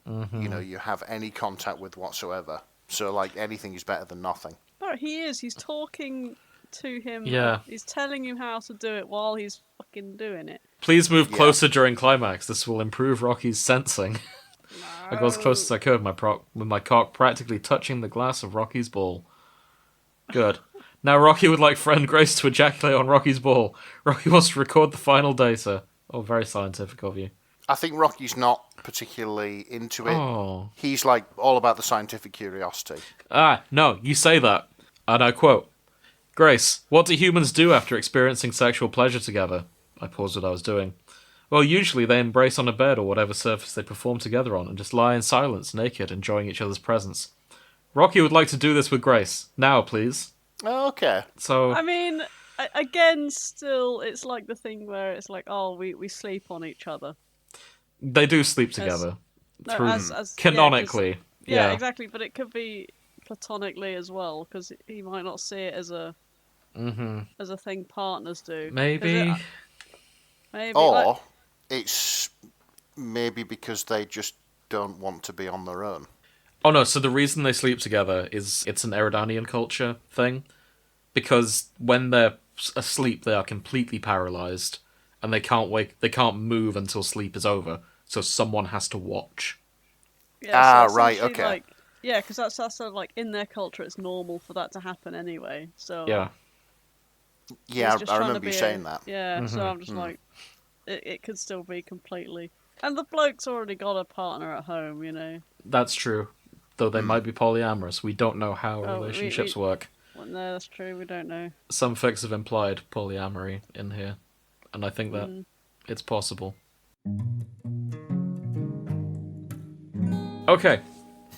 you have any contact with whatsoever. So, anything is better than nothing. No, he is. He's talking to him. Yeah. He's telling him how to do it while he's fucking doing it. Please move closer during climax. This will improve Rocky's sensing. I got as close as I could with my cock practically touching the glass of Rocky's ball. Good. Now Rocky would like friend Grace to ejaculate on Rocky's ball. Rocky wants to record the final data. Oh, very scientific of you. I think Rocky's not particularly into it. Oh. He's like all about the scientific curiosity. No, you say that. And I quote, Grace, what do humans do after experiencing sexual pleasure together? I paused what I was doing. Well, usually they embrace on a bed or whatever surface they perform together on and just lie in silence, naked, enjoying each other's presence. Rocky would like to do this with Grace. Now, please. Oh, okay. So, I mean, again, still, it's like the thing where it's like, oh, we sleep on each other. they do sleep together. Canonically. Yeah, exactly, but it could be platonically as well, because he might not see it as a thing partners do. Maybe. Or it's maybe because they just don't want to be on their own. Oh no, so the reason they sleep together is it's an Eridanian culture thing. Because when they're asleep, they are completely paralyzed, and they can't move until sleep is over, so someone has to watch. Yeah, so right, okay. Like, yeah, because that's sort of like in their culture, it's normal for that to happen anyway. So Yeah. Yeah, I remember you saying that. Yeah, so I'm just like, it could still be completely. And the bloke's already got a partner at home, you know. That's true. Though they might be polyamorous. We don't know how relationships work. Well, no, that's true. We don't know. Some fics have implied polyamory in here, and I think that it's possible. Okay,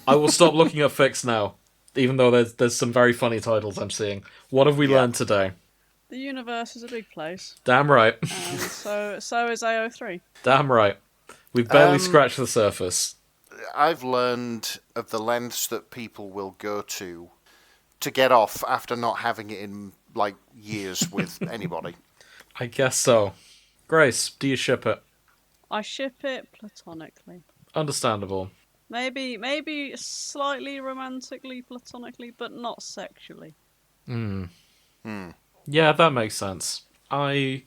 I will stop looking at fics now, even though there's some very funny titles I'm seeing. What have we learned today? The universe is a big place. Damn right. And so is AO3. Damn right. We've barely scratched the surface. I've learned of the lengths that people will go to get off after not having it in, like, years with anybody. I guess so. Grace, do you ship it? I ship it platonically. Understandable. Maybe slightly romantically, platonically, but not sexually. Yeah, that makes sense. I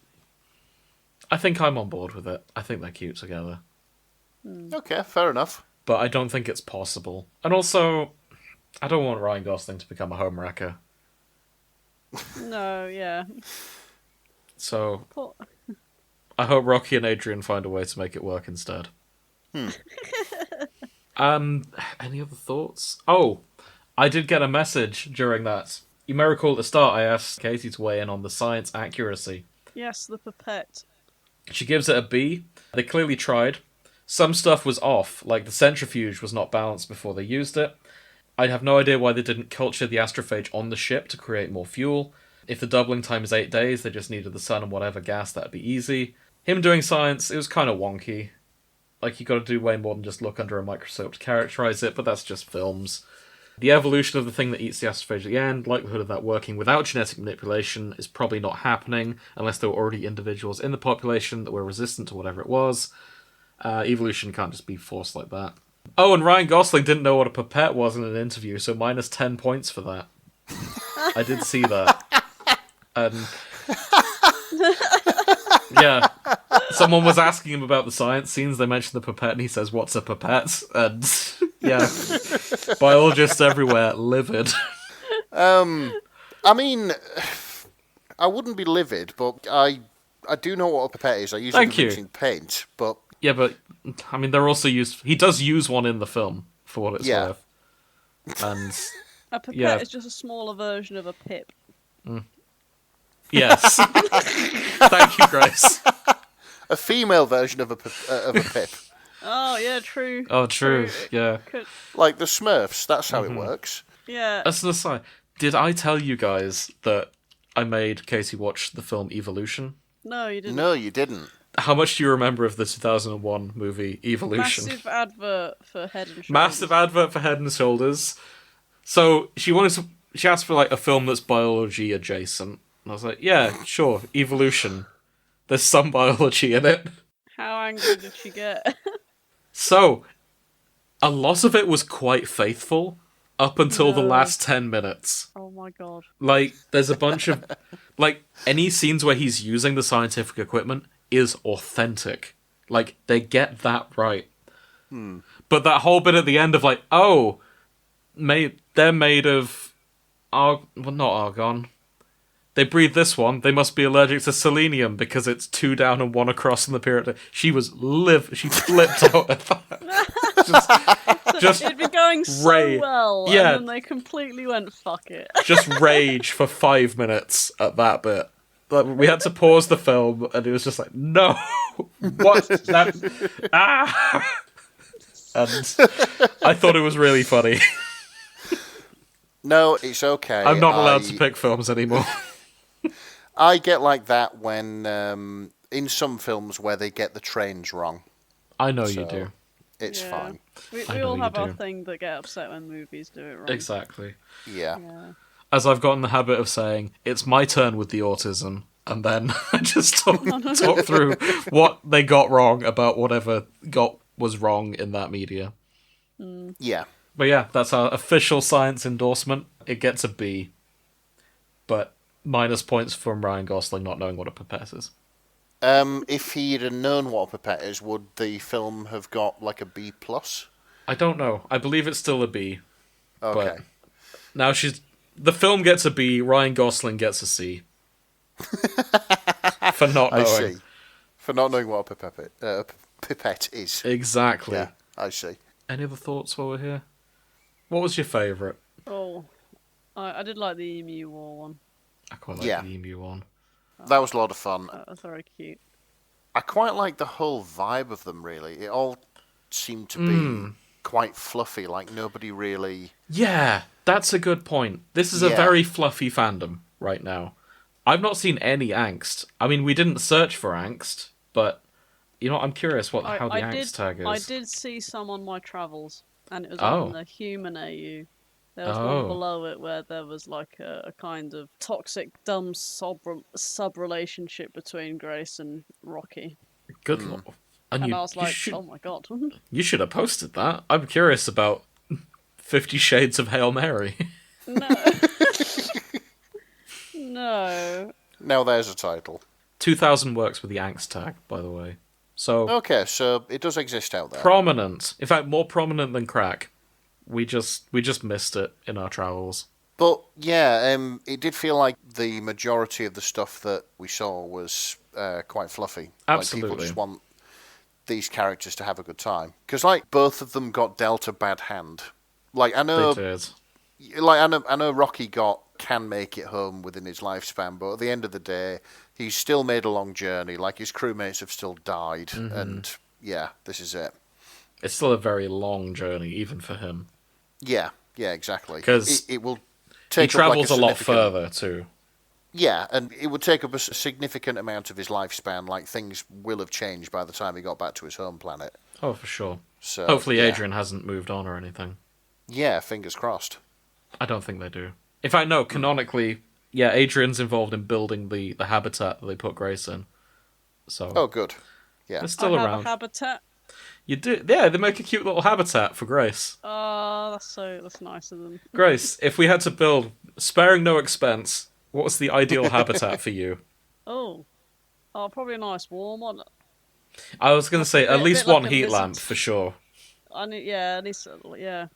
think I'm on board with it. I think they're cute together. Okay, fair enough. But I don't think it's possible. And also, I don't want Ryan Gosling to become a homewrecker. No, yeah. So, I hope Rocky and Adrian find a way to make it work instead. Any other thoughts? Oh, I did get a message during that. You may recall at the start I asked Katie to weigh in on the science accuracy. Yes, the pipette. She gives it a B. They clearly tried. Some stuff was off, like the centrifuge was not balanced before they used it. I have no idea why they didn't culture the astrophage on the ship to create more fuel. If the doubling time is 8 days, they just needed the sun and whatever gas, that'd be easy. Him doing science, it was kind of wonky. Like, you got to do way more than just look under a microscope to characterize it, but that's just films. The evolution of the thing that eats the astrophage at the end, likelihood of that working without genetic manipulation is probably not happening, unless there were already individuals in the population that were resistant to whatever it was. Evolution can't just be forced like that. Oh, and Ryan Gosling didn't know what a pipette was in an interview, so minus 10 points for that. I did see that. And yeah, someone was asking him about the science scenes. They mentioned the pipette, and he says, "What's a pipette?" And yeah, biologists everywhere livid. I mean, I wouldn't be livid, but I do know what a pipette is. I use it for mixing paint, but yeah, but I mean, they're also used. He does use one in the film for what it's worth. And a pipette is just a smaller version of a pip. Yes. Thank you, Grace. A female version of a pip. Oh, yeah, true. Oh, true. Yeah. Like the Smurfs, that's how it works. Yeah. As an aside, did I tell you guys that I made Katie watch the film Evolution? No, you didn't. No, you didn't. How much do you remember of the 2001 movie Evolution? Massive advert for Head and Shoulders. Massive advert for Head and Shoulders. So she asked for like a film that's biology adjacent. And I was like, yeah, sure, Evolution. There's some biology in it. How angry did she get? So, a lot of it was quite faithful up until the last 10 minutes. Oh my god. Like, there's a bunch of... like, any scenes where he's using the scientific equipment is authentic. Like, they get that right. But that whole bit at the end of like, they're made of... well, not argon. they breathe this one. They must be allergic to selenium because it's 2 down and 1 across in the period. She was She flipped out at that. just It'd been going so well, Yeah. and then they completely went, fuck it. Just rage for 5 minutes at that bit. Like, we had to pause the film, and it was just like, no, what? That? And I thought it was really funny. No, it's okay. I'm not allowed to pick films anymore. I get like that when in some films where they get the trains wrong. I know you do. It's fine. We I know all you have our do. thing that get upset when movies do it wrong. Exactly. Yeah. As I've gotten the habit of saying, it's my turn with the autism, and then I just talk through what they got wrong about whatever was wrong in that media. Yeah. But yeah, that's our official science endorsement. It gets a B. But minus points from Ryan Gosling not knowing what a pipette is. If he'd have known what a pipette is, would the film have got like a B+? I don't know. I believe it's still a B. Okay. But now the film gets a B, Ryan Gosling gets a C. For not knowing. I see. For not knowing what a pipette is. Exactly. Yeah, I see. Any other thoughts while we're here? What was your favourite? Oh, I did like the Emu War one. I quite like the Emu one. That was a lot of fun. That was very cute. I quite like the whole vibe of them, really. It all seemed to be quite fluffy, like nobody really... Yeah, that's a good point. This is a very fluffy fandom right now. I've not seen any angst. I mean, we didn't search for angst, but, you know, I'm curious how the angst tag is. I did see some on my travels, and it was on the Human AU. There was one below it where there was like a kind of toxic, dumb sub-relationship between Grace and Rocky. Good lord. And I was like, oh my god. You should have posted that. I'm curious about 50 Shades of Hail Mary. No. No. Now there's a title. 2000 works with the angst tag, by the way. So Okay, so it does exist out there. Prominent. In fact, more prominent than crack. We just missed it in our travels. But yeah, it did feel like the majority of the stuff that we saw was quite fluffy. Absolutely. Like people just want these characters to have a good time. Because like both of them got dealt a bad hand. Like I know, They did. like I know Rocky can make it home within his lifespan, but at the end of the day, he's still made a long journey. Like his crewmates have still died, and yeah, this is it. It's still a very long journey, even for him. Yeah, exactly. Because it will take he travels up like a lot further too. Yeah, and it would take up a significant amount of his lifespan. Like things will have changed by the time he got back to his home planet. Oh, for sure. So hopefully Adrian hasn't moved on or anything. Yeah, fingers crossed. I don't think they do. In fact, no, canonically, yeah, Adrian's involved in building the habitat that they put Grace in. So Oh, good. Yeah. they're still I have around. a habitat. You do, yeah. They make a cute little habitat for Grace. Oh, that's nice of them. Grace, if we had to build, sparing no expense, what's the ideal habitat for you? Oh, probably a nice warm one. I was going to say at bit least like one a heat lizard. lamp for sure. I need, yeah, at least, yeah.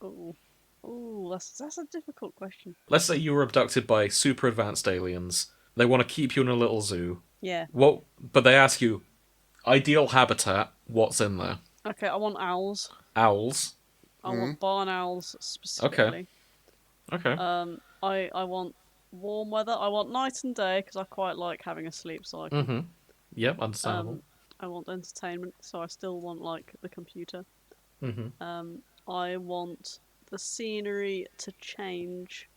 Ooh, that's a difficult question. Let's say you were abducted by super advanced aliens. They want to keep you in a little zoo. Yeah. But they ask you, ideal habitat, what's in there? Okay, I want owls. Owls. I want barn owls specifically. Okay. I want warm weather. I want night and day because I quite like having a sleep cycle. Mm-hmm. Yep, understandable. I want entertainment, so I still want like the computer. Mm-hmm. I want the scenery to change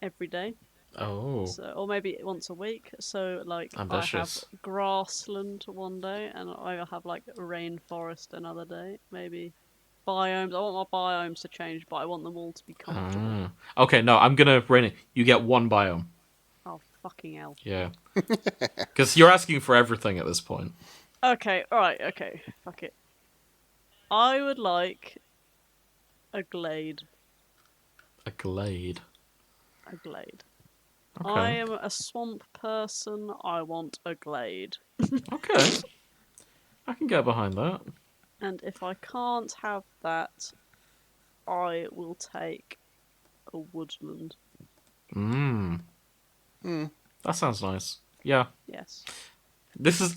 every day. Oh. So, or maybe once a week. So like Ambitious. I have grassland one day, and I have like a rainforest another day. Maybe biomes. I want my biomes to change, but I want them all to be comfortable. Okay, no, I'm gonna rain it. You get one biome. Oh fucking hell. Yeah. Because you're asking for everything at this point. Okay, alright, okay. Fuck it. I would like a glade. A glade. A glade. Okay. I am a swamp person. I want a glade. Okay. I can get behind that. And if I can't have that, I will take a woodland. That sounds nice. Yeah. Yes.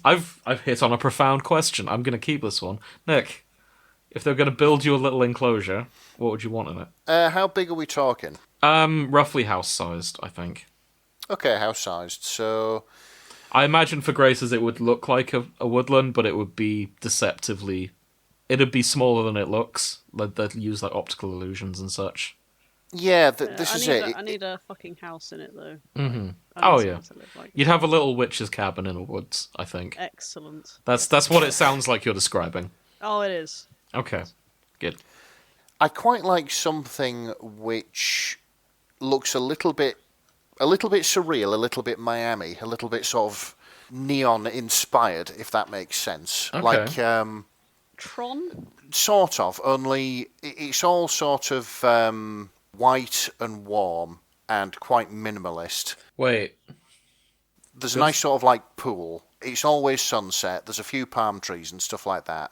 I've hit on a profound question. I'm gonna keep this one. Nick, if they're gonna build you a little enclosure, what would you want in it? How big are we talking? Roughly house-sized, I think. Okay, house-sized. So, I imagine for Grace's it would look like a woodland, but it would be deceptively... It'd be smaller than it looks. They'd use like optical illusions and such. yeah, Yeah, this is it. I need a fucking house in it though. Mm-hmm. I Oh need yeah. somewhere to live, like. You'd have a little witch's cabin in the woods, I think. Excellent. That's what it sounds like you're describing. Oh, it is. Okay. Good. I quite like something which looks a little bit surreal, a little bit Miami, a little bit sort of neon inspired, if that makes sense. Okay. Like Tron? sort of, only it's all sort of white and warm and quite minimalist. Wait. There's a nice sort of like pool. It's always sunset. There's a few palm trees and stuff like that.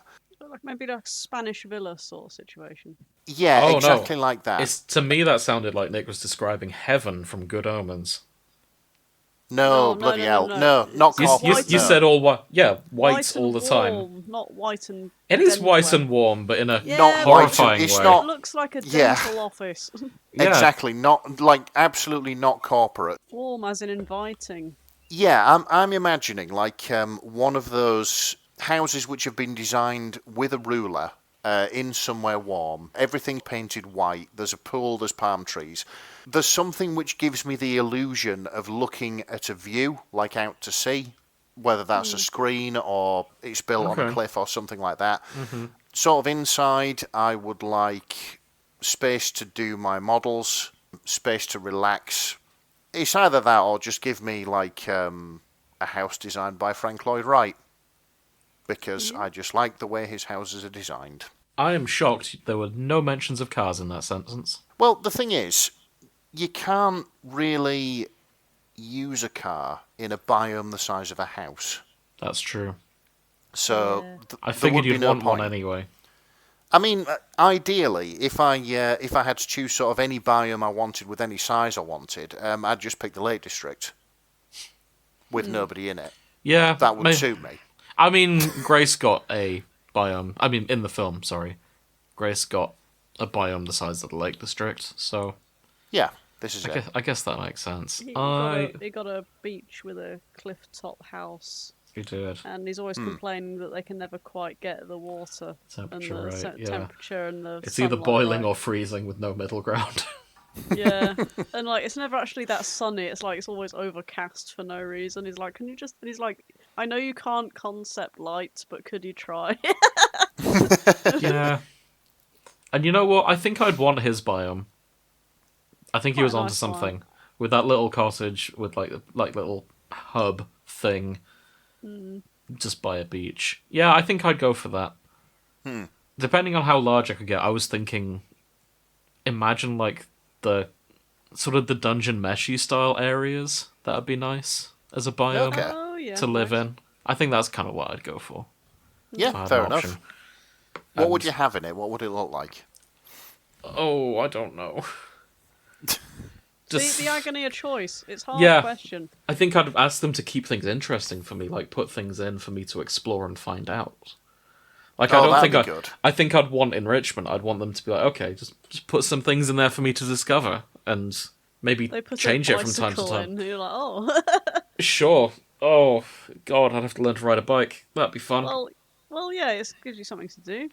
Like maybe like a Spanish villa sort of situation. Yeah, Oh, exactly no. like that. To me, that sounded like Nick was describing heaven from Good Omens. No, No, bloody no, hell. no. No, not You, corporate. you no. said all white. Yeah, white White all and the time. warm, not white and. It is dental white wear. and warm, but in a Yeah, Not but horrifying it's way. not- It looks like a Yeah. dental office. Yeah. Exactly, not like absolutely not corporate. Warm as in inviting. Yeah, I'm imagining like one of those houses which have been designed with a ruler in somewhere warm. Everything painted white. There's a pool. There's palm trees. There's something which gives me the illusion of looking at a view, like out to sea, whether that's a screen or it's built on a Okay. cliff or something like that. Sort of inside, I would like space to do my models, space to relax. It's either that or just give me like a house designed by Frank Lloyd Wright, because I just like the way his houses are designed. I am shocked there were no mentions of cars in that sentence. Well, the thing is, you can't really use a car in a biome the size of a house. That's true. So Yeah. I there figured would be you'd no want one point. anyway. I mean, ideally, if I had to choose sort of any biome I wanted with any size I wanted, I'd just pick the Lake District with nobody in it. Yeah, That would suit me. I mean, Grace got a biome. I mean, in the film, sorry, Grace got a biome the size of the Lake District. So Yeah, this is it. I guess that makes sense. He I got a beach with a cliff top house, you did. and he's always complaining that they can never quite get the water Temperature and the right, yeah. temperature and the. It's either sunlight boiling right. or freezing with no middle ground. Yeah, and like it's never actually that sunny. It's like it's always overcast for no reason. He's like, can you just? And he's like, I know you can't concept light, but could you try? Yeah. And you know what? I think I'd want his biome. I think he Quite was a onto nice something one. with that little cottage with like little hub thing, just by a beach. Yeah, I think I'd go for that. Depending on how large I could get, I was thinking, imagine like the sort of the dungeon meshy style areas. That'd be nice as a biome Okay. Oh yeah. to live nice. in. I think that's kind of what I'd go for. if I Yeah, had fair an enough. option. What would And- you have in it? What would it look like? Oh, I don't know. The agony of choice. It's a hard Yeah. question. I think I'd ask them to keep things interesting for me, like put things in for me to explore and find out. Like I Oh, don't that'd think be I. good. I think I'd want enrichment. I'd want them to be like, okay, just put some things in there for me to discover and maybe They put change a it from time to bicycle time. in. And you're like, oh, Sure. Oh God, I'd have to learn to ride a bike. That'd be fun. well, yeah. It gives you something to do.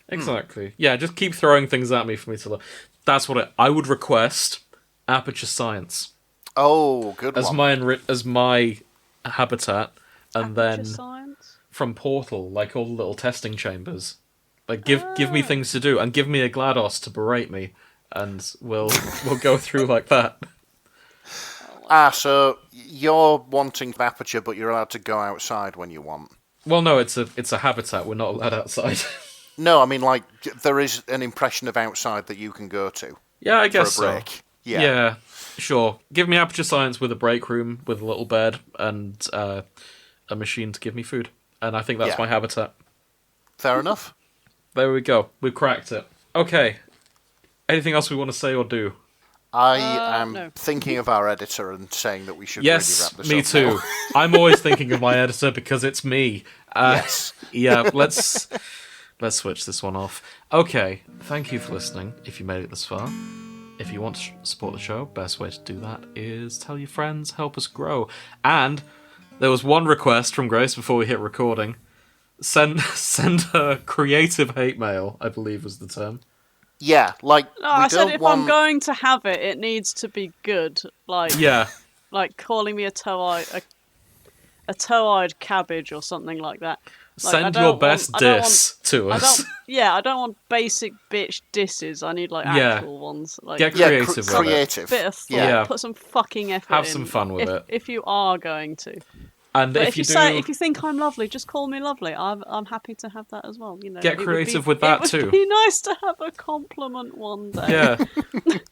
Exactly. Yeah, just keep throwing things at me for me to look. That's what I would request. Aperture science Oh, good as one. as my habitat, and Aperture then science. from Portal, like all the little testing chambers. Like give me things to do and give me a GLaDOS to berate me, and we'll go through like that. So you're wanting aperture, but you're allowed to go outside when you want. Well, no, it's a habitat. We're not allowed outside. No, I mean like there is an impression of outside that you can go to Yeah, I for guess a break. so. Yeah. Yeah, sure. Give me aperture science with a break room with a little bed and a machine to give me food, and I think that's Yeah. my habitat. Fair enough. There we go. We've cracked it. Okay. Anything else we want to say or do? I am no. thinking of our editor and saying that we should Yes, really wrap this me up too. now. I'm always thinking of my editor because it's me. Yes. Yeah, let's switch this one off. Okay, thank you for listening, if you made it this far. If you want to support the show, best way to do that is tell your friends, help us grow. And there was one request from Grace before we hit recording. Send her creative hate mail, I believe was the term. Yeah, like, No, we I said don't if want... I'm going to have it, it needs to be good. Like, Yeah, like calling me a toe-eyed cabbage or something like that. Like, send your best diss to us. I don't want basic bitch disses. I need like Yeah. actual ones. Like, Get Yeah, creative with it. creative. bit of thought. Yeah. Put some fucking effort Have in. some fun with it. If you are going to. And But if you do, if you think I'm lovely, just call me lovely. I'm happy to have that as well. You know, Get it would creative be- with that it too. would be nice to have a compliment one day. yeah,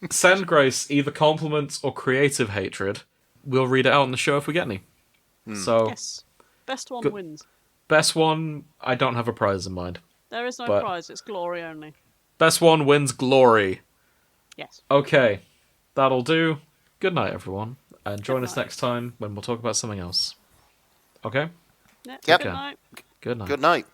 send Grace either compliments or creative hatred. We'll read it out on the show if we get any. So, Yes. Best one Good. wins. best one, I don't have a prize in mind. There is no But- prize. It's glory only. Best one wins glory. Yes. Okay, that'll do. Good night, everyone. And join Good us night. next time when we'll talk about something else. Okay? Yeah, Yep. Good night. Good night. Good night.